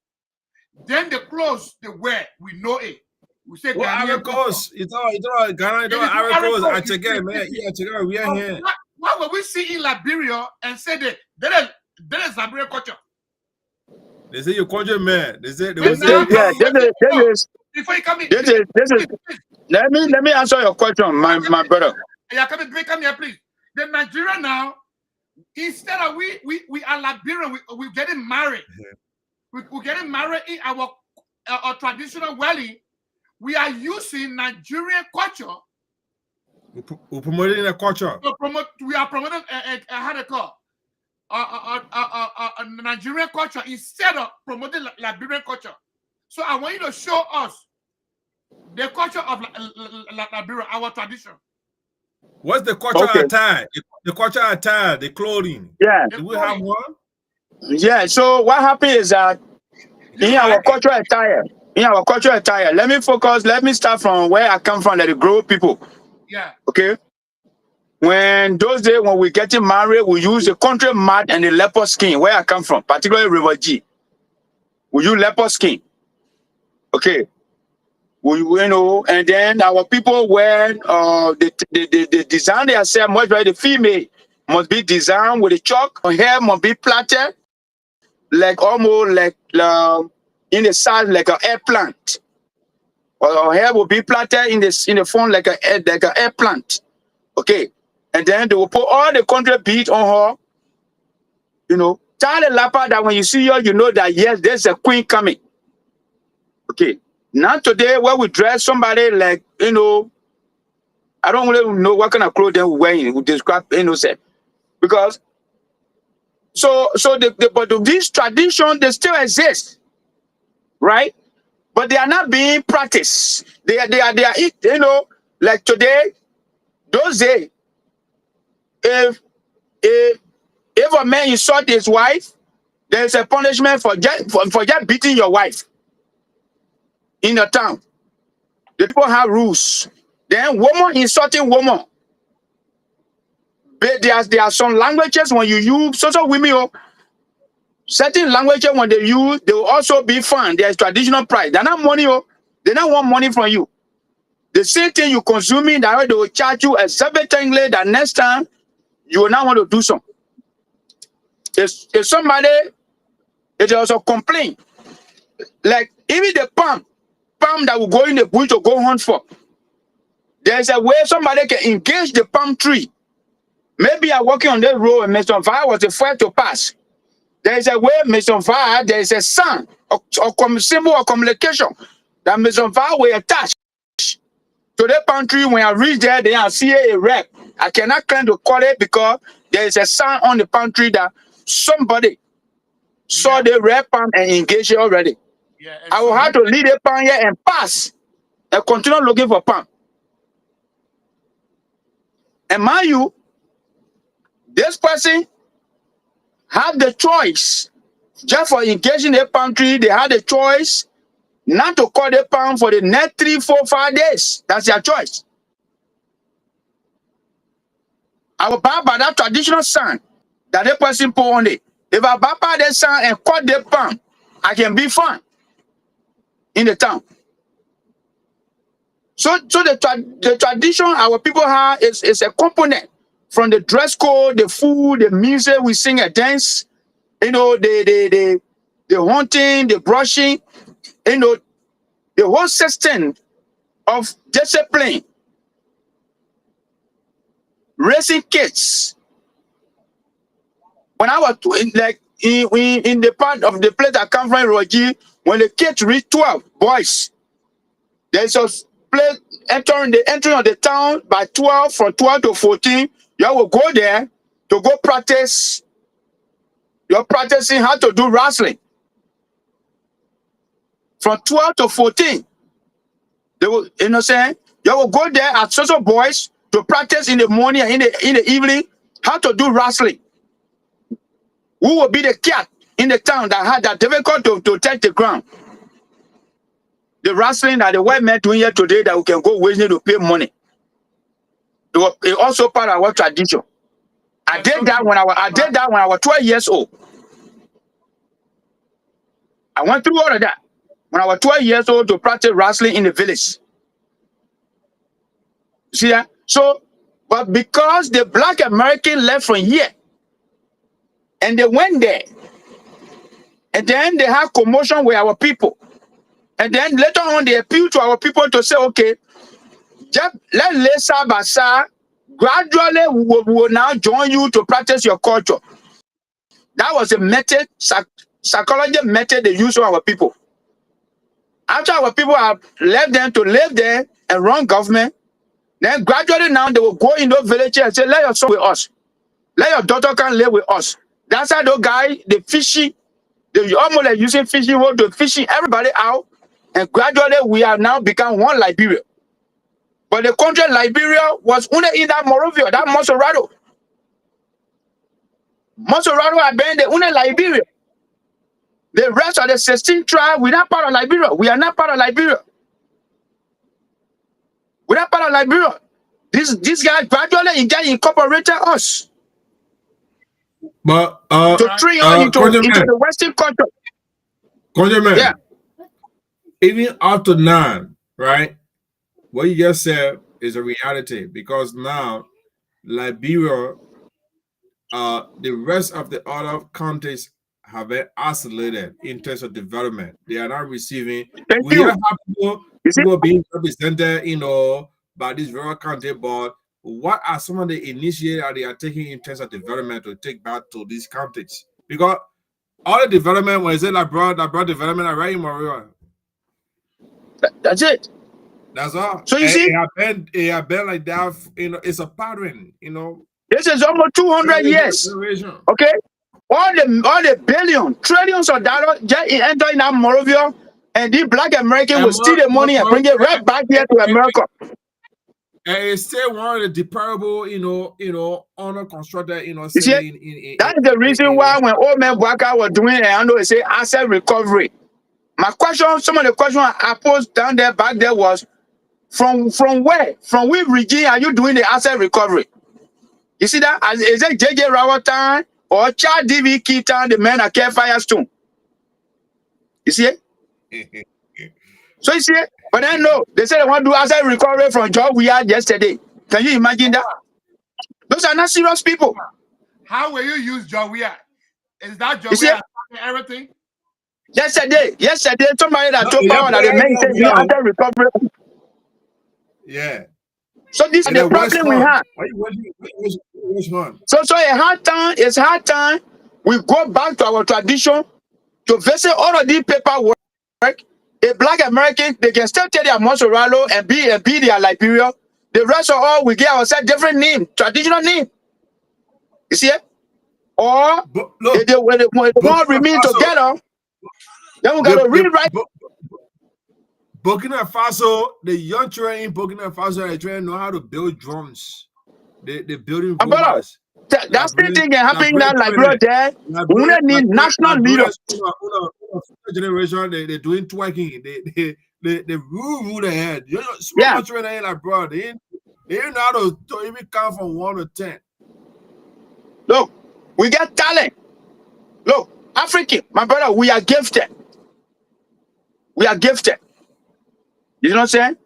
Then the clothes they wear, we know it. We say Ivory Coast. It's all Ghana. It's all Ivory Coast. I check it, man. Yeah, check it. We are here. Why would we see in Liberia and say that is Liberia culture? They say your culture, man. They say before you come in. This is. Let me answer your question, my brother. Yeah, come here, please. The Nigeria now, instead of we are Liberian, we're getting married. We're getting married in our traditional wedding. We are using Nigerian culture. We're promoting the culture. We are promoting how they call Nigerian culture instead of promoting Liberian culture. So I want you to show us the culture of Liberia, our tradition. What's the cultural attire? The cultural attire, the clothing. Yeah. Do we have one? Yeah. So what happened is that in our cultural attire, let me start from where I come from, like the Grove people. Yeah. Okay. When those days we getting married, we use the country mat and the leopard skin where I come from, particularly River G. We use leopard skin. Okay. And then our people wear the design themselves much better. The female must be designed with a chalk. Her hair must be plaited, like almost like in the size like an eggplant. Or her hair will be plaited in the form like an eggplant. Okay. And then they will put all the country beads on her. Tie the lapper that when you see her, you know that yes, there's a queen coming. Okay. Now today, where we dress somebody like, I don't really know what kind of clothing we're wearing. We describe innocent. Because but these traditions, they still exist. Right? But they are not being practiced. They are, like today, those days, if a man insult his wife, there's a punishment for just beating your wife in the town. The people have rules. Then woman insulting woman. But there are some languages when you use women, certain languages when they use, they will also be fun. There's traditional price. They're not money, they don't want money from you. The same thing you consuming, that way they will charge you exorbitantly. That next time you will not want to do something. If somebody, if there was a complaint, like even the palm that will go in the bush to go hunt for, there's a way somebody can engage the palm tree. Maybe I'm walking on that road and Mr. Fire was the first to pass. There is a way, Mr. Fire, there is a sign or symbol of communication that Mr. Fire will attach to the palm tree. When I reach there, they are see a rep. I cannot claim to call it because there is a sign on the palm tree that somebody saw the red palm and engaged it already. Yeah, I will have to lead the palm here and pass and continue looking for palm. And mind you, this person have the choice. Just for engaging the palm tree, they have the choice not to cut the palm for the next 3, 4, 5 days. That's their choice. I will buy by that traditional sign that the person put on it. If I buy by that sign and cut the palm, I can be fine in the town. So the tradition our people have is a component from the dress code, the food, the music we sing and dance, the hunting, the brushing, the whole system of discipline, raising kids. When I was in the part of the place I come from, Rogi, when the kids reach 12 boys, there's a place entering of the town by 12, from 12 to 14. You will go there to go practice. You're practicing how to do wrestling. From 12 to 14, they will, you will go there as social boys to practice in the morning and in the evening how to do wrestling. Who will be the cat in the town that had that difficult to touch the ground? The wrestling that the white men doing here today that we can go waging to pay money. It also part of our tradition. I did that when I was 12 years old. I went through all of that when I was 12 years old to practice wrestling in the village. See that? So, but because the black American left from here and they went there, and then they had commotion with our people, and then later on they appealed to our people to say, okay, just let's lay side by side. Gradually, we will now join you to practice your culture. That was a method, psychology method they use on our people. After our people have left them to live there and run government, then gradually now they will go in those villages and say, let your son with us. Let your daughter come live with us. That's how those guys, the fishing, they almost like using fishing rod to fishing everybody out. And gradually we have now become one Liberia. But the country Liberia was only in that Morovia, that Monserrato. Monserrato had been the only Liberia. The rest of the 16 tribes, we're not part of Liberia. We are not part of Liberia. We're not part of Liberia. This guy gradually incorporated us. But to train on into the Western culture. Conjure Yeah. even up to now, right? What you just said is a reality because now Liberia, the rest of the other countries have been isolated in terms of development. They are not receiving. Thank We you. have people being represented, by this very country. But what are some of the initiatives that they are taking in terms of development to take back to these countries? Because all the development, when I say that brought development, right in Maria. That's it. That's all. So you see, it have been like that. It's a pattern. this is almost 200 years. Okay, all the billion, trillions of dollars just enter in that Morovia, and the black American will steal the money and bring it right back here to America. And it's still one of the deplorable, honor constructed, You see, that is the reason why when old man Waka was doing it, I know they say asset recovery. My question, some of the questions I posed down there back there was, from where? From which region are you doing the asset recovery? You see that? Is it JJ Rawatan or Chad DV Keaton, the men at Care Firestone? You see it? So you see it? But then no, they say they want to do asset recovery from job we had yesterday. Can you imagine that? Those are not serious people. How will you use Jawia? Is that Jawia everything? Yesterday, somebody that took power that they meant to do asset recovery. Yeah. So this is the problem we have. So it's hard time. We go back to our tradition to visit all of these paperwork. A black American, they can still take their mozzarella and be their Liberia. The rest of all, we get ourselves different name, traditional name. You see it? Or when they want remain together, then we gotta rewrite. Burkina Faso, the young children in Burkina Faso are trying to know how to build drones. They're building robots. That same thing can happen in that Liberia there. We need national leaders. Generation, they're doing twerking. They rule ahead. Small children ain't like, bro. They don't know how to even count from 1 to 10. Look, we got talent. Look, African, my brother, we are gifted. We are gifted. You know what I'm saying?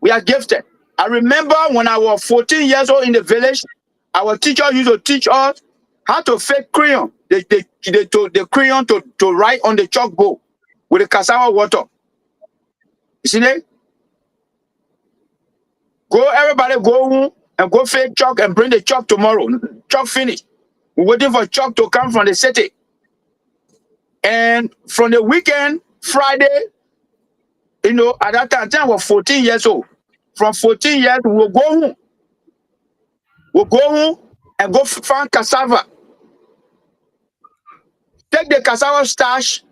We are gifted. I remember when I was 14 years old in the village, our teacher used to teach us how to fake crayon. They told the crayon to write on the chalkboard with the cassava water. You see that? Everybody go home and go fake chalk and bring the chalk tomorrow. Chalk finished. We're waiting for chalk to come from the city. And from the weekend, Friday, at that time I was 14 years old. From 14 years, we'll go home. We'll go home and go find cassava. Take the cassava starch,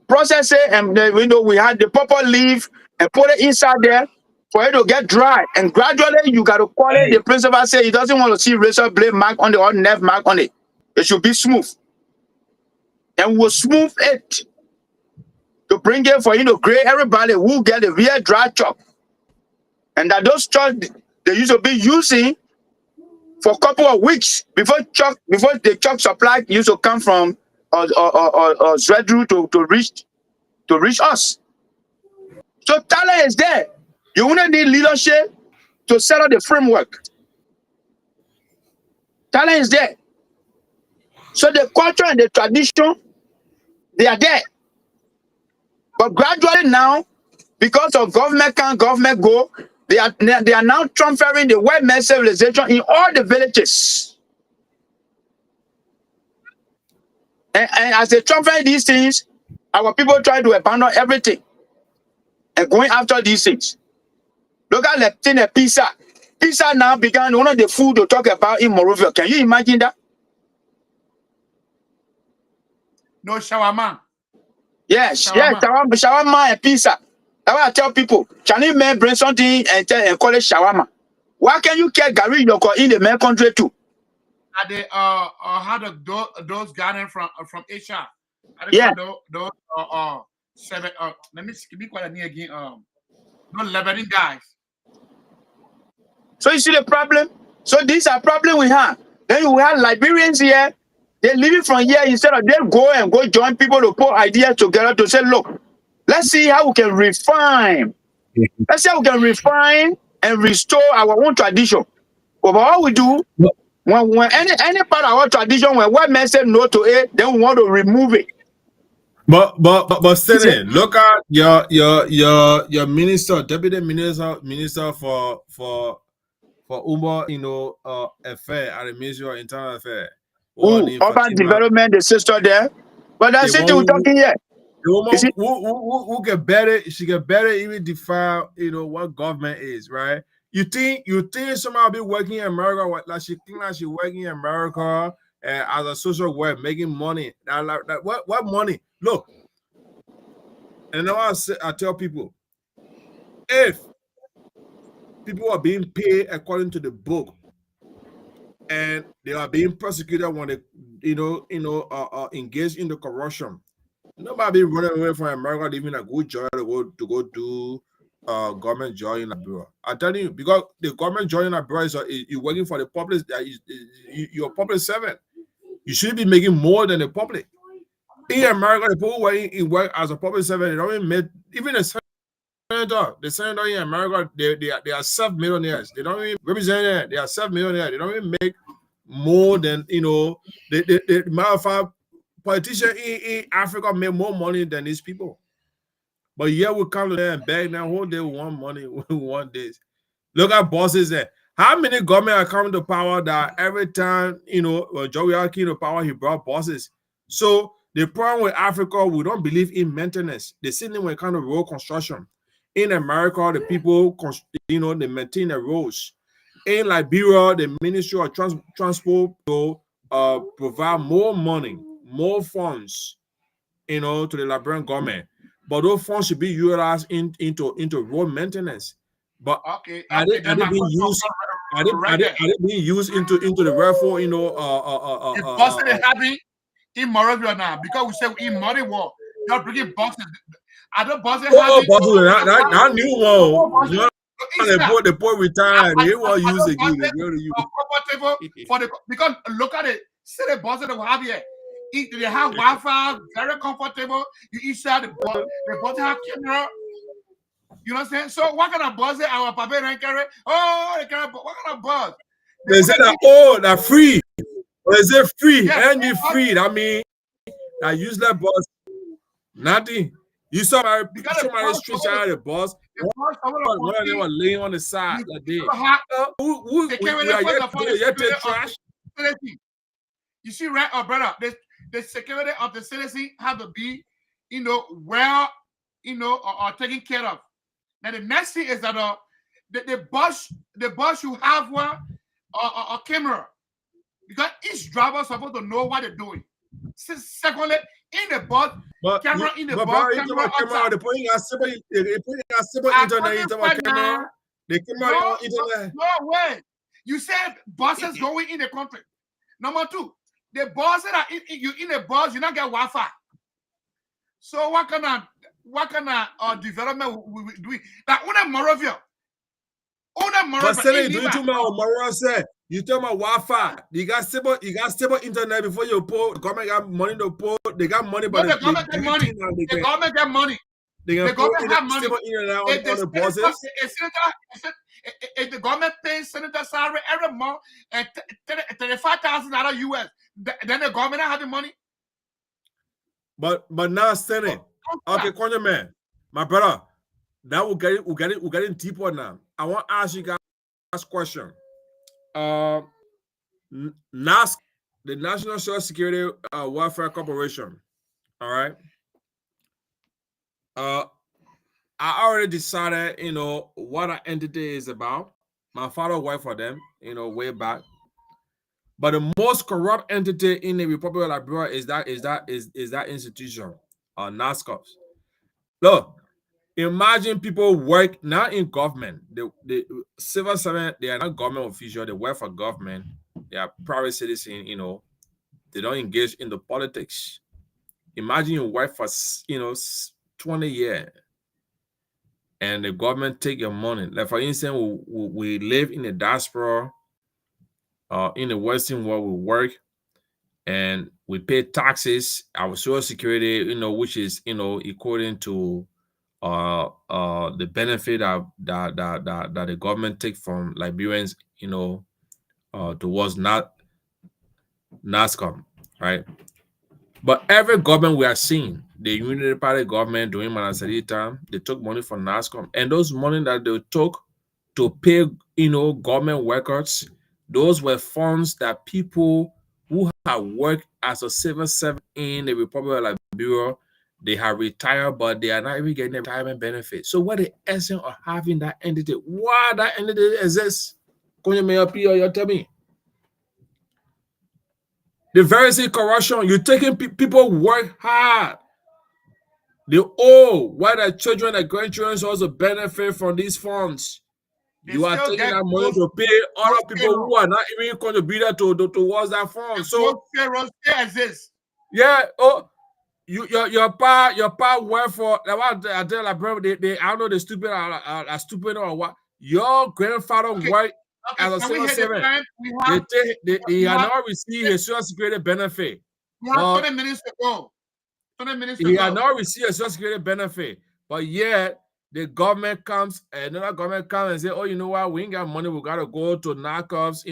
process it, and we had the purple leaf and put it inside there for it to get dry. And gradually, you got to call it. The principal say he doesn't want to see razor blade mark on it or nerve mark on it. It should be smooth. And we'll smooth it to bring it for grade everybody who get a real dry chalk. And that those chalk they used to be using for a couple of weeks before the chalk supply used to come from Zredru to reach us. So talent is there. You wouldn't need leadership to set up the framework. Talent is there. So the culture and the tradition, they are there. But gradually now, because of government government go, they are now transferring the white man civilization in all the villages. And as they transfer these things, our people try to abandon everything and going after these things. Look at Leptin and pizza. Pizza now began one of the food to talk about in Morovia. Can you imagine that? No shawarma. Yes, shawarma and pizza. That's why I tell people, Chinese men bring something and call it shawarma. Why can't you get Gary Yoko in the main country too? They had those garden from Asia. Yeah. Those seven. Let me be quiet again. Those Lebanese guys. So you see the problem. So these are problem we have. Then we have Liberians here. They leave it from here instead of they go join people to put ideas together to say, look, let's see how we can refine. Let's see how we can refine and restore our own tradition. But all we do, when any part of our tradition, when white men say no to it, then we want to remove it. But Senate, look at your minister, deputy minister for affair at the Ministry of Internal Affairs. Urban development, the sister there. But that's it we're talking here. The woman who get better, she get better even define what government is, right? You think somebody be working in America like she think like she working in America as a social worker making money. What money? Look, and now I tell people, if people are being paid according to the book and they are being prosecuted when they engage in the corruption, nobody running away from America leaving a good job to go do government job in Liberia. I tell you, because the government job in Liberia is you're working for the public. You're a public servant. You should be making more than the public. In America, the people work as a public servant. They don't even make even a senator. The senator in America, they are self-millionaires. They don't even represent it. They are self-millionaires. They don't even make more than the matter of fact. Politicians in Africa make more money than these people. But yeah, we come to them and beg them, whole day we want money, we want this. Look at bosses there. How many government are coming to power that every time, Joey came to power, he brought bosses. So the problem with Africa, we don't believe in maintenance. The same thing when it comes to road construction. In America, the people, they maintain the roads. In Liberia, the Ministry of Transport provide more money, more funds, to the Liberian government. But those funds should be utilized into road maintenance. But are they being used? Are they being used into the welfare? The buses they having in Moravia now because we say in Murray War, you're bringing buses. Are the buses having? That new one. The poor retired. They won't use again. They go to use. Comfortable for the because look at it. See the buses that we have here. They have Wi-Fi, very comfortable. You each side the bus have camera. You know what I'm saying? So what kind of bus our papa don't carry? Oh, they carry what kind of bus? They say that that free. Or is it free? Yeah, and free. I mean, I use that bus. Nothing. You saw my street out of the bus. One of them were laying on the side like this. Trash. You see, right, brother, the security of the citizen have to be, well, taken care of. Now the next thing is that the bus you have a camera because each driver is supposed to know what they're doing. Secondly, in the bus, camera in the bus, camera outside. They're putting a simple internet camera. The camera on internet. No way. You said buses going in the country. Number two, the buses that you in the bus, you not get Wi-Fi. So what kind of development we do? That una Moravia. But saying do you too much Moravia say you talk about Wi-Fi. You got stable internet before you pull. The government got money to pull. They got money, but the government get money. The government get money. The government have money. If the government pays senator salary every month and $35,000 US, then the government not having money. But now Senate. Okay, Konya man, my brother. Now we're getting deeper now. I want to ask you guys a question. NASC, the National Social Security Welfare Corporation. All right. I already decided, what that entity is about. My father worked for them, way back. But the most corrupt entity in the Republic of Liberia is that institution, NASCOPs. Look, imagine people work not in government. The civil servant, they are not government official. They work for government. They are private citizens. They don't engage in the politics. Imagine you work for 20 years. And the government take your money. Like for instance, we live in the diaspora, in the Western world, we work, and we pay taxes, our social security, which is according to the benefit that the government take from Liberians, towards NASCOM, right? But every government we are seeing, the Unity Party government during Manasari time, they took money from NASCOM, and those money that they took to pay, government workers, those were funds that people who have worked as a civil servant in the Republic of Liberia, they have retired, but they are not even getting a retirement benefit. So what the essence of having that entity? Why that entity exists? Can you tell me? The very same corruption, you're taking people work hard. They owe why the children and grandchildren also benefit from these funds. You are taking that money to pay other people who are not even contributed towards that fund. So exists. Yeah, your pa work for what I tell like bro, they I don't know the stupid are stupid or what. Your grandfather worked as a civil servant. He had not received his social security benefit. We have 20 minutes to go. 20 minutes to go. He had not received a social security benefit, but yet the government comes, another government comes and say, "Oh, you know what? We ain't got money. We gotta go to knockoffs,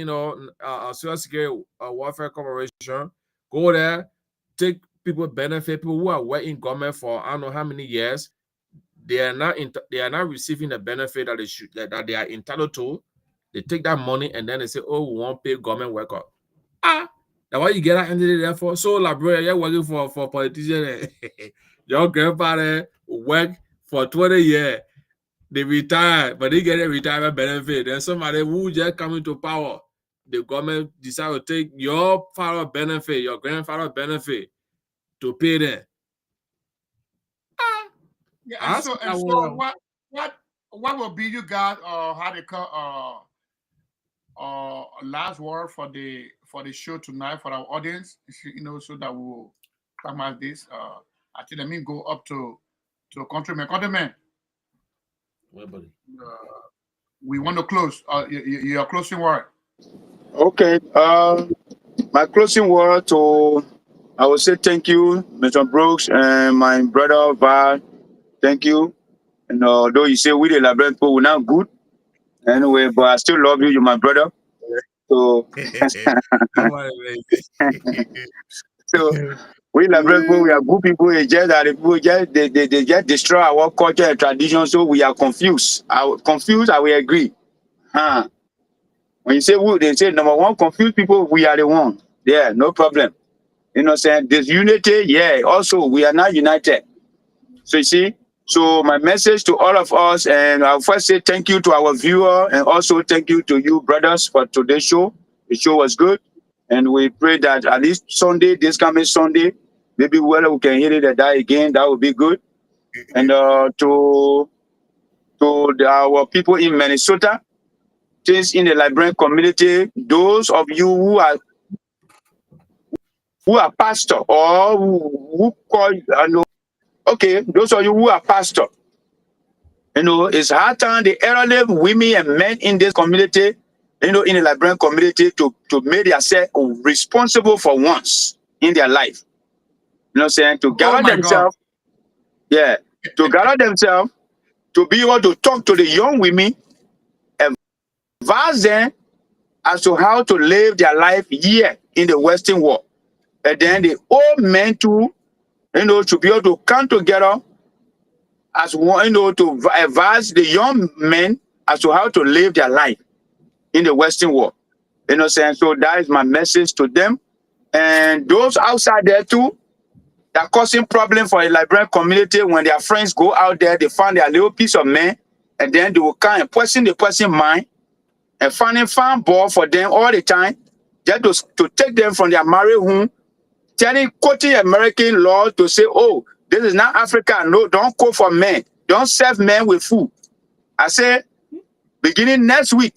social security welfare corporation. Go there, take people benefit. People who are working government for I don't know how many years, they are not receiving the benefit that they should that they are entitled to. They take that money and then they say, "Oh, we won't pay government worker." That's why you get that entity there for. So, like, bro, you're working for politicians. Your grandfather work for 20 years. They retire, but they get a retirement benefit. Then somebody who just come into power, the government decide to take your father benefit, your grandfather benefit to pay them. Yeah, and so what will be you guys how they call last word for the show tonight for our audience, so that we will come at this. I think let me go up to countryman. We want to close. Your closing word. Okay. My closing word I will say thank you, Mr. Brooks and my brother Val. Thank you. And although you say we the Liberian people we're not good, anyway, but I still love you. You're my brother. So, so we Liberian people, we are good people. It's just that the people they just destroy our culture and tradition. So we are confused. I will agree. When you say we, they say number one, confused people. We are the one. Yeah, no problem. You know what I'm saying? Disunity, yeah. Also, we are not united. So you see, so my message to all of us, and I'll first say thank you to our viewer, and also thank you to you brothers for today's show. The show was good, and we pray that at least Sunday, this coming Sunday, maybe whether we can hit it and die again, that would be good. And to our people in Minnesota, things in the Liberian community, those of you who are pastor or who call okay, those of you who are pastor, it's hard time the elderly women and men in this community, in the Liberian community to make themselves responsible for once in their life. You know what I'm saying? To gather themselves, to gather themselves, to be able to talk to the young women, advise them as to how to live their life here in the Western world. And then the old men too, to be able to come together as one, to advise the young men as to how to live their life in the Western world. You know what I'm saying? So that is my message to them. And those outside there too, that causing problem for a Liberian community when their friends go out there, they find their little piece of man, and then they will come and poison the person's mind and finding farm ball for them all the time, just to take them from their married home, quoting American law to say, oh, this is not Africa. No, don't call for men. Don't serve men with food. I say, beginning next week,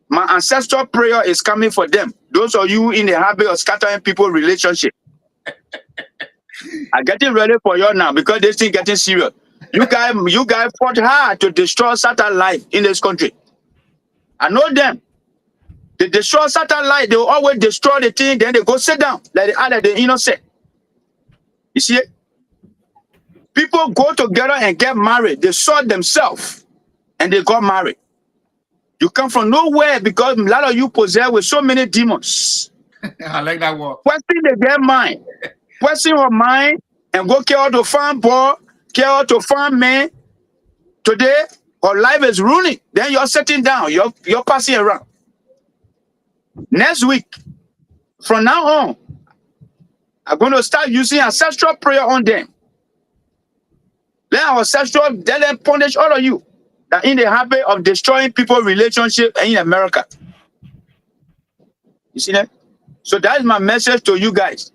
my ancestral prayer is coming for them. Those of you in the habit of scattering people's relationship. I'm getting ready for you now because this thing getting serious. You guys fought hard to destroy certain life in this country. I know them. They destroy satellite, they will always destroy the thing, then they go sit down like the other, the innocent. You see it? People go together and get married. They saw themselves and they got married. You come from nowhere because a lot of you possessed with so many demons. I like that word. Question they get mind. Question her mind and go care to farm boy, care to farm man. Today, her life is ruining. Then you're sitting down, you're passing around. Next week, from now on, I'm going to start using ancestral prayer on them. Let our ancestral, let them punish all of you that in the habit of destroying people's relationship in America. You see that? So that is my message to you guys.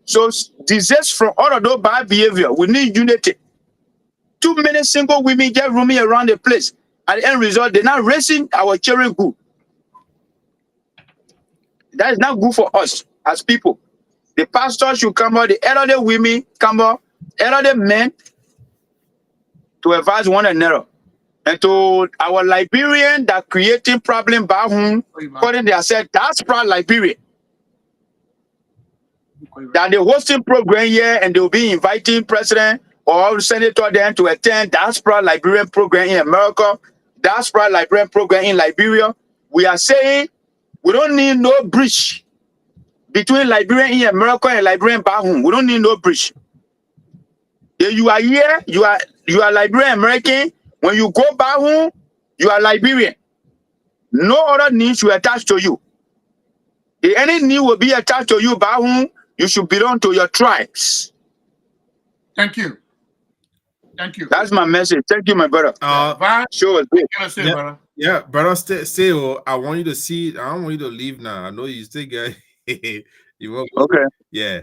So disease from all of those bad behavior. We need unity. Too many single women just roaming around the place. At the end result, they're not raising our children good. That is not good for us as people. The pastors should come out, the elderly women come out, elderly men to advise one another. And to our Liberian that creating problem back home, according to themselves, that's proud Liberian. That they hosting program here and they'll be inviting president or senator then to attend diaspora Liberian program in America, diaspora Liberian program in Liberia. We are saying we don't need no bridge between Liberian in America and Liberian back home. We don't need no bridge. If you are here, you are Liberian American. When you go back home, you are Liberian. No other need should attach to you. If any need will be attached to you back home, you should belong to your tribes. Thank you. Thank you. That's my message. Thank you, my brother. Sure. Yeah, brother, say, I want you to see. I don't want you to leave now. I know you still get. You want okay? Yeah,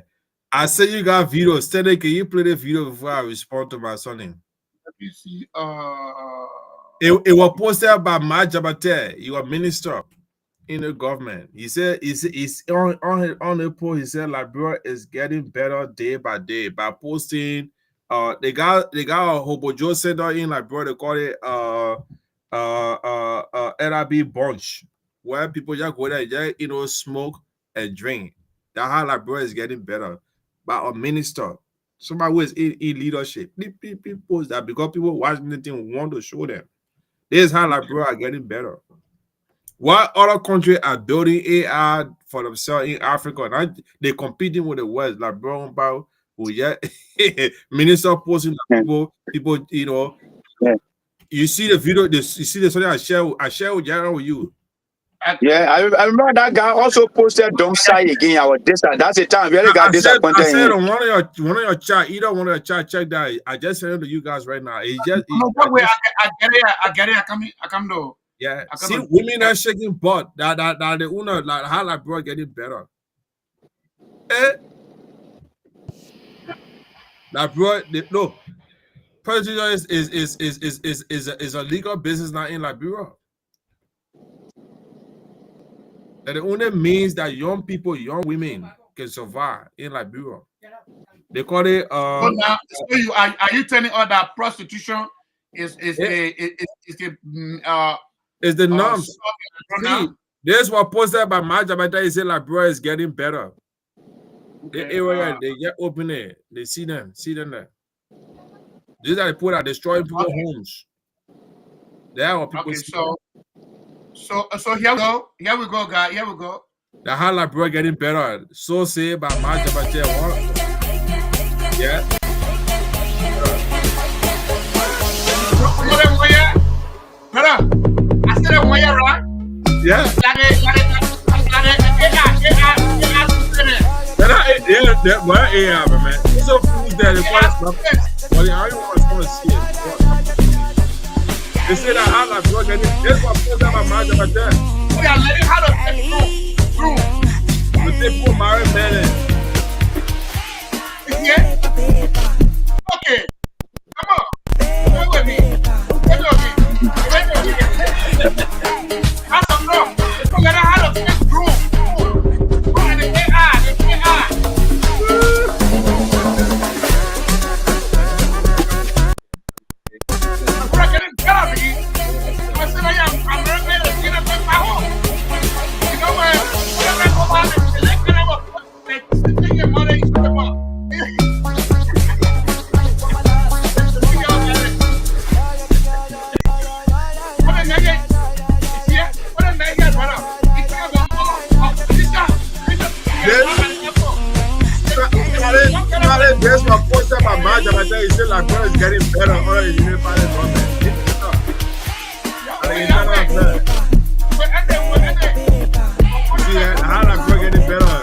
I say you got video. Steady, can you play the video before I respond to my son? Let me see. It was posted by Ma Jabate. You are minister in the government. He said he's on the post. He said Liberia is getting better day by day by posting. They got a Hobojo Center in Liberia. They call it NRB bunch, where people just go there, just smoke and drink. That's how Liberia is getting better by a minister. Somebody who is in leadership. People post that because people watching the thing want to show them. This is how Liberia are getting better. What other countries are building AI for themselves in Africa? And they're competing with the West, like Brown Bow, who minister posting people, You see the video, you see the something I share with you. Yeah, I remember that guy also posted "Don't Side" again. That's the time really got disappointed. I said on one of your chat, either one of your chat, check that. I just sent it to you guys right now. It's just I get it. I come to. Yeah, see, women are shaking butt. That the owner, like how like bro getting better. That bro, no, prejudice is a legal business now in Liberia. That it only means that young people, young women can survive in Liberia. They call it. So now, are you telling us that prostitution is the norms? See, this was posted by Majabata. He said Liberia is getting better. Okay, the area they get open it. They see them there. These are the people that destroying people's homes. They are people. Okay, so here we go. Here we go, guys. Here we go. The how Liberia getting better. So say by Majabata. Yeah. Brother, I said one year, right? Yeah. Yeah, man. It's so food there. Well, I don't want to see it. They say that how Liberia getting. That's what put them on Majabata. We are learning how to take through. We take for married men. Yeah. Okay. Come on. Come with me. That's a no. We gotta have to take through. And the AI. We're getting better, I said I'm ready to get up in my home. Liberia is getting better under the unified government. See that? How Liberia getting better?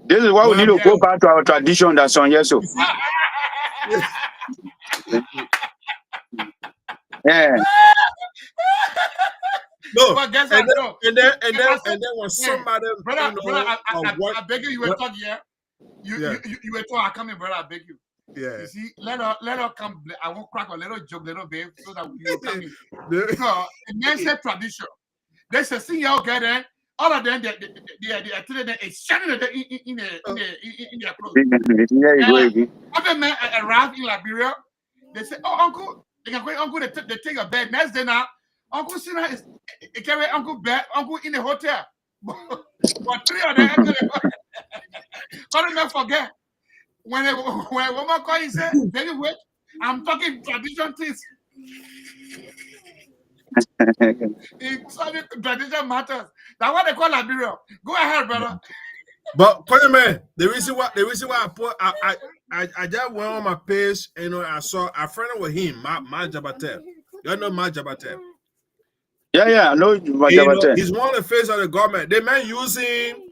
This is why we need to go back to our tradition that's on Yeso. Yeah. No, But guess and what? then when somebody, brother, I beg you, you were what? talking here. You were talking. I come in, brother. I beg you. Yeah. You see, let her come. I won't crack a little joke, little babe, so that you will come in. Because the men say tradition. They say, see y'all get in. All of them, they shining in their clothes. Other men arrive in Liberia. They say, oh, uncle, they can go, uncle, they take a bed. Next day now, Uncle Sina is carry Uncle bed, Uncle in the hotel. But 3 of them, can't even forget. When a woman call, he said, baby, wait, I'm talking tradition things. It's something tradition matters. That's what they call Liberia. Go ahead, brother. But man, the reason why I put I just went on my page, you know, I saw a friend with him, Ma Jabatel. You know Ma Jabatel? Yeah, I know Ma Jabatel. He's one of the face of the government. They man using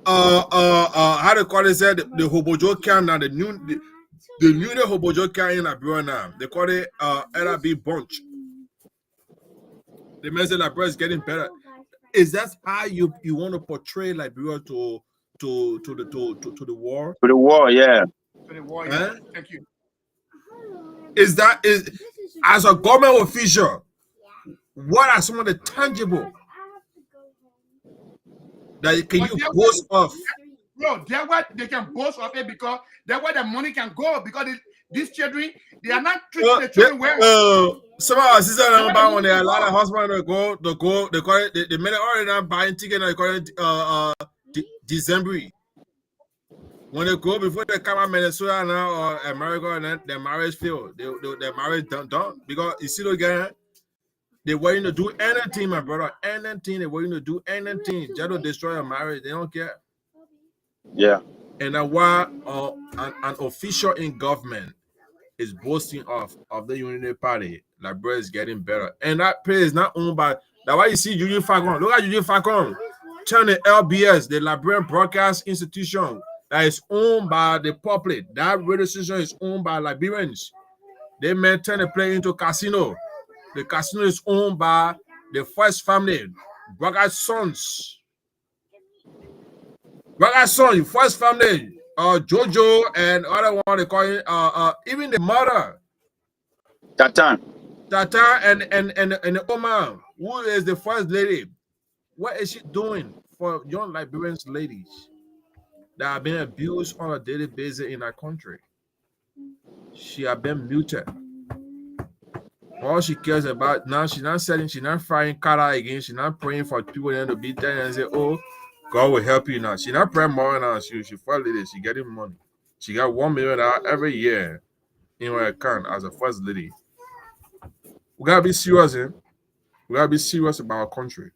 how they call it, said the Hobojo can now, the new Hobojo can in Liberia now. They call it LRB bunch. The message Liberia is getting better. Is that how you want to portray Liberia to the war? To the war, yeah. To the war, yeah. Thank you. Is as a government official, what are some of the tangible that can you boast of? Bro, they're what they can boast of it because that's where the money can go. Because these children, they are not treating the children well. Some of our sisters about when they allow the husband to go, they call it the minute already now buying ticket, they call it December. When they go before they come out Minnesota now or America and then their marriage fail, their marriage done because you see again, they're waiting to do anything, my brother, anything. They're waiting to do anything just to destroy a marriage. They don't care. Yeah. And then why an official in government is boasting of the Unity Party, Liberia is getting better. And that pay is not owned by, that's why you see Eugene Falcon. Look at Eugene Falcon. Turn the LBS, the Liberian Broadcast Institution, that is owned by the public. That radio station is owned by Liberians. They may turn the play into casino. The casino is owned by the first family, Broadcast Sons. Broadcast Sons, first family, Jojo and other one they call it, even the mother. Tata and the woman who is the first lady. What is she doing for young Liberian ladies that have been abused on a daily basis in our country? She has been muted. All she cares about now, she's not selling, she's not firing Kara again, she's not praying for people to be there and say, oh, God will help you now. She's not praying more now. She first lady, she getting money. She got $1 million every year in her account as a first lady. We gotta be serious, eh? We gotta be serious about our country.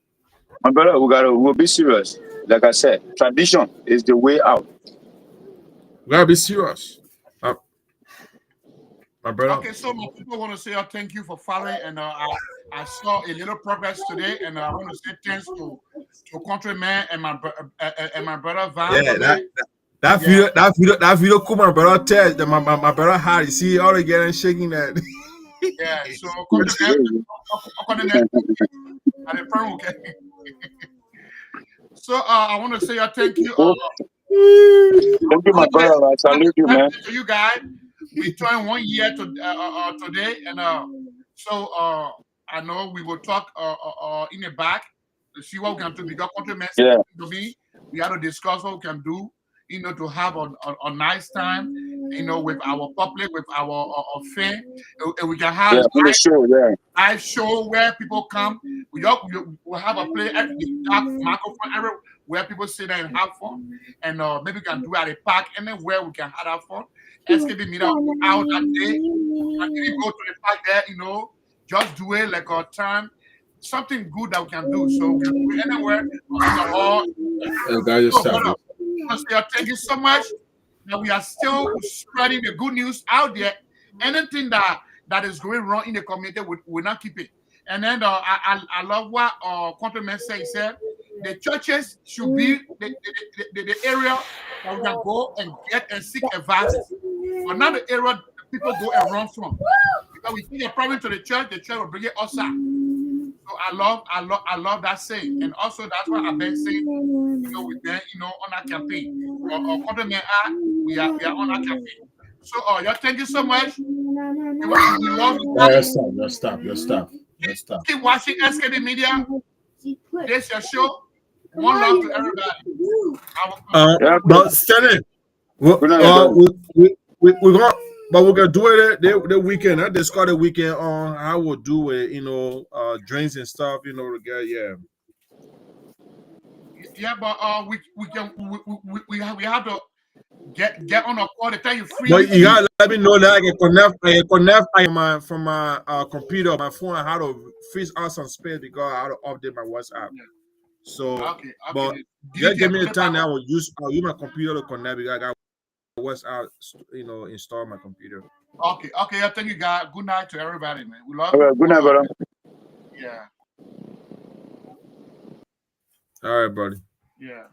My brother, we'll be serious. Like I said, tradition is the way out. We gotta be serious. My brother. Okay, so my people want to say thank you for following, and I saw a little progress today, and I want to say thanks to Countryman and my brother Van. Yeah, that video cool, my brother tell that my brother had. You see all again shaking that. Yeah, so Countryman, so I want to say thank you. Thank you, my brother. I salute you, man. To you guys. We turned 1 year today, and so I know we will talk in the back to see what we can do. Because Countryman to me, we have to discuss what we can do, to have a nice time, with our public, with our fan. We can have live show where people come. We'll have a play at the microphone. where people sit there and have fun. And maybe we can do it at a park, anywhere we can have fun. S.K.B Media out that day. And we go to the park there, you know, just do it like a time, something good that we can do. So we can do it anywhere. Thank you so much. Now we are still spreading the good news out there. Anything that is going wrong in the community, we will not keep it. And then I love what Compliment said. He said the churches should be the area that we can go and get and seek advice. But not the area people go and run from. Because we take a problem to the church will bring it us out. So I love that saying. And also that's what I've been saying, you know, we've been, you know, on our campaign. Compliment we are on our campaign. So y'all thank you so much. We love you. Stop. Keep watching S.K.B Media. This your show. One love to everybody. But Stanley, we're gonna. But we're gonna do it the weekend. They start the weekend on. I will do it, you know, drinks and stuff, you know, to get Yeah, but we have to get on a call to tell you free. But you gotta let me know that I can connect from my computer, my phone, how to freeze out some space because I have to update my WhatsApp. So, okay. But just give me the time. I'll use my computer to connect because I got WhatsApp, you know, install my computer. Okay. I thank you guys. Good night to everybody, man. We love you. Good night, brother. Yeah. All right, buddy. Yeah.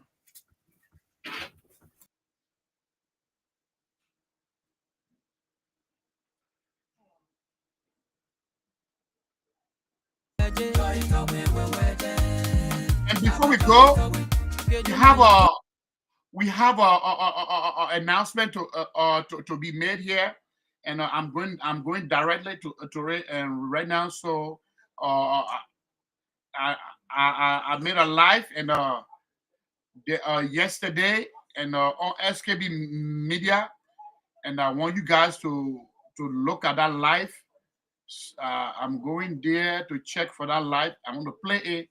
And before we go, we have a announcement to be made here, and I'm going directly to it and right now. So I made a live and yesterday and on S.K.B Media, and I want you guys to look at that live. I'm going there to check for that live. I'm going to play it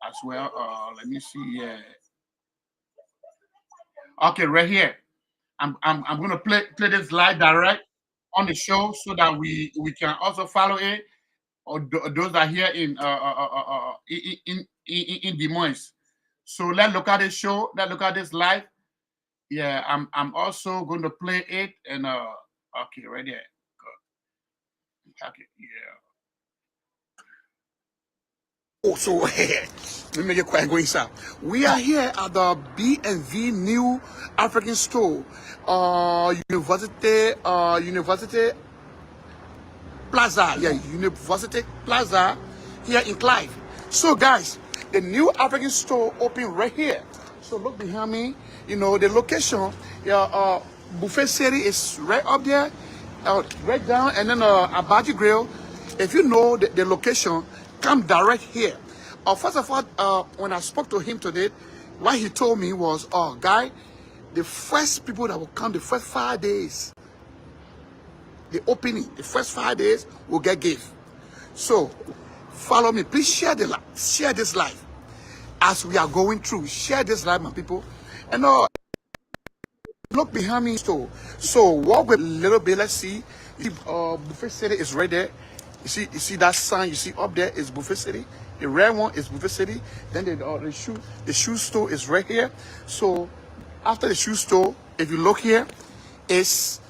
as well. Let me see. Yeah. Okay, right here. I'm going to play this live direct on the show so that we can also follow it. Or those that are here in Des Moines. So let's look at this show. Let's look at this live. Yeah, I'm also going to play it and okay, right there. Okay, yeah. Oh, so let me make it quiet going inside. We are here at the B&V New African Store, University Plaza. Yeah, University Plaza here in Clive. So guys, the New African Store open right here. So look behind me. You know the location. Yeah, Buffet City is right up there, right down, and then Abaji Grill. If you know the location, come direct here. First of all, when I spoke to him today, what he told me was, guy, the first people that will come the first 5 days, the opening, the first 5 days will get gift. So follow me. Please share this live as we are going through. Share this live, my people. And look behind me. So walk with a little bit. Let's see. Buffet City is right there. You see that sign you see up there is Buffet City. The red one is Buffet City. Then the shoe store is right here. So after the shoe store, if you look here, is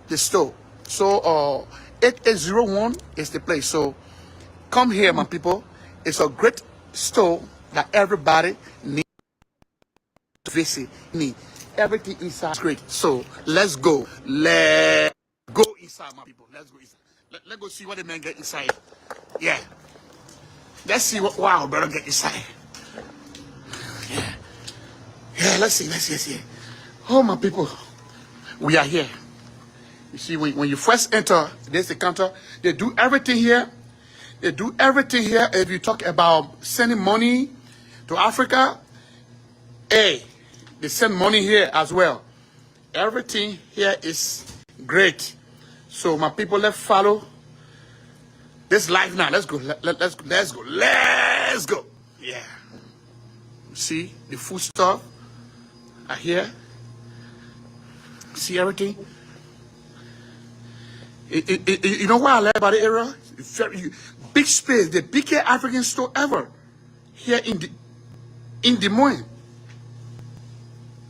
the store. So 8801 is the place. So come here, my people. It's a great store that everybody needs to visit. Everything inside is great. So let's go. Let's go inside, my people. Let's go inside. Let's go see what the man get inside. Yeah. Let's see what wow brother get inside. Yeah, let's see. Oh, my people. We are here. You see, when you first enter, there's the counter. They do everything here. If you talk about sending money to Africa, they send money here as well. Everything here is great. So my people, let's follow this live now. Let's go. Let's go. Yeah. See the food stuff are here. See everything. You know what I like about the area? It's very big space, the biggest African store ever here in Des Moines.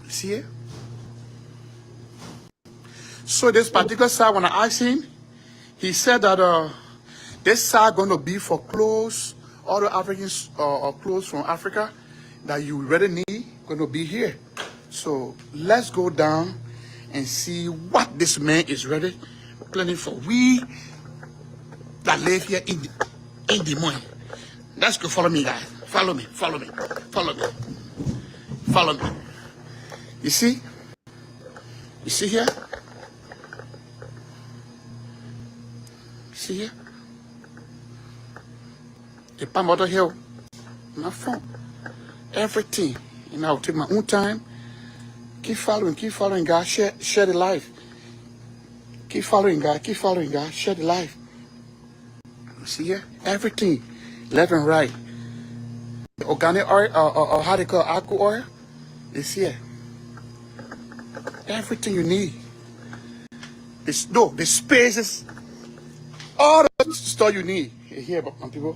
See it? So this particular side, when I asked him, he said that this side gonna be for clothes, all the African clothes from Africa that you really need gonna be here. So let's go down and see what this man is ready planning for we that live here in Des Moines. Let's go. Follow me, guys. Follow me. Follow me. Follow me. Follow me. You see? You see here? See here? The Palm Water Hill. My phone. Everything. And I'll take my own time. Keep following God. Share the life. Keep following God. Keep following God. Share the life. You see here? Everything. Left and right. The organic oil, or how they call aqua oil, is here. Everything you need. The spaces, all the stuff you need is here, my people.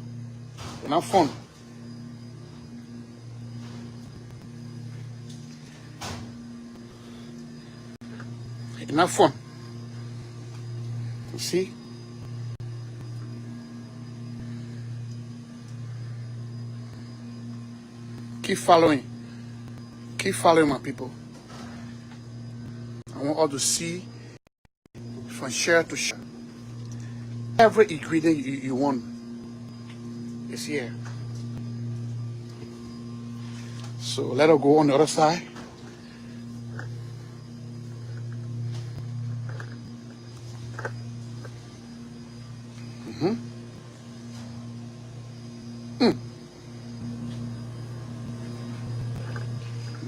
And I'm fun. Enough fun. You see? Keep following. Keep following, my people. I want all to see from share to share. Every ingredient you want is here. So let us go on the other side.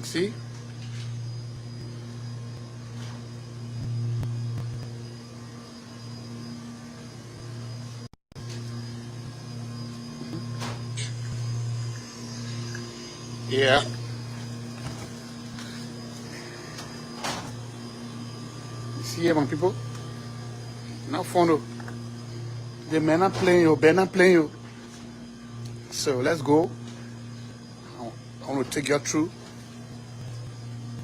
See? Yeah. You see here, my people? Now follow. The men are playing you, Ben are playing you. So let's go. I want to take you through.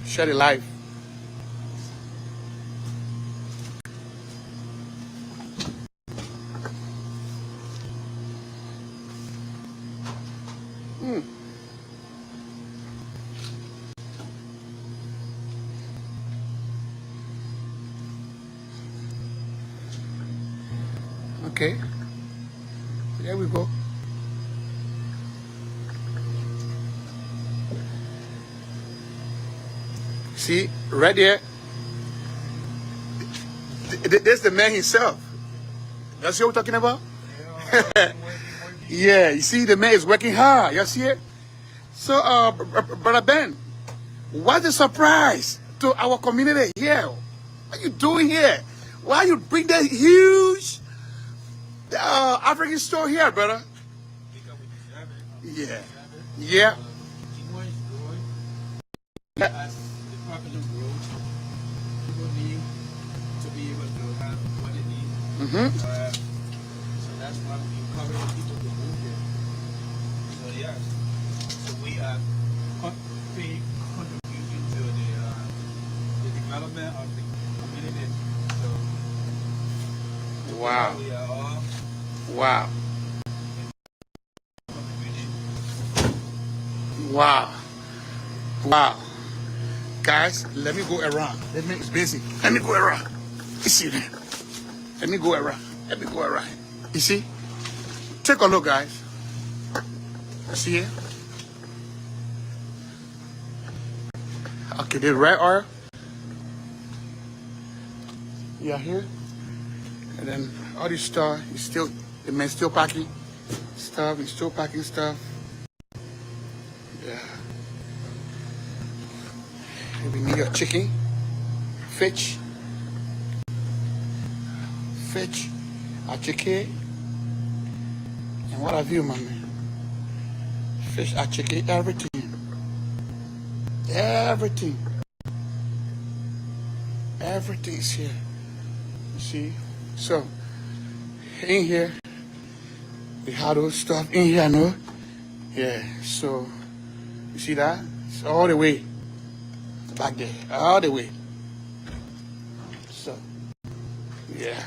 Share the life. Okay. There we go. See, right there. There's the man himself. That's what we're talking about? Yeah, you see, the man is working hard. You see it? So, Brother Ben, what a surprise to our community here. What are you doing here? Why you bring that huge African store here, brother? Yeah. Yeah. As the population grows, people need to be able to have what they need. So that's why we encourage people to move here. So yes, so we are big contribution to the development of the community. So wow. We are all wow. Wow. Wow. Guys, let me go around. It's busy. Let me go around. You see that? Let me go around. Let me go around. You see? Take a look, guys. See it? Okay, the red oil. Yeah, here. And then all this stuff is still, the man still packing stuff. He's still packing stuff. Yeah. We need your chicken, fish, a chicken, and what have you, my man? Fish, a chicken, everything. Everything. Everything's here. You see? So, in here, we have those stuff in here, no? Yeah, so, you see that? It's all the way back there, all the way. So, yeah.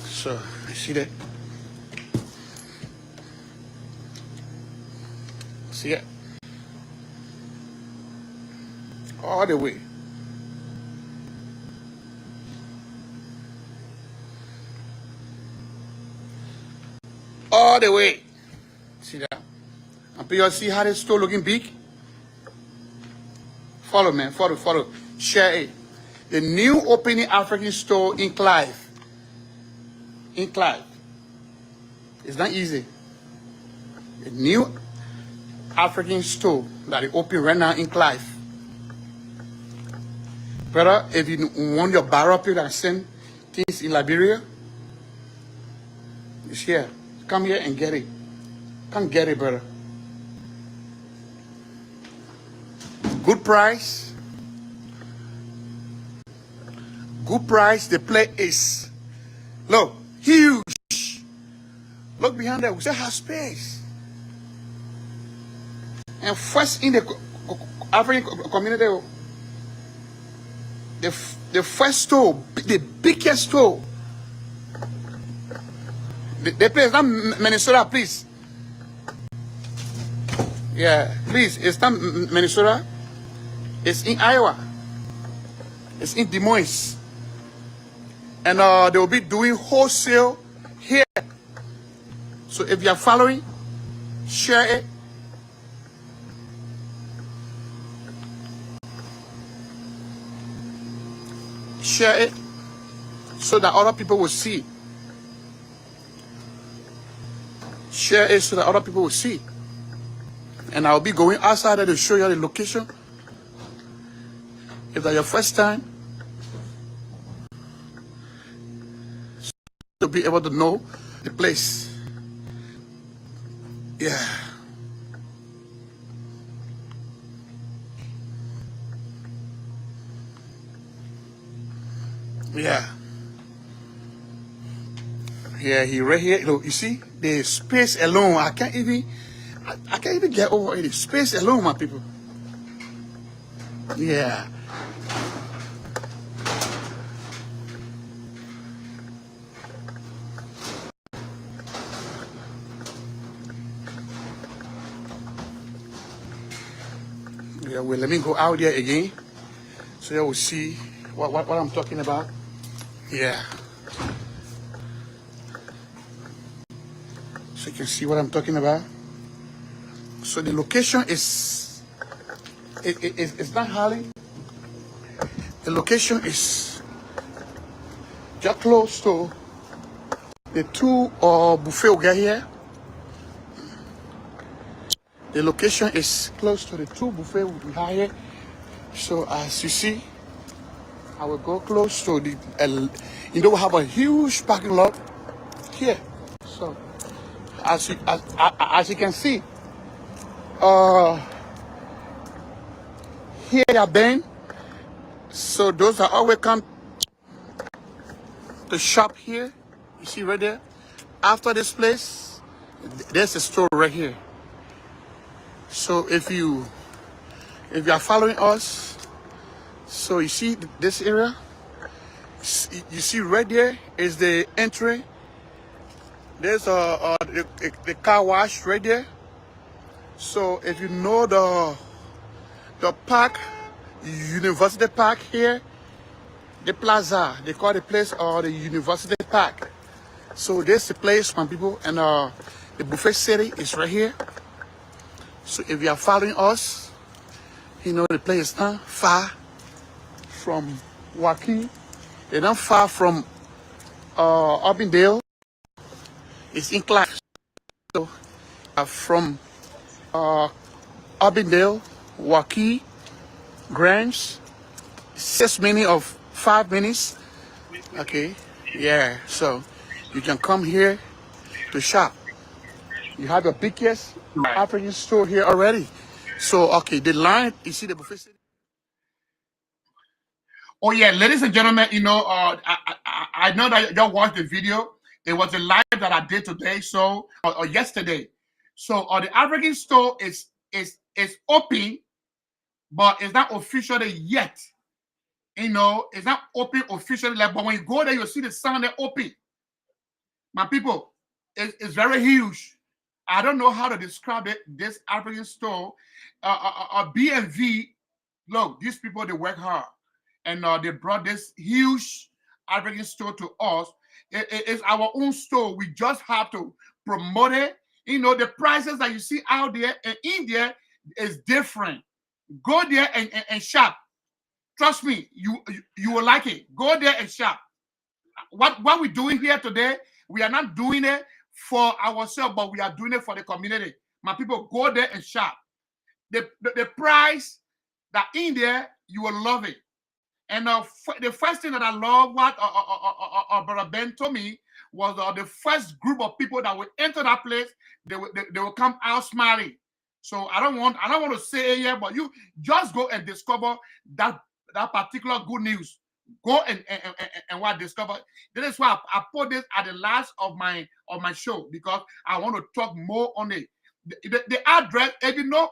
So, you see that? See it? All the way. All the way. See that? And people see how this store looking big? Follow, man. Follow. Share it. The new opening African store in Clive. In Clive. It's not easy. The new African store that is open right now in Clive. Brother, if you want your barrel people that send things in Liberia, it's here. Come here and get it. Come get it, brother. Good price. Good price. The place is, look, huge. Look behind there. We still have space. And first in the African community, the first store, the biggest store. The place, not Minnesota, please. Yeah, please. It's not Minnesota. It's in Iowa. It's in Des Moines. And they will be doing wholesale here. So if you are following, share it. Share it so that other people will see. Share it so that other people will see. And I'll be going outside there to show you the location. If that's your first time, to be able to know the place. Yeah. Yeah. Yeah, he right here. Look, you see, the space alone, I can't even get over it. The space alone, my people. Yeah. Yeah, well, let me go out there again so you will see what I'm talking about. Yeah. So you can see what I'm talking about. So the location is, it's not Harley. The location is just close to the two buffet we got here. The location is close to the two buffet we have here. So as you see, I will go close to the, we have a huge parking lot here. So as you can see, here they are been. So those are always come to shop here. You see right there. After this place, there's a store right here. So if you are following us, so you see this area, you see right there is the entry. There's the car wash right there. So if you know the park, University Park here, the plaza, they call the place the University Park. So there's the place, my people, and the buffet city is right here. So if you are following us, you know the place is not far from Waukee. They're not far from Urbandale. It's in Clive. So from Urbandale, Waukee, Grange, 6 minutes of 5 minutes. Okay, yeah. So you can come here to shop. You have the biggest African store here already. So, okay, the line, you see the buffet city? Oh yeah, ladies and gentlemen, you know, I know that y'all watched the video. It was a live that I did today, so or yesterday. So, the African store is open, but it's not officially yet. You know, it's not open officially. Like, but when you go there, you'll see the sign there open. My people, it's very huge. I don't know how to describe it. This African store, B&V. Look, these people, they work hard, and they brought this huge African store to us. It's our own store. We just have to promote it. You know, the prices that you see out there in India is different. Go there and shop. Trust me, you will like it. Go there and shop. What we're doing here today, we are not doing it for ourselves, but we are doing it for the community. My people, go there and shop. The price that in there, you will love it. And the first thing that I love, what Brother Ben told me, was the first group of people that will enter that place, they will come out smiling. So I don't want to say it here, but you just go and discover that particular good news. Go and what discover. That is why I put this at the last of my show, because I want to talk more on it. The address, if you know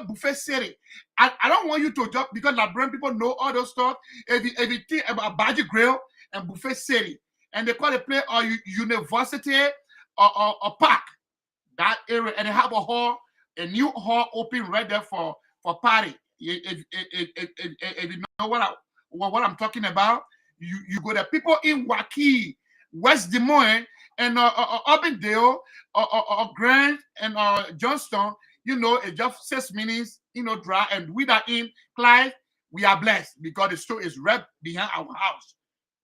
Buffet City, I don't want you to jump, because Liberian people know all those stuff. If you think about Baji Grill and Buffet City, and they call the place or University or Park, that area, and they have a new hall open right there for party. If you know what I'm talking about, you go there. People in Waukee, West Des Moines, and Urbandale, or Grant, and Johnston, you know, it's just 6 minutes, you know, drive. And we are in Clyde, we are blessed because the store is right behind our house.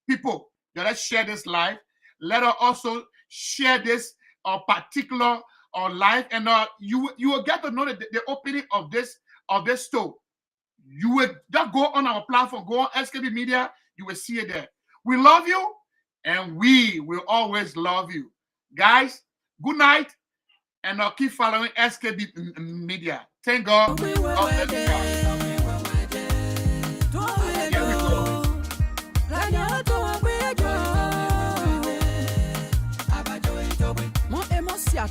People, let's share this live. Let us also share this particular live, and you will get to know the opening of this store. You will just go on our platform, go on S.K.B Media, you will see it there. We love you, and we will always love you. Guys, good night, and keep following S.K.B Media. Thank God. God bless you guys. Here we go. Mon émotion,